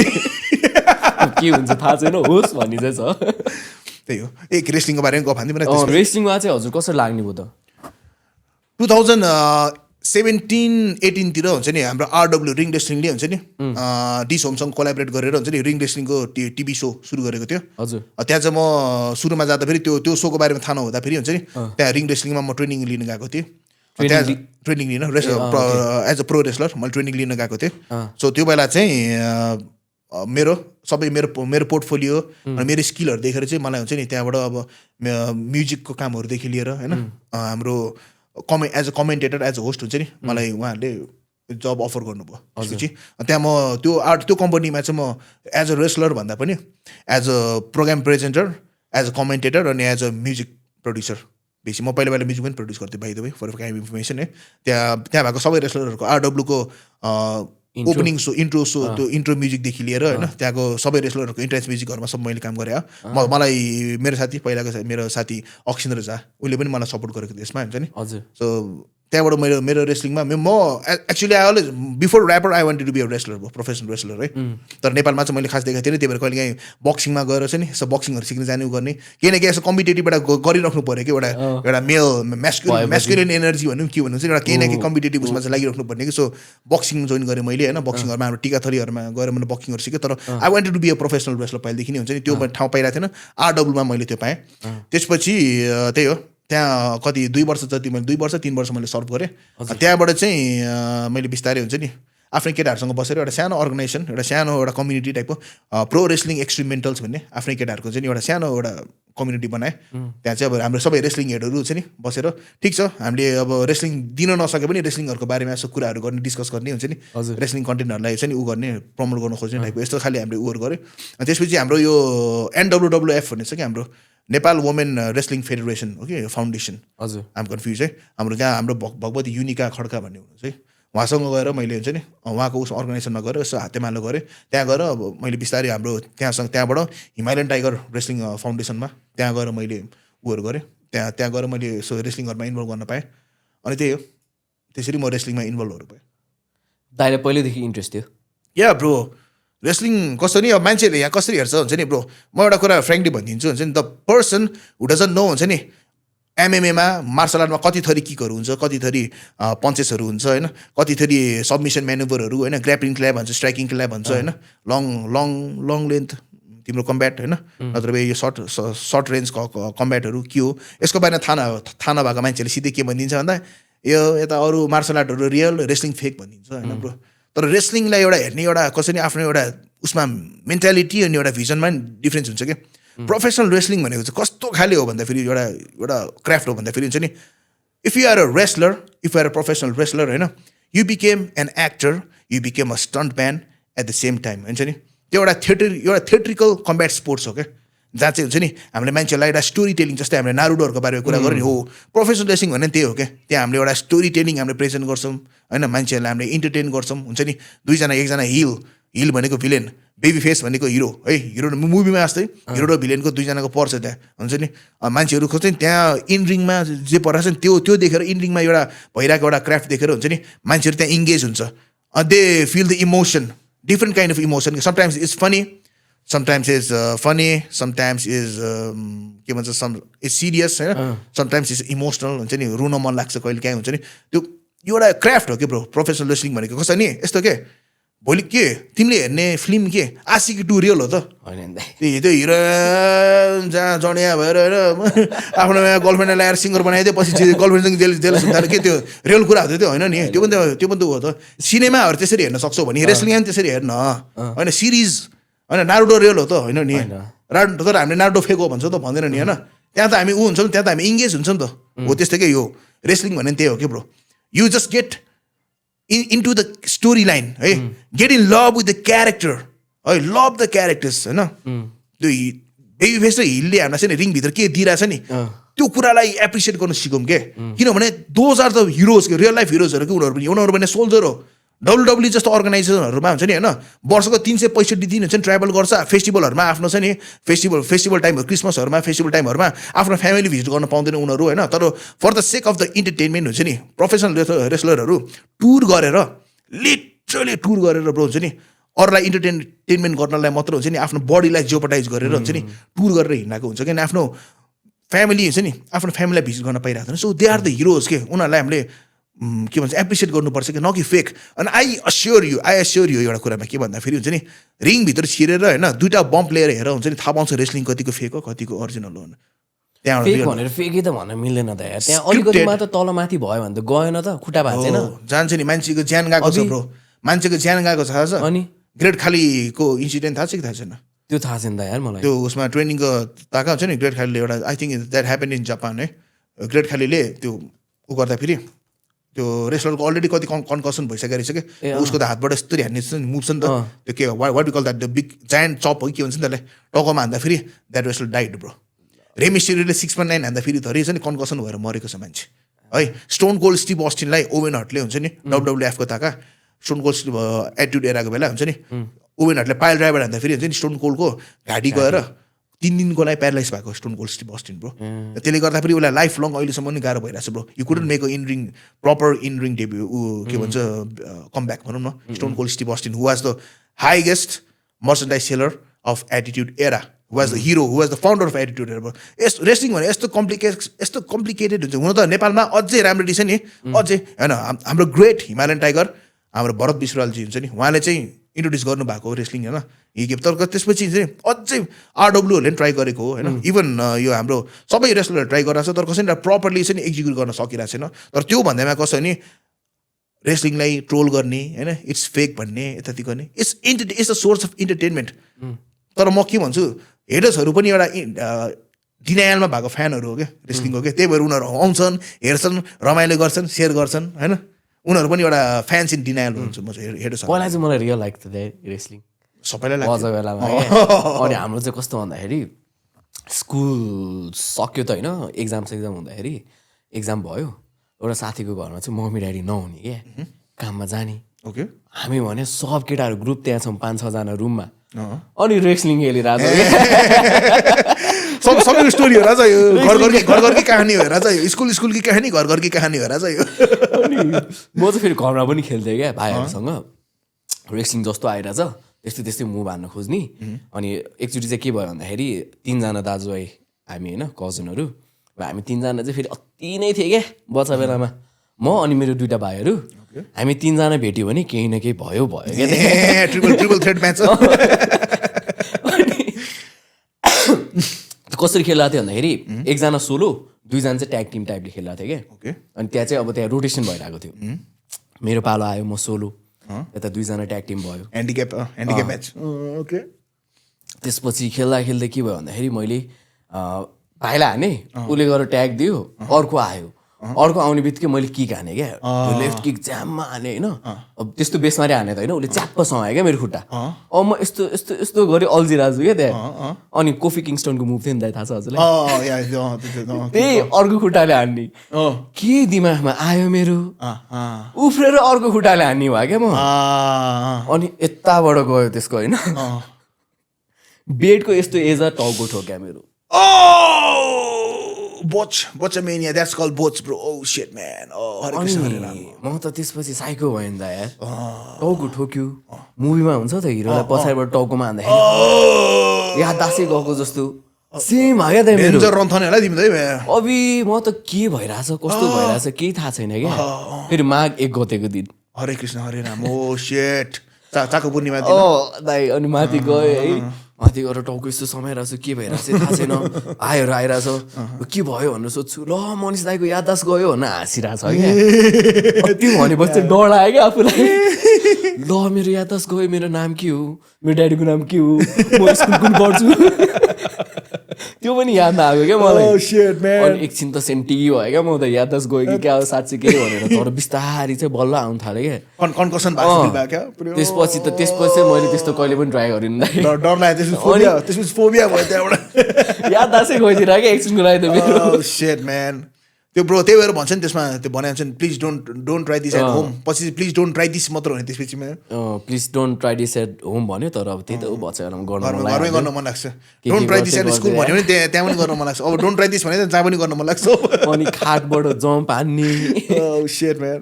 के हुन्छ थाहा छैन होस् भन्ने चाहिँ छ त्यही हो एक रेस्लिङको बारेमा गफ हान्दिउँ रेस्लिङमा चाहिँ हजुर कसरी लाग्ने भयो त 2017-18 हुन्छ नि हाम्रो आरडब्ल्यू रिङ रेस्लिङले हुन्छ नि डिस होमसँग कोलाबरेट गरेर हुन्छ नि रिङ रेस्लिङको टिभी सो सुरु गरेको थियो हजुर त्यहाँ चाहिँ म सुरुमा जाँदाखेरि त्यो सोको बारेमा थाहा नहुँदाखेरि हुन्छ नि त्यहाँ रिङ रेस्लिङमा म ट्रेनिङ लिन गएको थिएँ त्यहाँ ट्रेनिङ लिन एज अ प्रो रेस्लर मैले ट्रेनिङ लिन गएको थिएँ सो त्यो बेला चाहिँ मेरो पोर्टफोलियो अनि मेरो स्किलहरू देखेर चाहिँ मलाई हुन्छ नि त्यहाँबाट अब म्युजिकको कामहरूदेखि लिएर होइन हाम्रो as a commentator as a host हुन्छ नि मलाई उहाँहरूले जब अफर गर्नुभयो त्यसपछि त्यहाँ म त्यो कम्पनीमा चाहिँ म एज अ रेस्लर भन्दा पनि as a programme presenter as a commentator अनि एज अ म्युजिक प्रड्युसर बेसी म पहिला म्युजिक पनि प्रड्युस गर्थेँ by the way for kind information है त्यहाँ भएको सबै रेस्लरहरूको आरडब्ल्यूको ओपनिङ सो इन्ट्रो सो त्यो इन्ट्रो म्युजिकदेखि लिएर होइन त्यहाँको सबै रेस्लरहरूको इन्ट्रेन्स म्युजिकहरूमा सब मैले काम गरेँ मलाई मेरो साथी पहिलाको मेरो साथी अक्षिन्द्र झा उसले पनि मलाई सपोर्ट गरेको त्यसमा हुन्छ नि हजुर सो त्यहाँबाट मेरो रेस्लिङमा म actually I always before rapper I wanted to be a wrestler भयो प्रोफेसनल रेस्लर है तर नेपालमा चाहिँ मैले खास देखाएको थिएँ त्यही भएर कहिले काहीँ बक्सिङमा गएर चाहिँ नि यसो बक्सिङहरू सिक्न जाने गर्ने केही न केही यसो कम्पिटेटिभ एउटा गरिराख्नु पऱ्यो कि एउटा मेल म्यास्कुलिन एनर्जी भनौँ के भन्नु चाहिँ एउटा केही न केही कम्पिटेटिभ उसमा चाहिँ लागिराख्नु पर्ने कि सो बक्सिङ जोइन गरेँ मैले होइन बक्सिङहरूमा हाम्रो टिकाथरीहरूमा गएर मैले बक्सिङहरू सिकेँ तर I wanted to be a professional wrestler पहिलेदेखि नै हुन्छ नि त्यो ठाउँ पाइरहेको थिएन आरडब्ल्यूमा मैले त्यो पाएँ त्यसपछि त्यही हो त्यहाँ कति 2 वर्ष जति मैले 2 वर्ष 3 वर्ष मैले सर्भ गरेँ त्यहाँबाट चाहिँ मैले बिस्तारै हुन्छ नि आफ्नै केटाहरूसँग बसेर एउटा सानो अर्गनाइजेसन एउटा कम्युनिटी टाइपको प्रो रेस्लिङ एक्सपेरिमेन्टल्स भन्ने आफ्नै केटाहरूको चाहिँ एउटा सानो एउटा कम्युनिटी बनाएँ त्यहाँ चाहिँ अब हाम्रो सबै रेस्लिङ हेडहरू चाहिँ नि बसेर ठिक छ हामीले अब रेस्लिङ दिन नसके पनि रेस्लिङहरूको बारेमा यसो कुराहरू गर्ने डिस्कस गर्ने हुन्छ नि रेस्लिङ कन्टेन्टहरूलाई चाहिँ ऊ गर्ने प्रमोट गर्न खोज्ने टाइपको यस्तो खालि हामीले उहरू गऱ्यो अनि त्यसपछि हाम्रो यो NWWF भन्ने छ कि हाम्रो नेपाल वुमेन रेस्लिङ फेडरेसन हो कि फाउन्डेसन हजुर आम कन्फ्युज है हाम्रो त्यहाँ हाम्रो भगवती युनिका खड्का भन्ने हुनुहुन्छ है उहाँसँग गएर मैले हुन्छ नि उहाँको उस अर्गनाइजेसनमा गएर यसो हातेमालो गरेँ त्यहाँ गएर अब मैले बिस्तारै हाम्रो त्यहाँबाट हिमालयन टाइगर रेस्लिङ फाउन्डेसनमा त्यहाँ गएर मैले उहरू गरेँ त्यहाँ गएर मैले यसो रेस्लिङहरूमा इन्भल्भ गर्न पाएँ अनि त्यही हो त्यसरी म रेस्लिङमा इन्भल्भहरू पाएँ दाइले पहिल्यैदेखि इन्ट्रेस्ट थियो या ब्रो रेस्लिङ कसरी अब मान्छेहरूले यहाँ कसरी हेर्छ हुन्छ नि ब्रो म एउटा कुरा फ्रेङ्कली भनिदिन्छु हुन्छ नि the person who doesn't no हुन्छ नि एमएमएमा मार्सल आर्टमा कति थरी किकहरू हुन्छ कति थरी पन्चेसहरू हुन्छ होइन कति थरी सबमिसन म्यानुभरहरू होइन ग्राप्लिङ क्ल्याब भन्छ स्ट्राइकिङ क्ल्याब भन्छ होइन लङ लेन्थ तिम्रो कम्ब्याट होइन नत्र यो सर्ट रेन्ज कम्ब्याटहरू के हो यसको बारेमा थाहा नभएको मान्छेले सिधै के भनिदिन्छ भन्दा यो यता अरू मार्सल आर्टहरू रियल रेस्लिङ फेक भनिदिन्छ होइन ब्रो तर रेस्लिङलाई एउटा हेर्ने एउटा कसरी आफ्नो एउटा उसमा मेन्टालिटी अनि एउटा भिजनमा डिफ्रेन्स हुन्छ कि प्रोफेसनल रेस्लिङ भनेको चाहिँ कस्तो खाले हो भन्दाखेरि एउटा क्राफ्ट हो भन्दाखेरि हुन्छ नि if you are a wrestler if you are a professional wrestler होइन you became an actor you became a stunt man at the same time हुन्छ नि त्यो एउटा थिएट्रिकल कम्ब्याट स्पोर्ट्स हो क्या जहाँ चाहिँ हुन्छ नि हामीले मान्छेहरूलाई एउटा स्टोरी टेलिङ जस्तै हामीले नारुडोहरूको बारेमा कुरा गर्ने हो प्रोफेसनल रेस्लिङ भने त्यही हो क्या त्यहाँ हामीले एउटा स्टोरी टेलिङ हामीले प्रेजेन्ट गर्छौँ होइन मान्छेहरूलाई हामीले इन्टरटेन गर्छौँ हुन्छ नि एकजना हिल भनेको भिलेन बेबी फेस भनेको हिरो है हिरो मुभीमा जस्तै हिरो र भिलेनको दुईजनाको पर्छ त्यहाँ हुन्छ नि मान्छेहरू खोज्छ नि त्यहाँ इन रिङमा जे परिरहेको छ नि त्यो देखेर इन रिङमा एउटा भइरहेको एउटा क्राफ्ट देखेर हुन्छ नि मान्छेहरू त्यहाँ इङ्गेज हुन्छ they feel the emotion different kind of emotion sometimes is funny sometimes is funny sometimes is के भन्छ इज सिरियस होइन समटाइम्स इज इमोसनल हुन्छ नि रुन मन लाग्छ कहिले काहीँ हुन्छ नि त्यो एउटा क्राफ्ट हो कि ब्रो प्रोफेसनल रेस्लिङ भनेको कस्तो नि यस्तो के भोलि के तिमीले हेर्ने फिल्म के आशिकी 2 रियल हो त त्यो हिरो जहाँ जडिया भएर होइन आफ्नो गर्लफ्रेन्डलाई ल्याएर सिङ्गर बनाइदियो पछि गर्लफ्रेन्डसँग जेलस हुँदा के त्यो रियल कुरा हो त्यो होइन नि त्यो पनि त हो त सिनेमाहरू त्यसरी हेर्न सक्छौ भने रेस्लिङ पनि त्यसरी हेर्न होइन सिरिज होइन नारुडो रियल हो त होइन नि तर हामीले नारुडो फेक हो भन्छौँ त भन्दैन नि होइन त्यहाँ त हामी हुन्छौँ त्यहाँ त हामी इङ्गेज हुन्छौँ नि त हो त्यस्तै के यो रेस्लिङ भन्ने त्यही हो कि bro you just get into the storyline है get in love with the character है love the characters होइन त्यो बेबी फेस र हिलले हामीलाई चाहिँ रिङभित्र के दिइरहेछ नि त्यो कुरालाई एप्रिसिएट गर्न सिकौँ के किनभने दोज आर द हिरोज के रियल लाइफ हिरोजहरू कि उनीहरू पनि सोल्जर हो डब्लुडब्ल्यू जस्तो अर्गनाइजेसनहरूमा हुन्छ नि होइन वर्षको 365 दिन हुन्छ नि ट्राभल गर्छ फेस्टिभलहरूमा आफ्नो छ नि फेस्टिभल टाइमहरू क्रिसमसहरूमा फेस्टिभल टाइमहरूमा आफ्नो फ्यामिली भिजिट गर्न पाउँदैन उनीहरू होइन तर for the sake of the entertainment हुन्छ नि प्रोफेसनल रेस्लरहरू टुर गरेर लिटरली टुर गरेर ब्रो हुन्छ नि अरूलाई इन्टरटेनमेन्ट गर्नलाई मात्र हुन्छ नि आफ्नो बडीलाई जेपटाइज गरेर हुन्छ नि टुर गरेर हिँडेको हुन्छ किन आफ्नो फ्यामिली हुन्छ नि आफ्नो फ्यामिलीलाई भिजिट गर्न पाइरहेको छैन so they are the heroes के उनीहरूलाई हामीले के भन्छ एप्रिसिएट गर्नुपर्छ कि न कि फेक अनि आई अस्योर यु एउटा कुरामा के भन्दाखेरि हुन्छ नि रिङभित्र छिरेर होइन दुईवटा बम्प लिएर हेर हुन्छ नि थाहा पाउँछ रेस्लिङ कतिको फेक हो कतिको ओरिजिनल हो त्यहाँ भनेर फेकै त भन्न मिल्दैन त यार त्यहाँ अलिकति मात्र तलमाथि भयो भने त गएन त खुट्टा भाँचेन जान्छ नि मान्छेको ज्यान गएको छ ब्रो मान्छेको ज्यान गएको थाहा छ अनि ग्रेट खालीको इन्सिडेन्ट थाहा छ कि थाहा छैन त्यो थाहा छैन त यार मलाई त्यो उसमा ट्रेनिङको ताका हुन्छ नि ग्रेट खालीले एउटा I think that happen in Japan है ग्रेट खालीले त्यो उ गर्दाखेरि त्यो रेस्लरको अलरेडी कति कन्कसन भइसकेको रहेछ कि उसको त हातबाट यस्तरी हान्ने मुभ छ नि त त्यो के what you call that the big giant chop हो कि के भन्छ नि त्यसलाई टाउकोमा हान्दाखेरि द्याट रेस्लर डाइड ब्रो रेमिस्टेरियोले 6.9 हान्दाखेरि धरि छ नि कन्कसन भएर मरेको छ मान्छे है स्टोन कोल्ड स्टिभ अस्टिनलाई ओवेन हर्टले हुन्छ नि डब्लुडब्ल्युएफको ताका स्टोन कोल्ड स्टिभ एटिट्युड एराको बेला हुन्छ नि ओवेन हर्टले पाइल ड्राइभर हान्दाखेरि हुन्छ नि स्टोन कोल्डको घाँटी गएर 3 दिनको लागि प्यारालाइज भएको stone cold Steve Austin bro त्यसले गर्दाखेरि उसलाई लाइफ लङ अहिलेसम्म पनि गाह्रो भइरहेको छ bro you couldn't make a proper in ring debut के भन्छ कमब्याक भनौँ न stone cold Steve Austin who was the highest merchandise seller of attitude era who was the hero who was the founder of attitude era यस्तो wrestling भने यस्तो complicated हुन्छ हुन त नेपालमा अझै राम्ररी छ नि अझै होइन हाम्रो ग्रेट हिमालयन टाइगर हाम्रो भरत विश्रालजी हुन्छ नि उहाँले चाहिँ इन्ट्रोड्युस गर्नुभएको रेस्लिङ होइन हिकेप तर त्यसपछि चाहिँ अझै आरडब्ल्यूहरूले पनि ट्राई गरेको हो होइन इभन यो हाम्रो सबै रेस्लरहरू ट्राई गरिरहेको छ तर कसैले प्रपरली चाहिँ एक्जिक्युट गर्न सकिरहेको छैन तर त्यो भन्दैमा कसो नि रेस्लिङलाई ट्रोल गर्ने होइन इट्स फेक भन्ने यताति गर्ने it's a source of entertainment तर म के भन्छु हेडर्सहरू पनि एउटा डिनायलमा भएको फ्यानहरू हो क्या रेस्लिङको क्या त्यही भएर उनीहरू आउँछन् हेर्छन् रमाइलो गर्छन् सेयर गर्छन् होइन उनीहरू पनि एउटा फ्यान्स इन डिनायल हुन्छ म चाहिँ हेर्छु पहिला चाहिँ मलाई रियल लाग्थ्यो त्यही रेस्लिङ सबैलाई लाग्छ बेलामा अनि हाम्रो चाहिँ कस्तो भन्दाखेरि स्कुल सक्यो त होइन एक्जाम हुँदाखेरि एक्जाम भयो एउटा साथीको घरमा चाहिँ मम्मी ड्याडी नहुने क्या काममा जाने ओके हामी भने सब केटाहरू ग्रुप त्यहाँ छौँ 5-6 जना रुममा अनि रेस्लिङ खेलिरहेको सबैको स्टोरी हो राजा यो घर घरकै कहानी हो राजा यो स्कुलकी कहानी घर घरकै कहानी हो राजा यो म चाहिँ फेरि घरमा पनि खेल्थेँ क्या भाइहरूसँग रेस्लिङ जस्तो आइरहेछ त्यस्तै मुभ हान्न खोज्ने अनि एकचोटि चाहिँ के भयो भन्दाखेरि 3 जना दाजुभाइ हामी होइन कजनहरू र हामी 3 जना चाहिँ फेरि अति नै थिएँ क्या बच्चा बेलामा म अनि मेरो 2टा भाइहरू हामी 3 जना भेट्यो भने केही न केही भयो क्या ट्रिपल थ्रेड म्याच कसरी खेलिरहेको थियो भन्दाखेरि एकजना सोलो 2जना चाहिँ ट्याग टिम टाइपले खेलिरहेको थियो क्या ओके अनि त्यहाँ चाहिँ अब त्यहाँ रोटेसन भइरहेको थियो मेरो पालो आयो म सोलो यता 2जना ट्याग टिम भयो ह्यान्डिक्याप म्याच ओके त्यसपछि खेल्दा खेल्दै के भयो भन्दाखेरि मैले भाइलाई हाने उसले गएर ट्याग दियो अर्को आयो अर्को आउने बित्तिकै मैले किक हाने क्या लेफ्ट किक ज्याममा हाने होइन अब त्यस्तो बेसमारी हाने त होइन उसले च्याप्प समायो क्या मेरो खुट्टा अब म यस्तो यस्तो यस्तो गरेँ अल्झिरहेको छु क्या त्यहाँ अनि कोफी किङस्टनको मुभ थियो नि त थाहा छ हजुरलाई त्यही अर्को खुट्टाले हान्ने के दिमागमा आयो मेरो उफ्रेर अर्को खुट्टाले हान्ने भयो क्या म अनि यताबाट गयो त्यसको होइन बेडको यस्तो एजा टाउको ठोक्या मेरो Botchamania, that's called bots, bro. Oh shit, man. Oh, Hare Krishna, Hare Rama. म त त्यसपछि साइको भयो नि त यार टाउको ठोक्यो मुभीमा हुन्छ त हिरोलाई पछाडिबाट टाउकोमा हान्दाखेरि यादासै गएको जस्तो सेम हो क्या त मेरो रन्थने होला तिमी त अबि म त के भइरहेछ कस्तो भइरहेछ केही थाहा छैन क्या फेरि माघ 1 गतेको दिन हरे कृष्ण हरे राम ओ शिट चाको पूर्णिमा दाइ अनि माथि गयो है माथि गएर टाउको यस्तो समाइरहेको छु के भइरहेछ थाहा छैन आयोहरू आइरहेछ के भयो भनेर सोध्छु ल मनिष दाइको याददास गयो भनेर हाँसिरहेछ क्या त्यो भनेपछि डर लाग्यो क्या आफूलाई ल मेरो याददास गयो मेरो नाम के हो मेरो ड्याडीको नाम के हो म स्कुल कुन पढ्छु त्यो पनि याद नआएको क्या मलाई अनि एकछिन त सेन्टी भयो क्या म त याददास गयो कि क्या हो साँच्चै के भनेर तर बिस्तारी चाहिँ बल्ल आउनु थाल्यो क्या त्यसपछि मैले त्यस्तो कहिले पनि ट्राई गरिनँ याददासै गइदिएर क्या एकछिनको लागि त मेरो त्यो ब्रो त्यही भएर भन्छ नि त्यसमा त्यो भने हुन्छ नि please don't try this at home पछि प्लिज डोन्ट ट्राई दिस मात्र हो नि त्यसपछि please don't try this at home भन्यो तर अब त्यही त बच्चा घरमै गर्न मन लाग्छ don't try this at school भन्यो भने त्यहाँ पनि गर्न मन लाग्छ अब डोन्ट ट्राई दिस भने जहाँ पनि गर्न मन लाग्छ अनि खाटबाट जम्प हान्ने शिट म्यान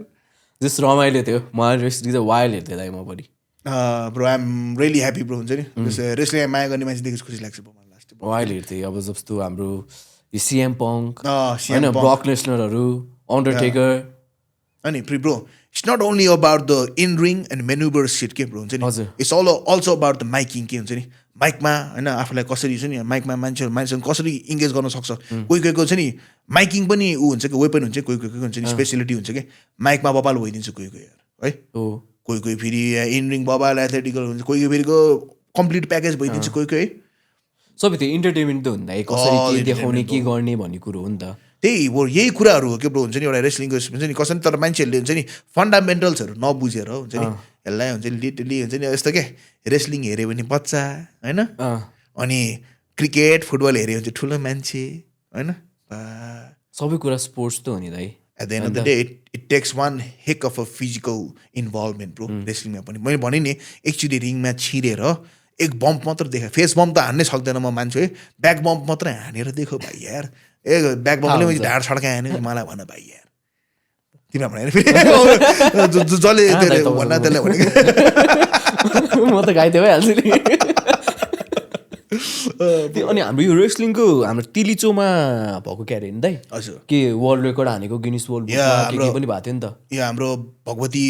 जस रमाइलो थियो मलाई रेस्लिङ चाहिँ वाइल्ड हेर्थेँ दाइ म पनि bro I am really happy bro हुन्छ नि रेस्लिङ माया गर्ने मान्छे देखेपछि खुसी लाग्छ वाइल्ड हेर्थेँ अब जस्तो हाम्रो सिएम पङ्क होइन ब्रक लेसनरहरू अन्डरटेकर अनि bro it's not only about the in ring and मेन्युबर सिट के ब्रो हुन्छ नि it's also about the miking के हुन्छ नि माइकमा होइन आफूलाई कसरी छ नि माइकमा मान्छेसँग कसरी इङ्गेज गर्न सक्छ कोही कोहीको छ नि माइकिङ पनि ऊ हुन्छ कि वेपन हुन्छ कोही कोहीको हुन्छ नि स्पेसिलिटी हुन्छ कि माइकमा बबाल भइदिन्छ कोही कोही है कोही कोही फेरि इन रिङ बबाल एथलेटिकल हुन्छ कोही कोही फेरिको कम्प्लिट प्याकेज भइदिन्छ कोही कोही सबै त्यो इन्टरटेनमेन्ट त हुन्छ कसरी के देखाउने के गर्ने भन्ने कुरो हो नि त त्यही हो यही कुराहरू हो के ब्रो हुन्छ नि एउटा रेस्लिङको हुन्छ नि कसरी तर मान्छेहरूले हुन्छ नि फन्डामेन्टल्सहरू नबुझेर हुन्छ नि यसलाई हुन्छ नि लिटरली हुन्छ नि यस्तो के रेस्लिङ हेऱ्यो भने बच्चा होइन अनि क्रिकेट फुटबल हेऱ्यो भने चाहिँ ठुलो मान्छे होइन सबै कुरा स्पोर्ट्स त हो नि दाइ at the end of the day it takes one heck of a physical involvement bro रेस्लिङमा पनि मैले भने नि एकचोटि रिङमा छिरेर एक बम्प मात्र देखा फेस बम्प त हान्नै सक्दैन म मान्छु है ब्याक बम्प मात्रै हानेर देखो भाइ यार ब्याक बम्पले मैले ढाड सड्काएँ हाने मलाई भन भाइ यार तिमीलाई भने जसले भन्न त्यसलाई भने म त घाइते भइहाल्छु नि अनि हाम्रो यो रेस्लिङको हाम्रो तिलिचोमा भएको क्या अरे नि दाइ हजुर के वर्ल्ड रेकर्ड हानेको गिनिस वर्ल्ड के पनि भएको थियो नि त यो हाम्रो भगवती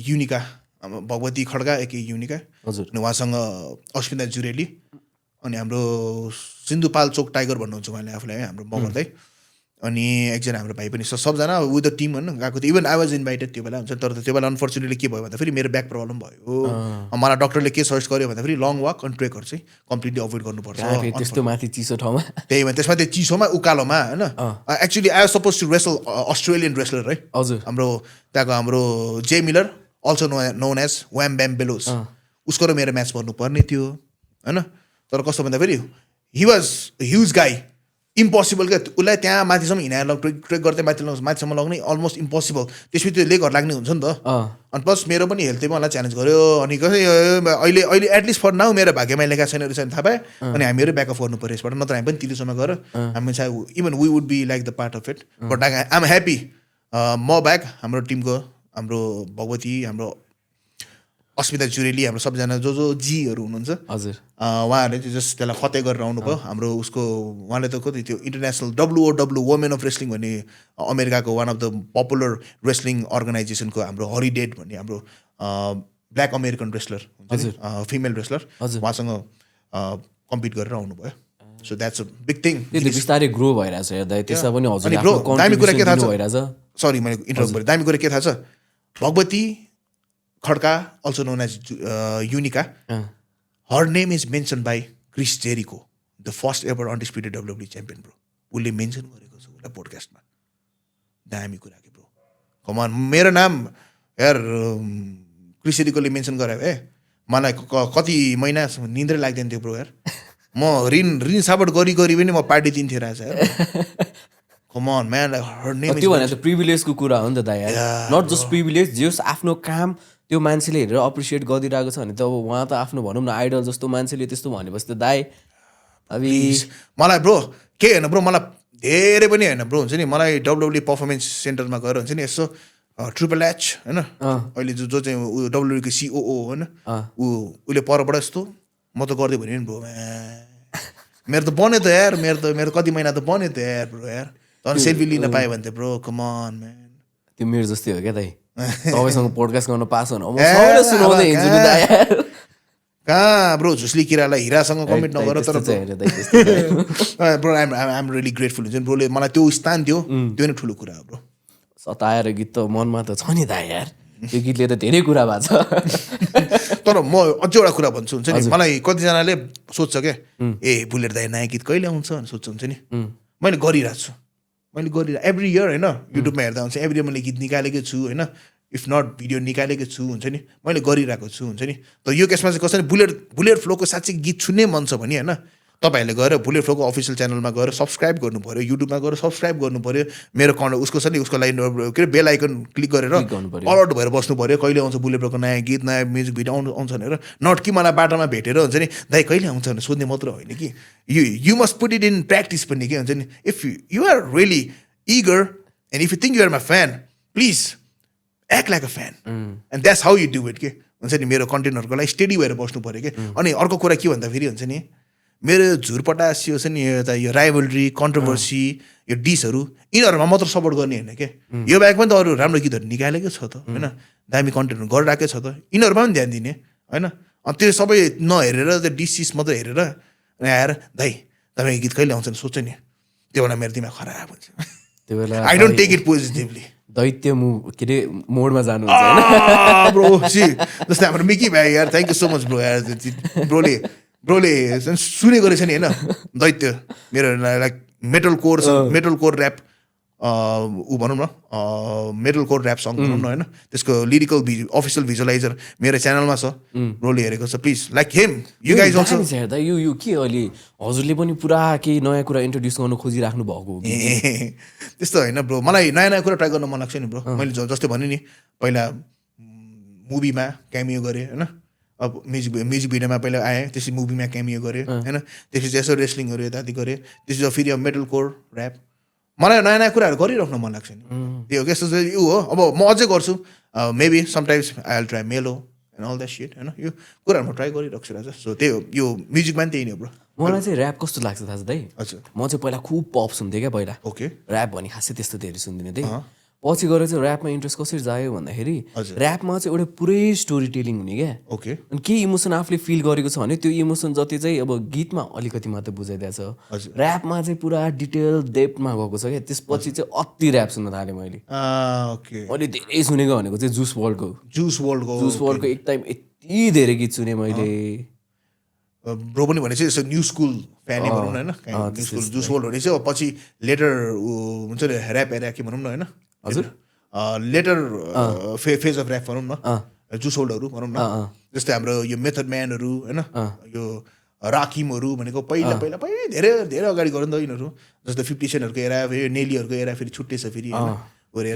युनिका भगवती खड्का एक युनिका हजुर अनि उहाँसँग अस्मिता जुरेली अनि हाम्रो सिन्धुपाल चोक टाइगर भन्नुहुन्छ उहाँले आफूलाई है हाम्रो मगर दाइ अनि एकजना हाम्रो भाइ पनि छ सबजना विथ द टिम होइन गएको थियो इभन आई वाज इन्भाइटेड त्यो बेला हुन्छ तर त्यो बेला अनफर्चुनेटली के भयो भन्दाखेरि मेरो ब्याक प्रब्लम भयो मलाई डक्टरले के सजेस्ट गर्यो भन्दाखेरि लङ वाक अनि ट्रेकहरू चाहिँ कम्प्लिटली अभोइड गर्नुपर्छ त्यस्तो माथि चिसो ठाउँमा त्यही भएर त्यसमा त्यो चिसोमा उकालोमा होइन actually I was suppose to wrestle Australian wrestler है हजुर हाम्रो त्यहाँको हाम्रो जे मिलर अल्सो नोन एज व्याम ब्याम बेलोस उसको र मेरो म्याच भन्नुपर्ने थियो होइन तर कस्तो भन्दाखेरि हि वाज ह्युज गाई इम्पोसिबल क्या उसलाई त्यहाँ माथिसम्म हिँडाएर ट्रेक गर्दै माथिसम्म लग्ने अलमोस्ट इम्पोसिबल त्यसपछि त्यो लेगहरू लाग्ने हुन्छ नि त अनि प्लस मेरो पनि हेल्थले मलाई च्यालेन्ज गर्यो अनि कसै अहिले एटलिस्ट फर नाउ मेरो भाग्यमा लेखा छैन रहेछ थाहा पाएँ अनि हामीहरू ब्याकअप गर्नु पऱ्यो यसबाट नत्र हामी पनि तिलीसम्म गएर हामी चाहिँ even we would be like the part of it but I am happy म ब्याक हाम्रो टिमको हाम्रो भगवती हाम्रो अस्मिता जुरेली हाम्रो सबजना जो जीहरू हुनुहुन्छ हजुर उहाँहरूले चाहिँ जस्ट त्यसलाई फतेह गरेर आउनुभयो हाम्रो उसको उहाँले त कति त्यो international WOW women of wrestling भन्ने अमेरिकाको one of the popular wrestling अर्गनाइजेसनको हाम्रो हरिडेड भन्ने हाम्रो ब्ल्याक अमेरिकन रेस्लर हुन्छ फिमेल रेस्लर उहाँसँग कम्पिट गरेर आउनुभयो so that's a big thing त्यो बिस्तारै ग्रो भइरहेछ हेर्दा त्यसमा पनि हजुरले अनि bro, आफ्नो दामी कुरा के थाहा छ? कन्ट्रिब्युसन भइरहेछ सरी मैले इन्टरप्ट गरेँ दामी कुरा के थाहा छ Bhagwati Khadka also known as Yunika her name is mention by Chris Jericho the first ever undisputed WWE champion bro उसले मेन्सन गरेको छ उसलाई पोडकास्टमा दामी कुरा के ब्रो कमान मेरो नाम यार क्रिस जेरिकोले मेन्सन गरे भए मलाई कति महिना निन्द्रै लाग्दैन थियो ब्रो यार म ऋण साबट गरी पनि म पार्टी दिन्थेँ रहेछ कमान म्यान हर नेम त्यो भने त प्रिभिलेजको कुरा हो नि त दाइ नट जस्ट प्रिभिलेज जस आफ्नो काम त्यो मान्छेले हेरेर अप्रिसिएट गरिरहेको छ भने त अब उहाँ त आफ्नो भनौँ न आइडल जस्तो मान्छेले त्यस्तो भनेपछि त दाइ अब मलाई ब्रो के होइन ब्रो मलाई धेरै पनि होइन ब्रो हुन्छ नि मलाई WWE पर्फर्मेन्स सेन्टरमा गएर हुन्छ नि यसो ट्रिपल एच होइन अहिले जो चाहिँ WWE को COO होइन उसले परबाट यस्तो म त गर्दै भने नि ब्रो मेरो त बन्यो त यार मेरो कति महिना त बन्यो त यार ब्रो यार तर सेल्फी लिन पायो भने त ब्रो कमान म्यान त्यो मेरो जस्तै हो क्या दाइ तपाईँसँग पोडकास्ट गर्न पास हुन सबैलाई सुनाउँदै हिँड्छु नि दाइ कहाँ ब्रो झुसली किरालाई हिरासँग कमेन्ट नगर तर ब्रो आइम रियली ग्रेटफुल हुन्छ नि ब्रोले मलाई त्यो स्थान दियो त्यो नै ठुलो कुरा हो ब्रो सताएर गीत त मनमा त छ नि दाइ यार त्यो गीतले त धेरै कुरा भएको छ तर म अझै एउटा कुरा भन्छु हुन्छ नि मलाई कतिजनाले सोध्छ क्या ए बुलेट दाइ नयाँ गीत कहिले आउँछ भने सोध्छ हुन्छ नि मैले गरिरहेको छु एभ्री इयर होइन युट्युबमा हेर्दा हुन्छ एभ्री इयर मैले गीत निकालेकै छु होइन इफ नट भिडियो निकालेको छु हुन्छ नि मैले गरिरहेको छु हुन्छ नि तर यो केसमा चाहिँ कसरी बुलेट फ्लोको साँच्चै गीत सुन्ने मन छ भने होइन तपाईँहरूले गएर बुलेट फ्लोको अफिसियल च्यानलमा गएर सब्सक्राइब गर्नु पऱ्यो युट्युबमा गएर सब्सक्राइब गर्नु पऱ्यो मेरो उसको छ नि उसको लागि के अरे बेल आइकन क्लिक गरेर अलर्ट भएर बस्नु पऱ्यो कहिले आउँछ बुलेट फ्लोको नयाँ गीत नयाँ म्युजिक भिडियो आउँछ भनेर नट कि मलाई बाटोमा भेटेर हुन्छ नि दाइ कहिले आउँछ भनेर सोध्ने मात्र होइन कि you must put it in practice पनि के हुन्छ नि if you are really eager and if you think you are my fan please act like a fan and that's how you do it के हुन्छ नि मेरो कन्टेन्टहरूको लागि स्टेडी भएर बस्नु पऱ्यो कि अनि अर्को कुरा के भन्दाखेरि हुन्छ नि मेरो झुरपटास यो छ नि यो राइभलरी कन्ट्रोभर्सी यो डिसहरू यिनीहरूमा मात्र सपोर्ट गर्ने होइन के यो बाहेक पनि त अरू राम्रो गीतहरू निकालेकै छ त होइन दामी कन्टेन्टहरू गरिरहेकै छ त यिनीहरूमा पनि ध्यान दिने होइन त्यो सबै नहेरेर त्यो डिस मात्रै हेरेर आएर दाइ तपाईँको गीत कहिले आउँछ सोध्छ नि त्यो बेला मेरो दिमाग खराब हुन्छ त्यो बेला I don't take it positively दैत्य के अरे मोडमा जानुहुन्छ ब्रो सी जस्तै हाम्रो मिकी भाइ यार thank you so much bro यार ब्रोले सुनेको रहेछ नि होइन दैत्य मेरो लाइक मेटल कोर ऱ्याप ऊ भनौँ न मेटल कोर ऱ्याप सङ भनौँ न होइन त्यसको लिरिकल अफिसियल भिजुअलाइजर मेरो च्यानलमा छ ब्रोले हेरेको छ please like him you guys also हेर्दा यो के अहिले हजुरले पनि पुरा केही नयाँ कुरा इन्ट्रोड्युस गर्न खोजिराख्नु भएको हो त्यस्तो होइन ब्रो मलाई नयाँ नयाँ कुरा ट्राई गर्न मन लाग्छ नि ब्रो मैले जस्तै भने नि पहिला मुभीमा क्यामियो गरेँ होइन अब म्युजिक भिडियोमा पहिला आएँ त्यसपछि मुभीमा क्यामियो गरेँ होइन त्यसपछि यसो रेस्लिङहरू यताति गरेँ त्यसपछि फेरि अब मेटल कोर ऱ्याप मलाई नयाँ नयाँ कुराहरू गरिराख्न मन लाग्छ नि त्यो हो त्यस्तो चाहिँ यो हो अब म अझै गर्छु maybe sometimes I will try मेलो एन्ड अल द्याट सिट होइन यो कुराहरू म ट्राई गरिरहेको छु राजा सो त्यही हो यो म्युजिकमा पनि त्यही नै हो ब्रो मलाई चाहिँ ऱ्याप कस्तो लाग्छ थाहा छ दाइ हजुर म चाहिँ पहिला खुब पप सुन्थेँ क्या पहिला ओके ऱ्याप भने खासै त्यस्तो धेरै सुन्दिनँ त्यही पछि गएर चाहिँ ऱ्यापमा इन्ट्रेस्ट कसरी जायो भन्दाखेरि ऱ्यापमा चाहिँ एउटा पुरै स्टोरी टेलिङ हुने क्या ओके अनि के इमोसन आफूले फिल गरेको छ भने त्यो इमोसन जति चाहिँ अब गीतमा अलिकति मात्रै बुझाइदिएछ ऱ्यापमा चाहिँ पुरा डिटेल डेप्थमा गएको छ क्या त्यसपछि चाहिँ अति ऱ्याप सुन्न थालेँ मैले धेरै सुनेको भनेको चाहिँ जुस वर्ल्डको एक टाइम यति धेरै गीत सुनेँ मैले ब्रो पनि भनेपछि यस्तो न्यू स्कुल फ्यानै भनौँ न होइन जुस वर्ल्ड हुने चाहिँ पछि लेटर हुन्छ नि ऱ्याप एरिया के भनौँ न होइन हजुर लेटर फेज अफ ऱ्याप भनौँ न जुस वर्ल्डहरू भनौँ न जस्तै हाम्रो यो मेथड म्यानहरू होइन यो राकिमहरू भनेको पहिला धेरै धेरै अगाडि गऱ्यो नि त यिनीहरू जस्तै 50 सेन्टहरूको एरा फेरि नेलीहरूको एरा फेरि छुट्टै छ फेरि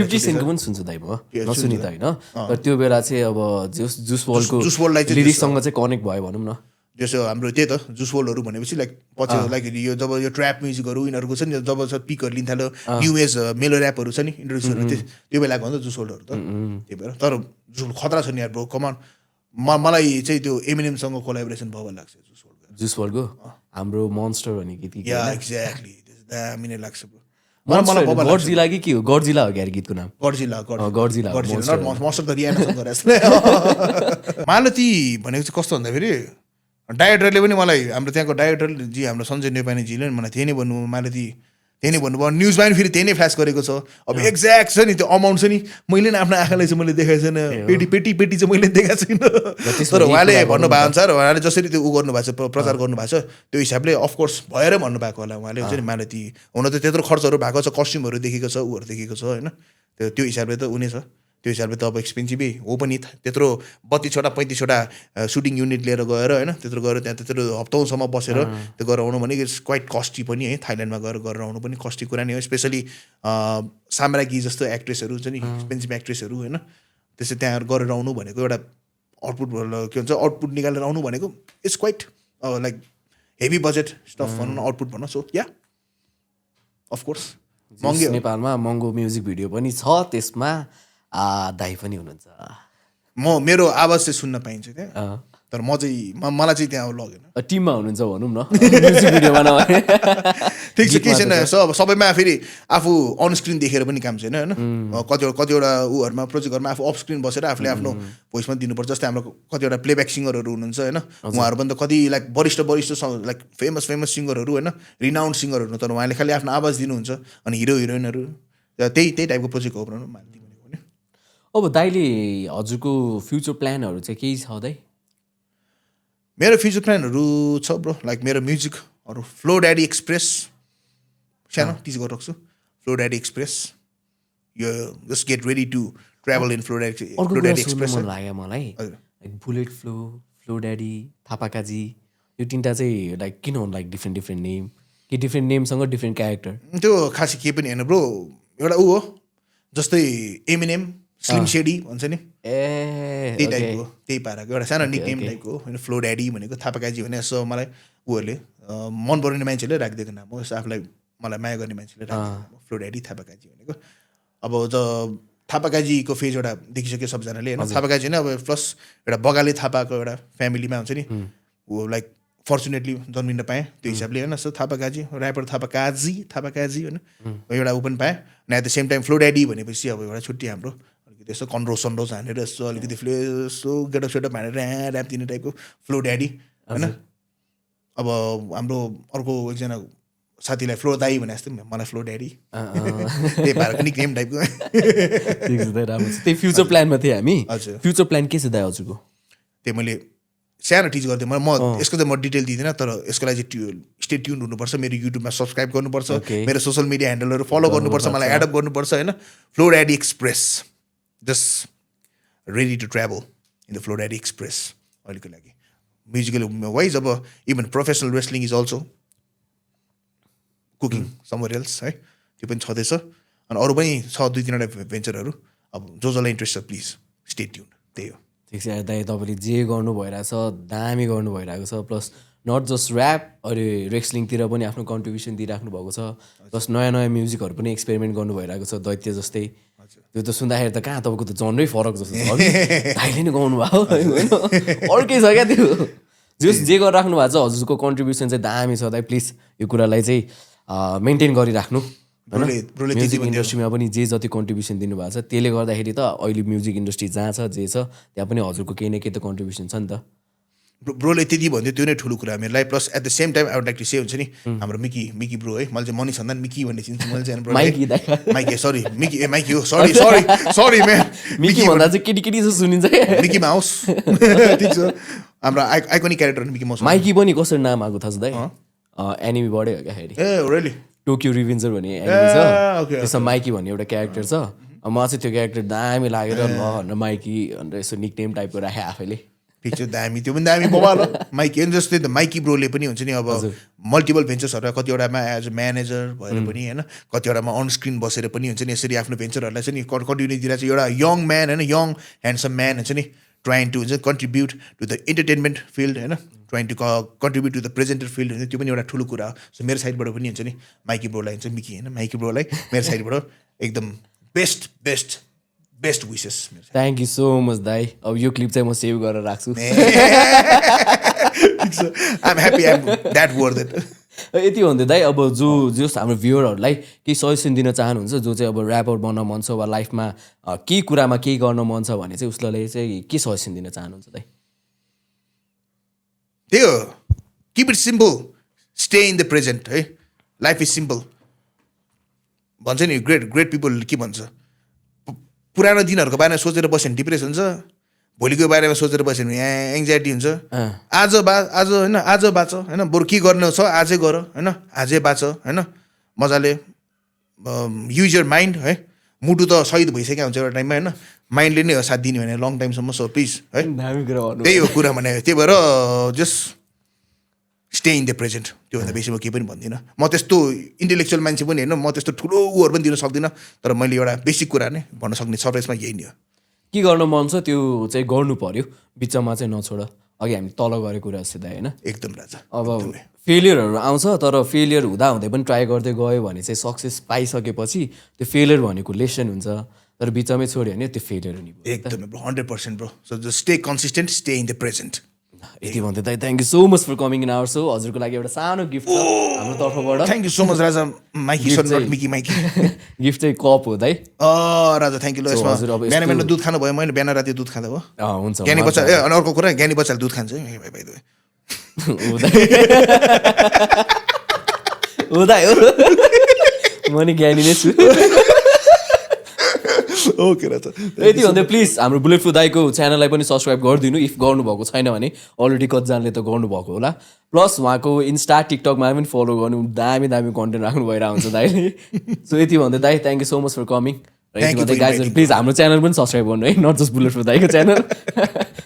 50 सेन्टको पनि सुन्छु दाइ म नसुनि त होइन तर त्यो बेला चाहिँ अब जुस वर्ल्डको लिरिक्ससँग चाहिँ कनेक्ट भयो भनौँ न जस्तो हाम्रो त्यही त जुस वर्ल्डहरू भनेपछि लाइक पछि लाइक यो जब यो ट्र्याप म्युजिकहरू यिनीहरूको छ नि जब पिकहरू लिन थाल्यो न्यु एज मेलो ऱ्यापहरू छ नि इन्ट्रोड्युसहरू त्यो बेलाको हो नि त जुस वर्ल्डहरू त त्यही भएर तर जुस खतरा छ नि यार ब्रो कमान मलाई चाहिँ त्यो एमिनेमसँग कोलाबोरेसन भयो लाग्छ जुस वर्ल्डको हाम्रो मोन्स्टर भन्ने गीत या एक्ज्याक्टली दामी नै लाग्छ ब्रो गडजिला कि के हो गडजिला हो क्या गीतको नाम गडजिला मोन्स्टर त रियानासँग गरेछ मालती भनेको चाहिँ कस्तो भन्दाखेरि डाइरेक्टरले पनि मलाई हाम्रो त्यहाँको डाइरेक्टर जी हाम्रो सञ्जय नेपालीजीले मलाई त्यही नै भन्नु मैले त्यही नै भन्नुभयो न्युजमा पनि फेरि त्यही नै फ्ल्यास गरेको छ अब एक्ज्याक्ट छ नि त्यो अमाउन्ट छ नि मैले नि आफ्नो आँखाले चाहिँ मैले देखाएको छैन पेटी चाहिँ मैले देखाएको छैन तर उहाँले भन्नुभएको अनुसार उहाँले जसरी त्यो ऊ गर्नुभएको छ प्रचार गर्नुभएको छ त्यो हिसाबले अफकोर्स भएर भन्नुभएको होला उहाँले हुन्छ नि मालती हुन त त्यत्रो खर्चहरू भएको छ कस्ट्युमहरू देखेको छ ऊहरू देखेको छ होइन त्यो हिसाबले त उनी छ त्यो हिसाबले त अब एक्सपेन्सिभै हो पनि त्यत्रो 32वटा 35वटा सुटिङ युनिट लिएर गएर होइन त्यत्रो गएर त्यहाँ त्यत्रो हप्तौँसम्म बसेर त्यो गरेर आउनु भने इट्स क्वाइट कस्टी पनि है थाइल्यान्डमा गएर गरेर आउनु पनि कस्टी कुरा नै हो स्पेसली साम्राज्ञी जस्तो एक्ट्रेसहरू हुन्छ नि एक्सपेन्सिभ एक्ट्रेसहरू होइन त्यसै त्यहाँ गरेर आउनु भनेको एउटा आउटपुट के भन्छ आउटपुट निकालेर आउनु भनेको it's quite like heavy budget stuff भनौँ न आउटपुट भनौँ सो या अफकोर्स महँगो नेपालमा महँगो म्युजिक भिडियो पनि छ त्यसमा दाइ पनि हुनुहुन्छ मेरो आवाज चाहिँ सुन्न पाइन्छ त्यहाँ तर मलाई चाहिँ त्यहाँ लगेन टिममा हुनुहुन्छ भनौँ न म्युजिक भिडियोमा नभए ठिक छ केही छैन अब सबैमा फेरि आफू अन स्क्रिन देखेर पनि काम छैन होइन कतिवटा ऊहरूमा प्रोजेक्टहरूमा आफू अफ स्क्रिन बसेर आफूले आफ्नो भोइसमा दिनुपर्छ जस्तै हाम्रो कतिवटा प्लेब्याक सिङ्गरहरू हुनुहुन्छ होइन उहाँहरू पनि त कति लाइक वरिष्ठ लाइक फेमस सिङ्गरहरू होइन रिनाउन्ड सिङ्गरहरू तर उहाँले खालि आफ्नो आवाज दिनुहुन्छ अनि हिरो हिरोइनहरू त्यही टाइपको प्रोजेक्ट हो भनेको भने अब दाइले हजुरको फ्युचर प्लानहरू चाहिँ केही छ दाइ मेरो फ्युचर प्लानहरू छ ब्रो लाइक मेरो म्युजिकहरू फ्लो ड्याडी एक्सप्रेस सानो टिच गरेर राख्छु फ्लो ड्याडी एक्सप्रेस यो just get ready to travel in flow daddy express मन लाग्यो मलाई like bullet flow daddy Thapakaji यो तिनवटा चाहिँ लाइक किन हुन् लाइक डिफ्रेन्ट नेम कि डिफ्रेन्ट नेमसँग डिफ्रेन्ट क्यारेक्टर त्यो खासै केही पनि होइन ब्रो एउटा ऊ हो जस्तै एमिनेम स्लिम सेडी भन्छ नि त्यही टाइपको त्यही पाराको एउटा सानो निक नेम टाइपको होइन फ्लो ड्याडी भनेको थापाकाजी भने यसो मलाई ऊहरूले मन पराउने मान्छेले राखिदिएको नाम हो यसो आफूलाई मलाई माया गर्ने मान्छेले राखिदिएको फ्लो ड्याडी थापाकाजी भनेको अब थापाकाजीको फेज एउटा देखिसक्यो सबजनाले होइन थापाकाजी नै अब प्लस एउटा बगाले थापाको एउटा फ्यामिलीमा हुन्छ नि ऊ लाइक फर्चुनेटली जन्मिन पाएँ त्यो हिसाबले होइन सो थापाकाजी ऱ्यापर थापाकाजी होइन एउटा ऊ पनि पाएँ अनि at the same time flow daddy भनेपछि अब एउटा छुट्टी हाम्रो अलिकति यसो कन्ड्रोस हानेर यसो अलिकति यसो गेटअप सेटअप हानेर ऱ्याप दिने टाइपको फ्लो ड्याडी होइन अब हाम्रो अर्को एकजना साथीलाई फ्लो दाई भने जस्तो मलाई फ्लो ड्याडी त्यही भएर निक नेम टाइपको त्यही फ्युचर प्लानमा थिएँ हामी हजुर फ्युचर प्लान के छ दाइ हजुरको त्यही मैले सानो टिच गर्थेँ म यसको चाहिँ म डिटेल दिँदिनँ तर यसको लागि चाहिँ स्टे ट्युन हुनुपर्छ मेरो युट्युबमा सब्सक्राइब गर्नुपर्छ मेरो सोसियल मिडिया ह्यान्डलहरू फलो गर्नुपर्छ मलाई एडअप गर्नुपर्छ होइन flow daddy express just ready to travel in the flow daddy express अहिलेको लागि म्युजिकल वाइज अब even professional wrestling is also cooking somewhere else है त्यो पनि छँदैछ अनि अरू पनि छ 2-3वटा भेन्चरहरू अब जसलाई इन्ट्रेस्ट छ प्लिज स्टे ट्युन त्यही हो ठिक छ दाइ तपाईँले जे गर्नु भइरहेछ दामी गर्नु भइरहेको छ प्लस नट जस्ट ऱ्याप अहिले रेस्लिङतिर पनि आफ्नो कन्ट्रिब्युसन दिइराख्नु भएको छ प्लस नयाँ म्युजिकहरू पनि एक्सपेरिमेन्ट गर्नु भइरहेको छ दैत्य जस्तै त्यो त सुन्दाखेरि त कहाँ तपाईँको त झन्डै फरक जस्तो छ दाइले नै गाउनु भएको होइन अर्कै छ क्या त्यो जे गरिराख्नु भएको छ हजुरको कन्ट्रिब्युसन चाहिँ दामी छ दाइ प्लिज यो कुरालाई चाहिँ मेन्टेन गरिराख्नु म्युजिक इन्डस्ट्रीमा पनि जे जति कन्ट्रिब्युसन दिनुभएको छ त्यसले गर्दाखेरि त अहिले म्युजिक इन्डस्ट्री जहाँ छ जे छ त्यहाँ पनि हजुरको केही न केही त कन्ट्रिब्युसन छ नि त ब्रोले त्यति भन्थ्यो त्यो नै ठुलो कुरा मेरो लागि plus at the same time out like to say हुन्छ नि हाम्रो मिकी ब्रो है मैले चाहिँ मनी छन्दा मिकी भन्ने चिन्छु मैले चाहिँ माइकी सरी माइकी हो सरी म्यान मिकी भन्दा चाहिँ केटी जस्तो सुनिन्छ मिकी माउस ठिक छ हाम्रो iconic character Mickey mouse Mikey पनि कसरी नाम आएको थाहा छ दाइ एनिमीबाटै हो क्या फेरि ए रियली टोकियो रिभेन्जर भन्ने एनिमी छ त्यसमा माइकी भन्ने एउटा क्यारेक्टर छ मलाई चाहिँ त्यो क्यारेक्टर दामी लागेर ल भनेर माइकी भनेर यसो निक नेम टाइपको राखेँ आफैले ठिक छ दामी त्यो पनि दामी मोबाइल हो माइकी अनि जस्तै त माइकी ब्रोले पनि हुन्छ नि अब मल्टिपल भेन्चर्सहरू कतिवटामा एज अ म्यानेजर भएर पनि होइन कतिवटामा अन स्क्रिन बसेर पनि हुन्छ नि यसरी आफ्नो भेन्चरहरूलाई चाहिँ नि कन्टिन्यू दिइरहेको छ एउटा यङ म्यान होइन यङ ह्यान्डसम म्यान हुन्छ नि ट्राइङ टु हुन्छ contribute to the entertainment field होइन trying to contribute to the presenter field हुन्छ त्यो पनि एउटा ठुलो कुरा हो सो मेरो साइडबाट पनि हुन्छ नि माइकी ब्रोलाई हुन्छ मिकी होइन माइकी ब्रोलाई मेरो साइडबाट एकदम best wishes thank you so much दाइ अब यो क्लिप चाहिँ म सेभ गरेर राख्छु I'm happy I'm that worth it यति भन्दै दाइ अब जो हाम्रो भ्युअरहरूलाई केही सजेसन दिन चाहनुहुन्छ जो चाहिँ अब ऱ्यापर बन्न मन छ वा लाइफमा केही कुरामा केही गर्न मन छ भने चाहिँ उसलाई चाहिँ के सजेसन दिन चाहनुहुन्छ दाइ त्यही हो keep it simple stay in the present है लाइफ इज सिम्पल भन्छ नि ग्रेट ग्रेट पिपलले के भन्छ पुरानो दिनहरूको बारेमा सोचेर बस्यो भने डिप्रेस हुन्छ भोलिको बारेमा सोचेर बस्यो भने यहाँ एङ्जाइटी हुन्छ आज होइन आज बाँच होइन बरु के गर्नु छ आजै गर होइन आजै बाँच होइन मजाले युज यर माइन्ड है मुटु त सहिद भइसक्यो हुन्छ एउटा टाइममा होइन माइन्डले नै हो साथ दिने भने लङ टाइमसम्म सो प्लिज है त्यही हो कुरा भने त्यही भएर just stay in the present त्योभन्दा बेसी म केही पनि भन्दिनँ म त्यस्तो इन्टेलेक्चुअल मान्छे पनि होइन म त्यस्तो ठुलो उहरू पनि दिन सक्दिनँ तर मैले एउटा बेसिक कुरा नै भन्न सक्ने सर्वेसमा यही नै हो के गर्न मन छ त्यो चाहिँ गर्नु पर्यो बिचमा चाहिँ नछोड अघि हामी तल गरेको कुरा सिधा होइन एकदम राजा अब फेलियरहरू आउँछ तर फेलियर हुँदा हुँदै पनि ट्राई गर्दै गयो भने चाहिँ सक्सेस पाइसकेपछि त्यो फेलियर भनेको लेसन हुन्छ तर बिचमै छोड्यो भने त्यो फेलियर नि एकदमै 100% bro so just stay consistent stay in the present यति भन्दै दाइ thank you so much for coming in our show हजुरको लागि एउटा सानो गिफ्ट छ हाम्रो तर्फबाट thank you so much Raja Mikey sir not Mickey Mikey gift चाहिँ कप हो दाइ राजा थ्याङ्क यू ल यसमा हजुर अब बिहान बिहान दुध खानु भयो मैले बिहान राति दुध खाँदा हो हुन्छ ज्ञानी बच्चा अनि अर्को कुरा ज्ञानी बच्चाले दुध खान्छ है भाइ हुँदा हो म नि ज्ञानी नै छु ओके राजा यति भन्दै प्लिज हाम्रो बुलेट फु दाइको च्यानललाई पनि सब्सक्राइब गरिदिनु इफ गर्नुभएको छैन भने अलरेडी कतिजनाले त गर्नुभएको होला प्लस उहाँको इन्स्टा टिकटकमा पनि फलो गर्नु दामी दामी कन्टेन्ट राख्नु भइरहेको हुन्छ दाइले सो यति भन्दै दाइ thank you so much for coming र यति भन्दै गाइज प्लिज हाम्रो च्यानल पनि सब्सक्राइब गर्नु है नट जस्ट बुलेट फु दाइको च्यानल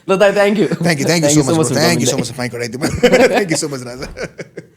ल दाइ thank you thank you so much thank you so much mic राइदिनु thank you so much Raja